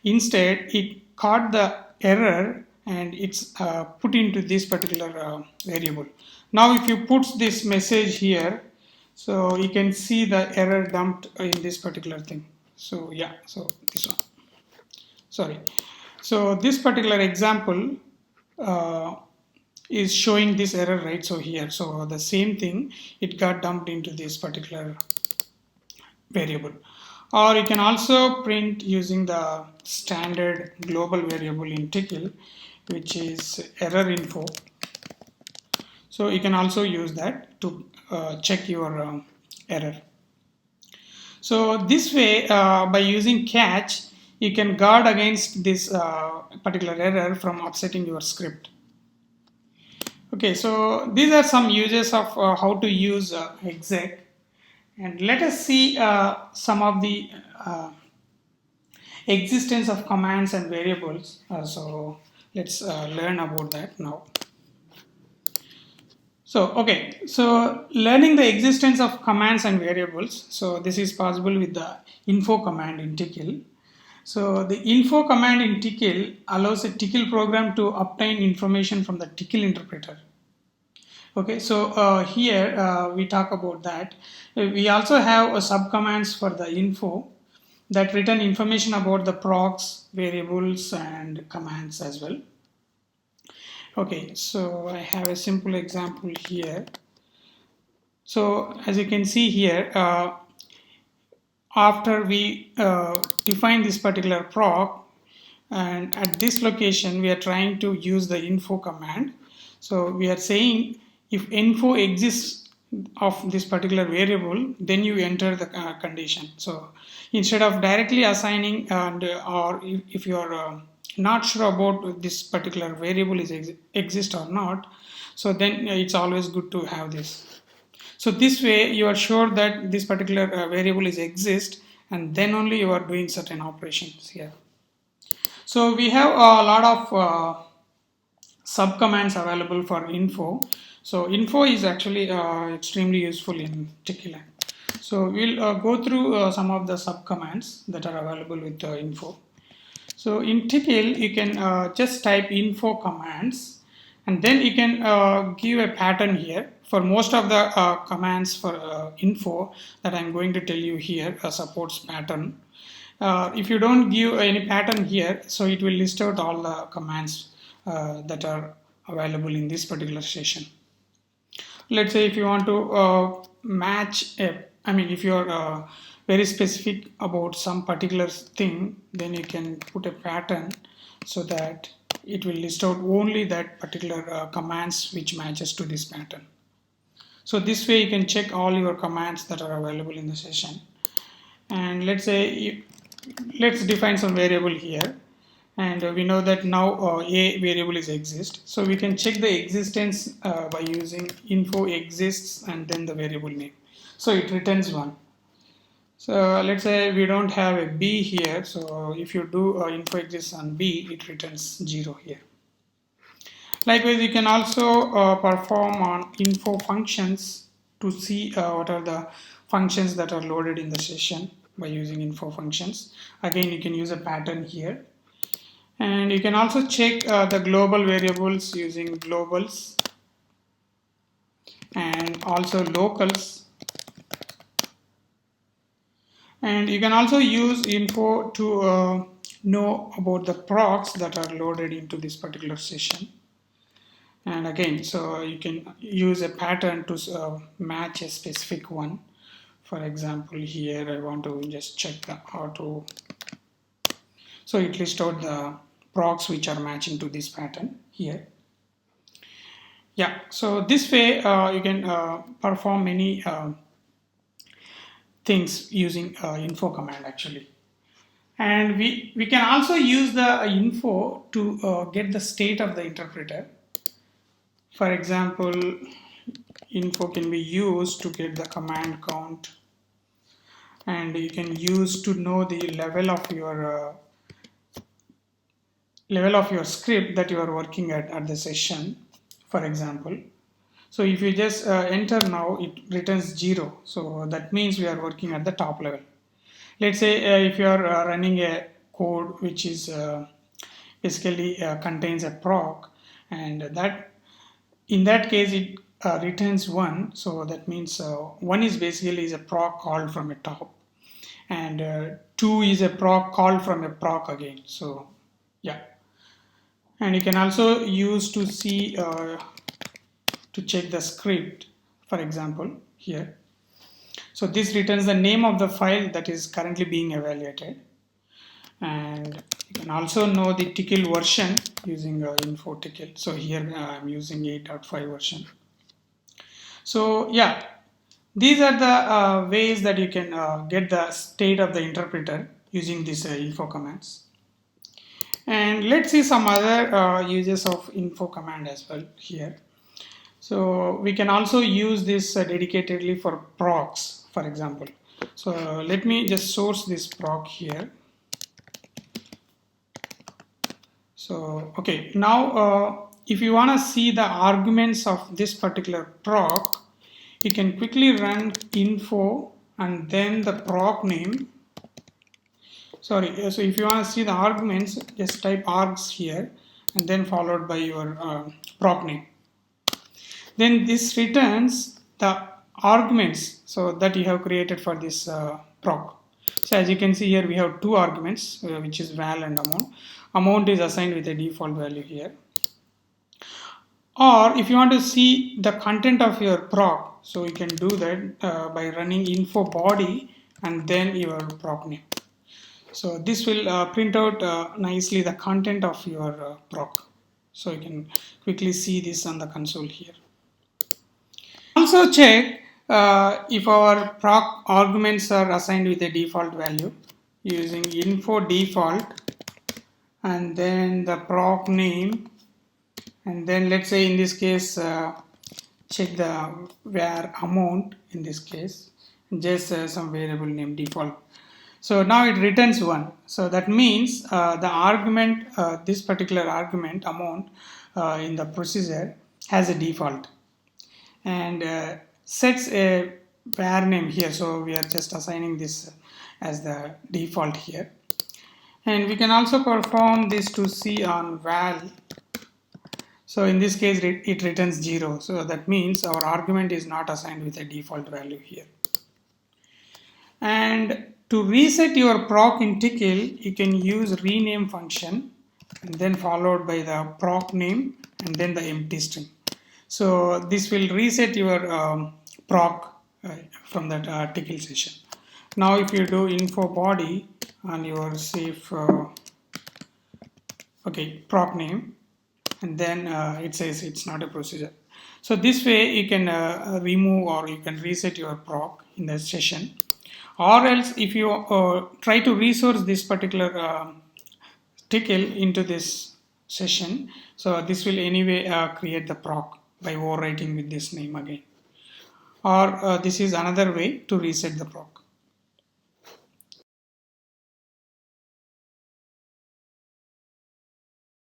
instead it caught the error and it's put into this particular variable. Now if you put this message here, so you can see the error dumped in this particular thing. So yeah, so this one. Sorry. So this particular example is showing this error, right? So here, so the same thing, it got dumped into this particular variable. Or you can also print using the standard global variable in Tickle, which is errorInfo. So you can also use that to check your error. So this way, by using catch, you can guard against this particular error from upsetting your script. Okay, so these are some uses of how to use exec, and let us see some of the existence of commands and variables. So let's learn about that now. So okay, so learning the existence of commands and variables. So this is possible with the info command in Tickle. So the info command in Tickle allows a Tickle program to obtain information from the Tickle interpreter. Okay, so here we talk about that. We also have a subcommands for the info that return information about the procs, variables, and commands as well. Okay, so I have a simple example here. So as you can see here, after we define this particular proc, and at this location we are trying to use the info command. So we are saying if info exists of this particular variable, then you enter the condition. So instead of directly assigning and or if you are not sure about this particular variable is exist or not, so then it's always good to have this. So this way you are sure that this particular variable is exist, and then only you are doing certain operations here. So we have a lot of subcommands available for info. So info is actually extremely useful in Tickle. So we'll go through some of the subcommands that are available with info. So in Tickle, you can just type info commands, and then you can give a pattern here. For most of the commands for info that I'm going to tell you here supports pattern. If you don't give any pattern here, so it will list out all the commands that are available in this particular session. Let's say if you want to match if you're very specific about some particular thing, then you can put a pattern so that it will list out only that particular commands which matches to this pattern. So this way you can check all your commands that are available in the session. And let's define some variable here, and we know that now a variable is exist, so we can check the existence by using info exists and then the variable name. So it returns 1. So let's say we don't have a b here, so if you do info exists on b, it returns 0 here. Likewise, you can also perform on info functions to see what are the functions that are loaded in the session by using info functions. Again, you can use a pattern here. And you can also check the global variables using globals and also locals. And you can also use info to know about the procs that are loaded into this particular session. And again, so you can use a pattern to match a specific one. For example, here I want to just check the auto. So it lists out the procs which are matching to this pattern here. Yeah, so this way you can perform many things using info command actually. And we can also use the info to get the state of the interpreter. For example, info can be used to get the command count, and you can use to know the level of your level of your script that you are working at the session, for example. So if you just enter now, it returns 0. So that means we are working at the top level. Let's say if you are running a code which is basically contains a proc, and that in that case it returns 1. So that means 1 is basically is a proc called from a top, and 2 is a proc called from a proc again. So yeah, and you can also use to see to check the script, for example here. So this returns the name of the file that is currently being evaluated, and you can also know the Tickle version using info Tickle. So here I'm using 8.5 version. So yeah, these are the ways that you can get the state of the interpreter using these info commands. And let's see some other uses of info command as well here. So we can also use this dedicatedly for procs, for example. So let me just source this proc here. So okay, now if you want to see the arguments of this particular proc, you can quickly run info and then the proc name. Sorry, so if you want to see the arguments, just type args here and then followed by your proc name. Then this returns the arguments so that you have created for this proc. So as you can see here, we have two arguments, which is val and amount. Amount is assigned with a default value here. Or if you want to see the content of your proc, so you can do that by running info body and then your proc name. So this will print out nicely the content of your proc. So you can quickly see this on the console here. Also check if our proc arguments are assigned with a default value using info default and then the proc name, and then let's say in this case check the var amount in this case, just some variable name default. So now it returns 1. So that means the argument, this particular argument amount in the procedure has a default and sets a var name here. So we are just assigning this as the default here. And we can also perform this to see on val. So in this case it returns 0. So that means our argument is not assigned with a default value here. And to reset your proc in Tickle, you can use rename function and then followed by the proc name and then the empty string. So this will reset your proc from that Tickle session. Now if you do info body on your safe proc name, and then it says it's not a procedure. So this way you can remove or you can reset your proc in the session. Or else if you try to resource this particular Tickle into this session, so this will anyway create the proc by overwriting with this name again. Or this is another way to reset the proc.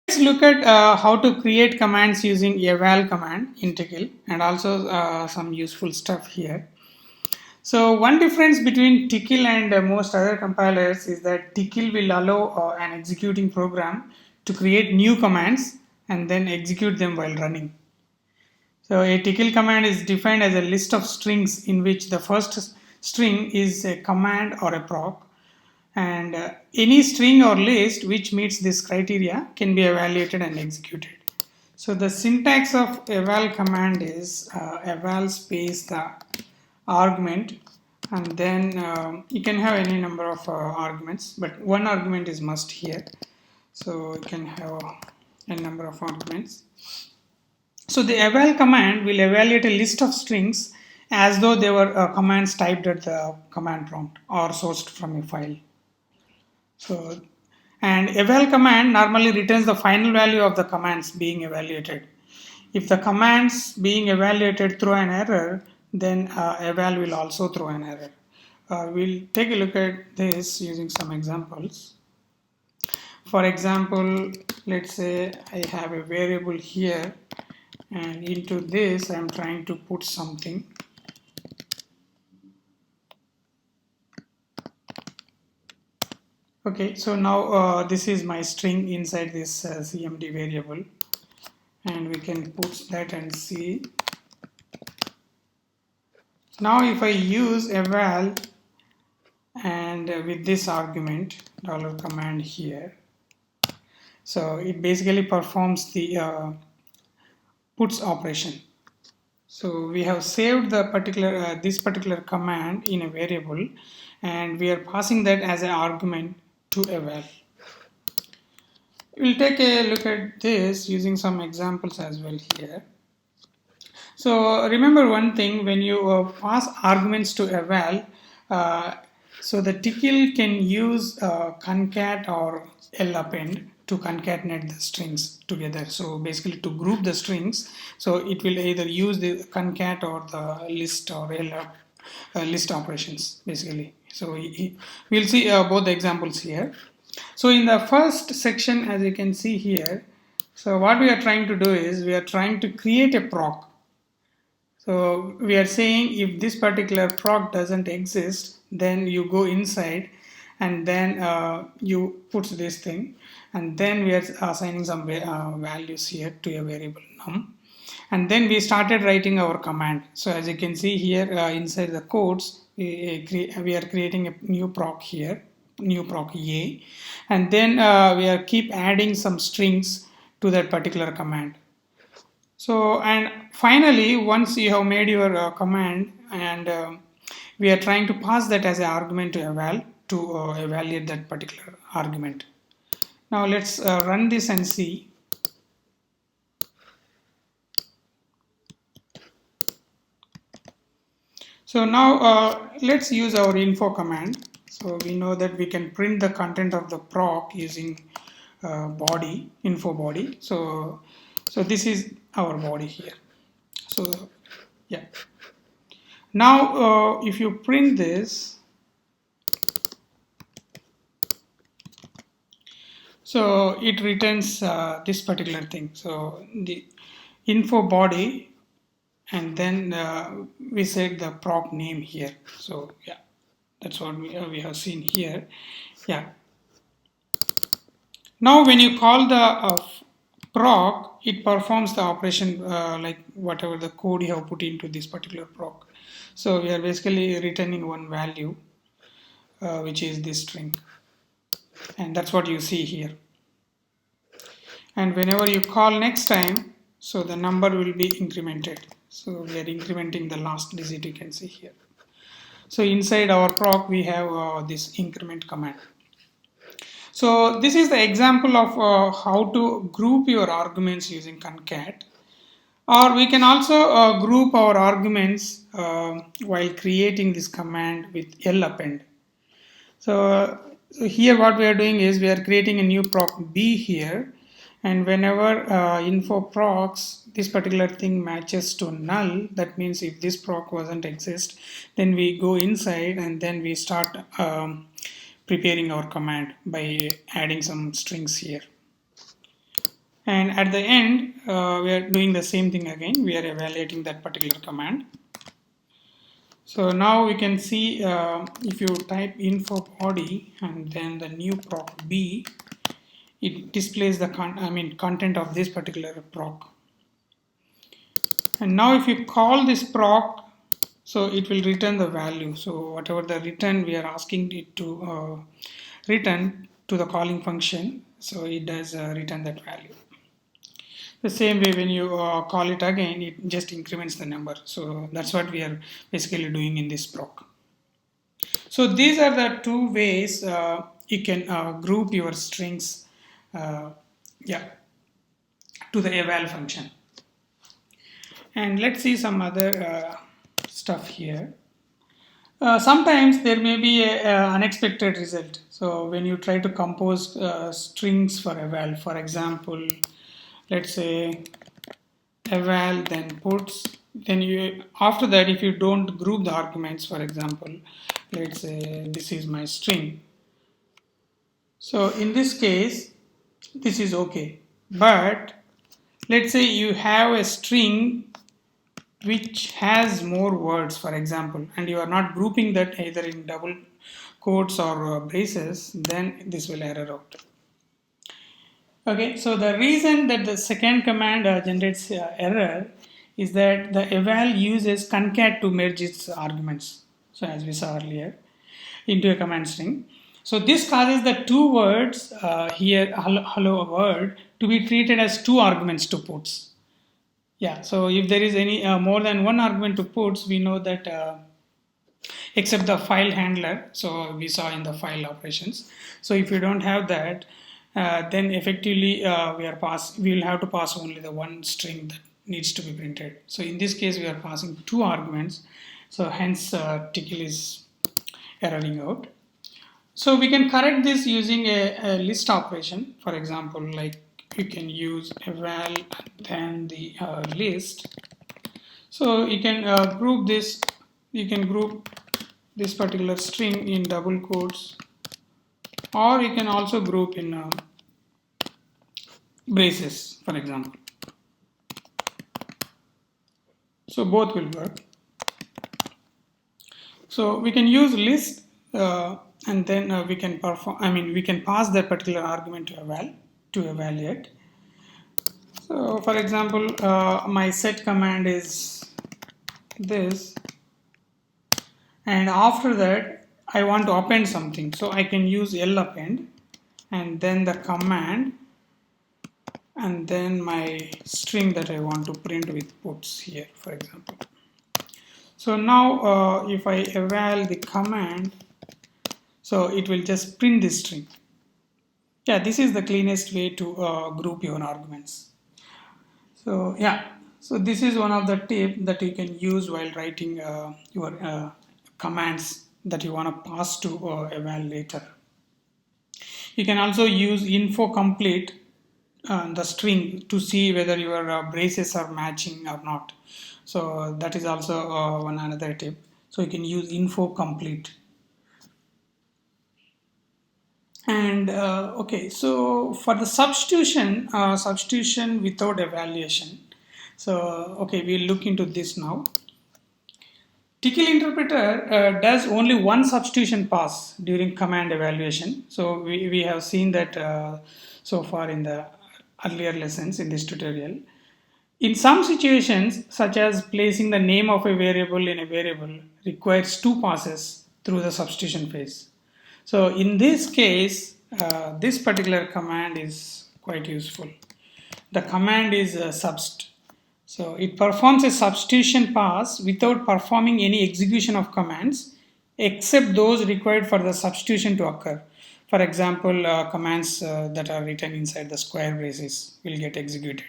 Let's look at how to create commands using eval command in Tickle, and also some useful stuff here. So one difference between Tickle and most other compilers is that Tickle will allow an executing program to create new commands and then execute them while running. So a Tickle command is defined as a list of strings in which the first string is a command or a proc, and any string or list which meets this criteria can be evaluated and executed. So the syntax of eval command is eval space the argument, and then you can have any number of arguments, but one argument is must here. So you can have a number of arguments. So the eval command will evaluate a list of strings as though they were commands typed at the command prompt or sourced from a file. So, and eval command normally returns the final value of the commands being evaluated. If the commands being evaluated throw an error, then eval will also throw an error. We'll take a look at this using some examples. For example, let's say I have a variable here, and into this I'm trying to put something. Okay, so now this is my string inside this cmd variable, and we can put that and see. Now if I use eval and with this argument $command here, so it basically performs the puts operation. So we have saved the particular this particular command in a variable, and we are passing that as an argument to eval. We'll take a look at this using some examples as well here. So remember one thing, when you pass arguments to eval, so the Tickle can use concat or lappend to concatenate the strings together. So basically to group the strings, so it will either use the concat or the list or list operations basically. So we'll see both the examples here. So in the first section, as you can see here, so what we are trying to do is we are trying to create a proc. So we are saying if this particular proc doesn't exist, then you go inside and then you put this thing, and then we are assigning some values here to a variable num, and then we started writing our command. So as you can see here inside the codes, we are creating a new proc here, new proc a, and then we are keep adding some strings to that particular command. So, and finally, once you have made your command, and we are trying to pass that as an argument to eval to evaluate that particular argument. Now let's run this and see. So now let's use our info command. So we know that we can print the content of the proc using body, info body. So this is our body here. So yeah. Now if you print this, so it returns this particular thing. So the info body, and then we set the proc name here. So yeah, that's what we have seen here. Yeah. Now when you call the proc, it performs the operation like whatever the code you have put into this particular proc. So we are basically returning one value which is this string, and that's what you see here. And whenever you call next time, so the number will be incremented. So we are incrementing the last digit, you can see here. So inside our proc we have this increment command. So this is the example of how to group your arguments using concat, or we can also group our arguments while creating this command with lappend. So here what we are doing is we are creating a new proc b here, and whenever info procs, this particular thing matches to null, that means if this proc wasn't exist, then we go inside and then we start preparing our command by adding some strings here. And at the end, we are doing the same thing again. We are evaluating that particular command. So now we can see if you type info body and then the new proc b, it displays the content of this particular proc. And now if you call this proc, so it will return the value. So whatever the return we are asking it to return to the calling function, so it does return that value. The same way when you call it again, it just increments the number. So that's what we are basically doing in this proc. So these are the two ways you can group your strings to the eval function. And let's see some other stuff here. Sometimes there may be an unexpected result. So when you try to compose strings for eval, for example, let's say eval then puts, then you after that, if you don't group the arguments, for example, let's say this is my string. So in this case, this is okay. But let's say you have a string which has more words, for example, and you are not grouping that either in double quotes or braces, then this will error out. Okay, so the reason that the second command generates error is that the eval uses concat to merge its arguments. So as we saw earlier, into a command string. So this causes the two words here, hello word, to be treated as two arguments to puts. Yeah, so if there is any more than one argument to puts, we know that except the file handler, so we saw in the file operations. So if you don't have that, then effectively we will have to pass only the one string that needs to be printed. So in this case, we are passing two arguments. So hence Tickle is erroring out. So we can correct this using a list operation. For example, like you can use eval then the list. So you can group this. You can group this particular string in double quotes, or you can also group in braces, for example. So both will work. So we can use list and then we can perform. I mean, we can pass that particular argument to eval to evaluate. So for example, my set command is this, and after that I want to append something, so I can use lappend and then the command and then my string that I want to print with puts here, for example. So now if I eval the command, so it will just print this string. Yeah, this is the cleanest way to group your arguments. So yeah, so this is one of the tips that you can use while writing your commands that you want to pass to eval later. You can also use info complete the string to see whether your braces are matching or not. So that is also one another tip. So you can use info complete. And okay, so for the substitution, substitution without evaluation. So okay, we'll look into this now. Tcl interpreter does only one substitution pass during command evaluation. So we have seen that so far in the earlier lessons in this tutorial. In some situations, such as placing the name of a variable in a variable, requires two passes through the substitution phase. So in this case, this particular command is quite useful. The command is subst. So it performs a substitution pass without performing any execution of commands except those required for the substitution to occur. For example, commands that are written inside the square braces will get executed,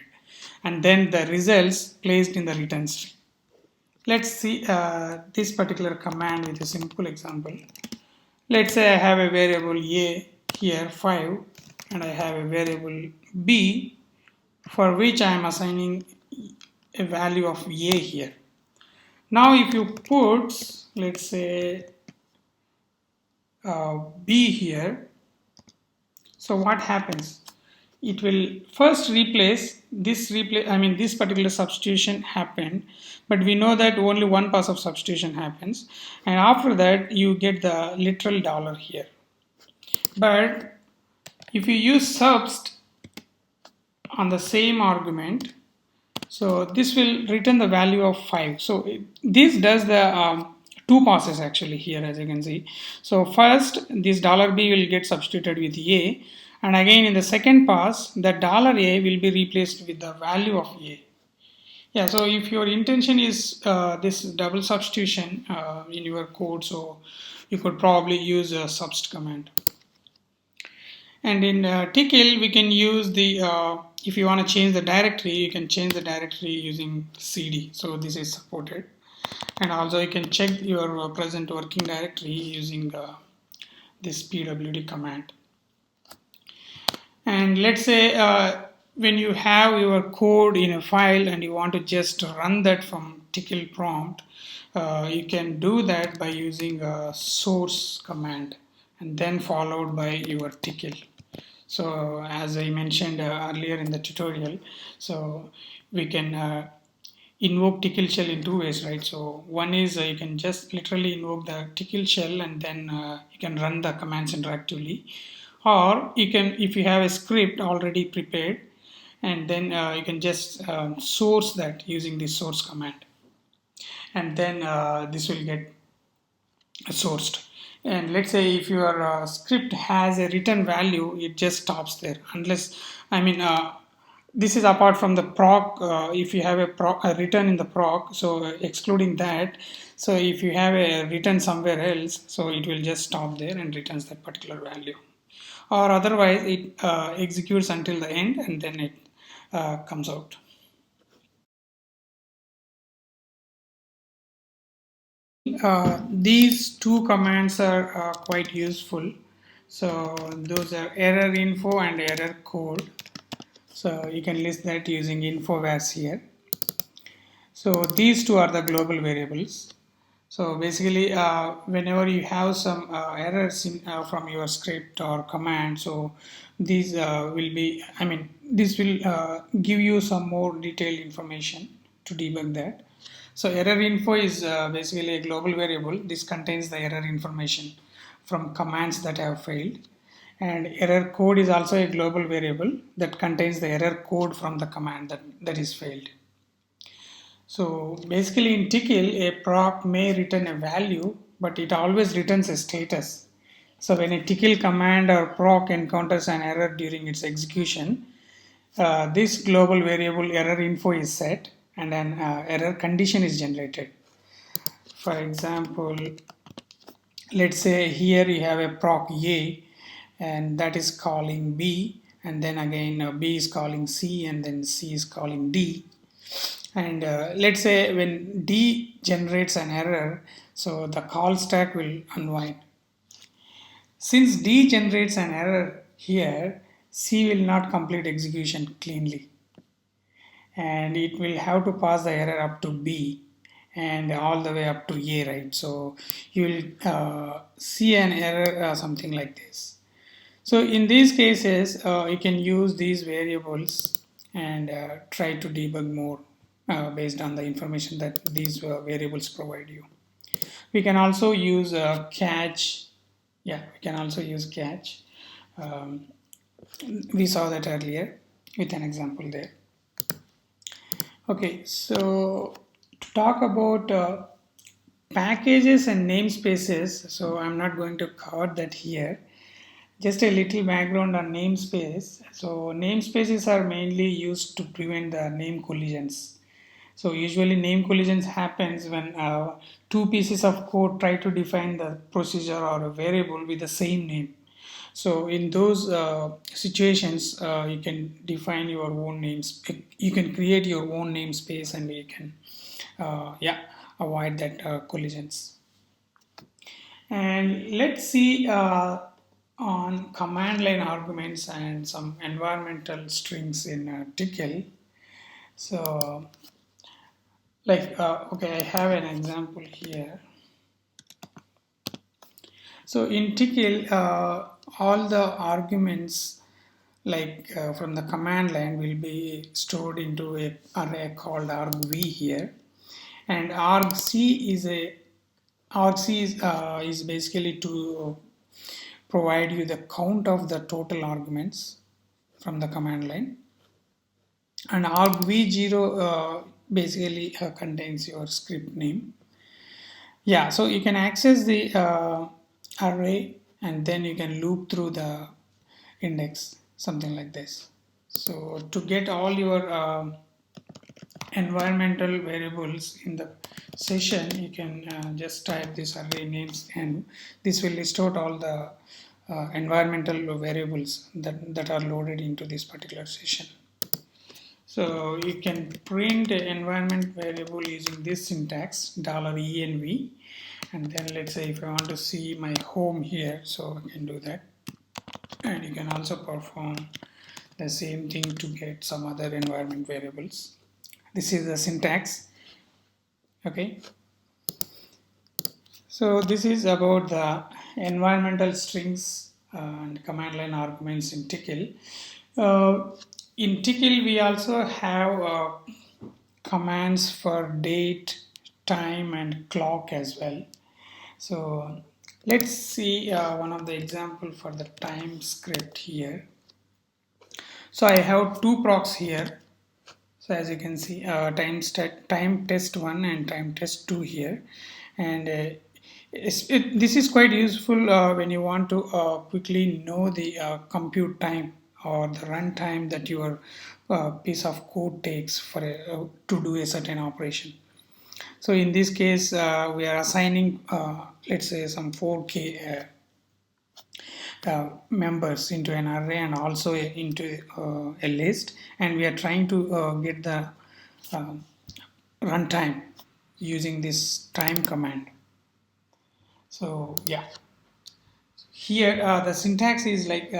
and then the results placed in the return string. Let's see this particular command with a simple example. Let's say I have a variable a here 5 and I have a variable b for which I am assigning a value of a here. Now if you put, let's say b here, so what happens? It will first replace this this particular substitution happened, but we know that only one pass of substitution happens, and after that you get the literal dollar here. But if you use subst on the same argument, so this will return the value of 5. So this does the two passes actually here, as you can see. So first this $b will get substituted with a, and again in the second pass the $a will be replaced with the value of a. Yeah, so if your intention is this double substitution in your code, so you could probably use a subst command. And in Tickle we can use the if you want to change the directory, you can change the directory using cd. So this is supported, and also you can check your present working directory using this pwd command. And let's say when you have your code in a file and you want to just run that from Tickle prompt, you can do that by using a source command and then followed by your Tickle. So as I mentioned earlier in the tutorial, so we can invoke Tclshell in two ways, right? So one is you can just literally invoke the Tclshell and then you can run the commands interactively, or you can, if you have a script already prepared, and then you can just source that using the source command, and then this will get sourced. And let's say if your script has a return value, it just stops there unless, I mean, this is apart from the proc. If you have a return in the proc, so excluding that, so if you have a return somewhere else, so it will just stop there and returns that particular value, or otherwise it executes until the end and then it comes out. These two commands are quite useful. So those are errorInfo and errorCode. So you can list that using info-vars here. So these two are the global variables. So basically, whenever you have some errors from your script or command, so these will be, I mean, this will give you some more detailed information to debug that. So error info is basically a global variable. This contains the error information from commands that have failed. And error code is also a global variable that contains the error code from the command that is failed. So basically in Tickle, a proc may return a value, but it always returns a status. So when a Tickle command or proc encounters an error during its execution, this global variable error info is set and an error condition is generated. For example, let's say here you have a proc A and that is calling B, and then again B is calling C, and then C is calling D. And let's say when D generates an error, so the call stack will unwind. Since D generates an error here, C will not complete execution cleanly, and it will have to pass the error up to B and all the way up to A, right? So you will see an error something like this. So in these cases, you can use these variables and try to debug more based on the information that these variables provide you. We can also use catch. Yeah, we can also use catch. Um, we saw that earlier with an example there. Okay, so to talk about packages and namespaces, so I'm not going to cover that here. Just a little background on namespace. So namespaces are mainly used to prevent the name collisions. So usually name collisions happens when two pieces of code try to define the procedure or a variable with the same name. So in those situations, you can define your own names. You can create your own namespace, and you can, yeah, avoid that collisions. And let's see on command line arguments and some environmental strings in Tcl. So, like, okay, I have an example here. So in Tcl, all the arguments like from the command line will be stored into a array called argv here, and argc is basically to provide you the count of the total arguments from the command line, and argv0 basically contains your script name. Yeah, so you can access the array and then you can loop through the index, something like this. So to get all your environmental variables in the session, you can just type this array names, and this will list out all the environmental variables that are loaded into this particular session. So you can print an environment variable using this syntax $env, and then let's say if I want to see my home here, so I can do that, and you can also perform the same thing to get some other environment variables. This is the syntax. Okay, so this is about the environmental strings and command line arguments in Tickle. In Tickle, we also have commands for date, time, and clock as well. So let's see one of the example for the time script here. So I have two procs here. So as you can see, time test 1 and time test 2 here, and this is quite useful when you want to quickly know the compute time or the run time that your piece of code takes for to do a certain operation. So in this case, we are assigning, let's say, some 4K members into an array and also into a list, and we are trying to get the runtime using this time command. So yeah, here the syntax is like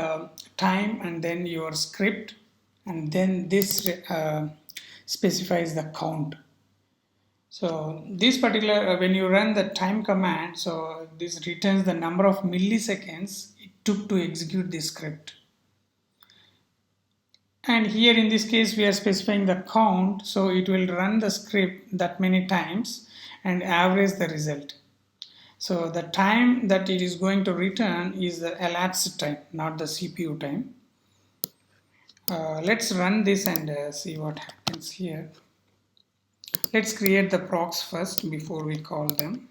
time and then your script, and then this specifies the count. So this particular, when you run the time command, so this returns the number of milliseconds it took to execute this script. And here in this case we are specifying the count, so it will run the script that many times and average the result. So the time that it is going to return is the elapsed time, not the CPU time. Let's run this and see what happens here. Let's create the procs first before we call them.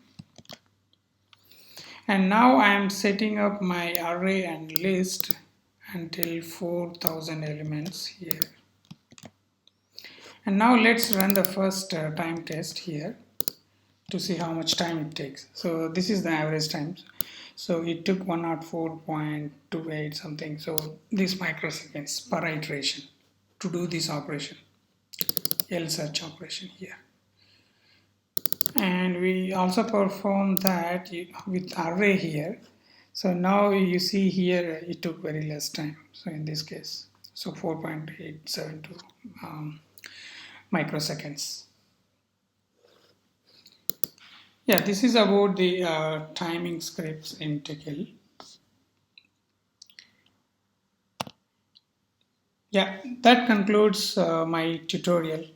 And now I am setting up my array and list until 4000 elements here. And now let's run the first time test here to see how much time it takes. So this is the average time. So it took 104.28 something. So this microseconds per iteration to do this operation, L search operation here. And we also perform that with array here. So now you see here it took very less time. So in this case, so 4.872 microseconds. Yeah, this is about the timing scripts in Tickle. Yeah, that concludes my tutorial.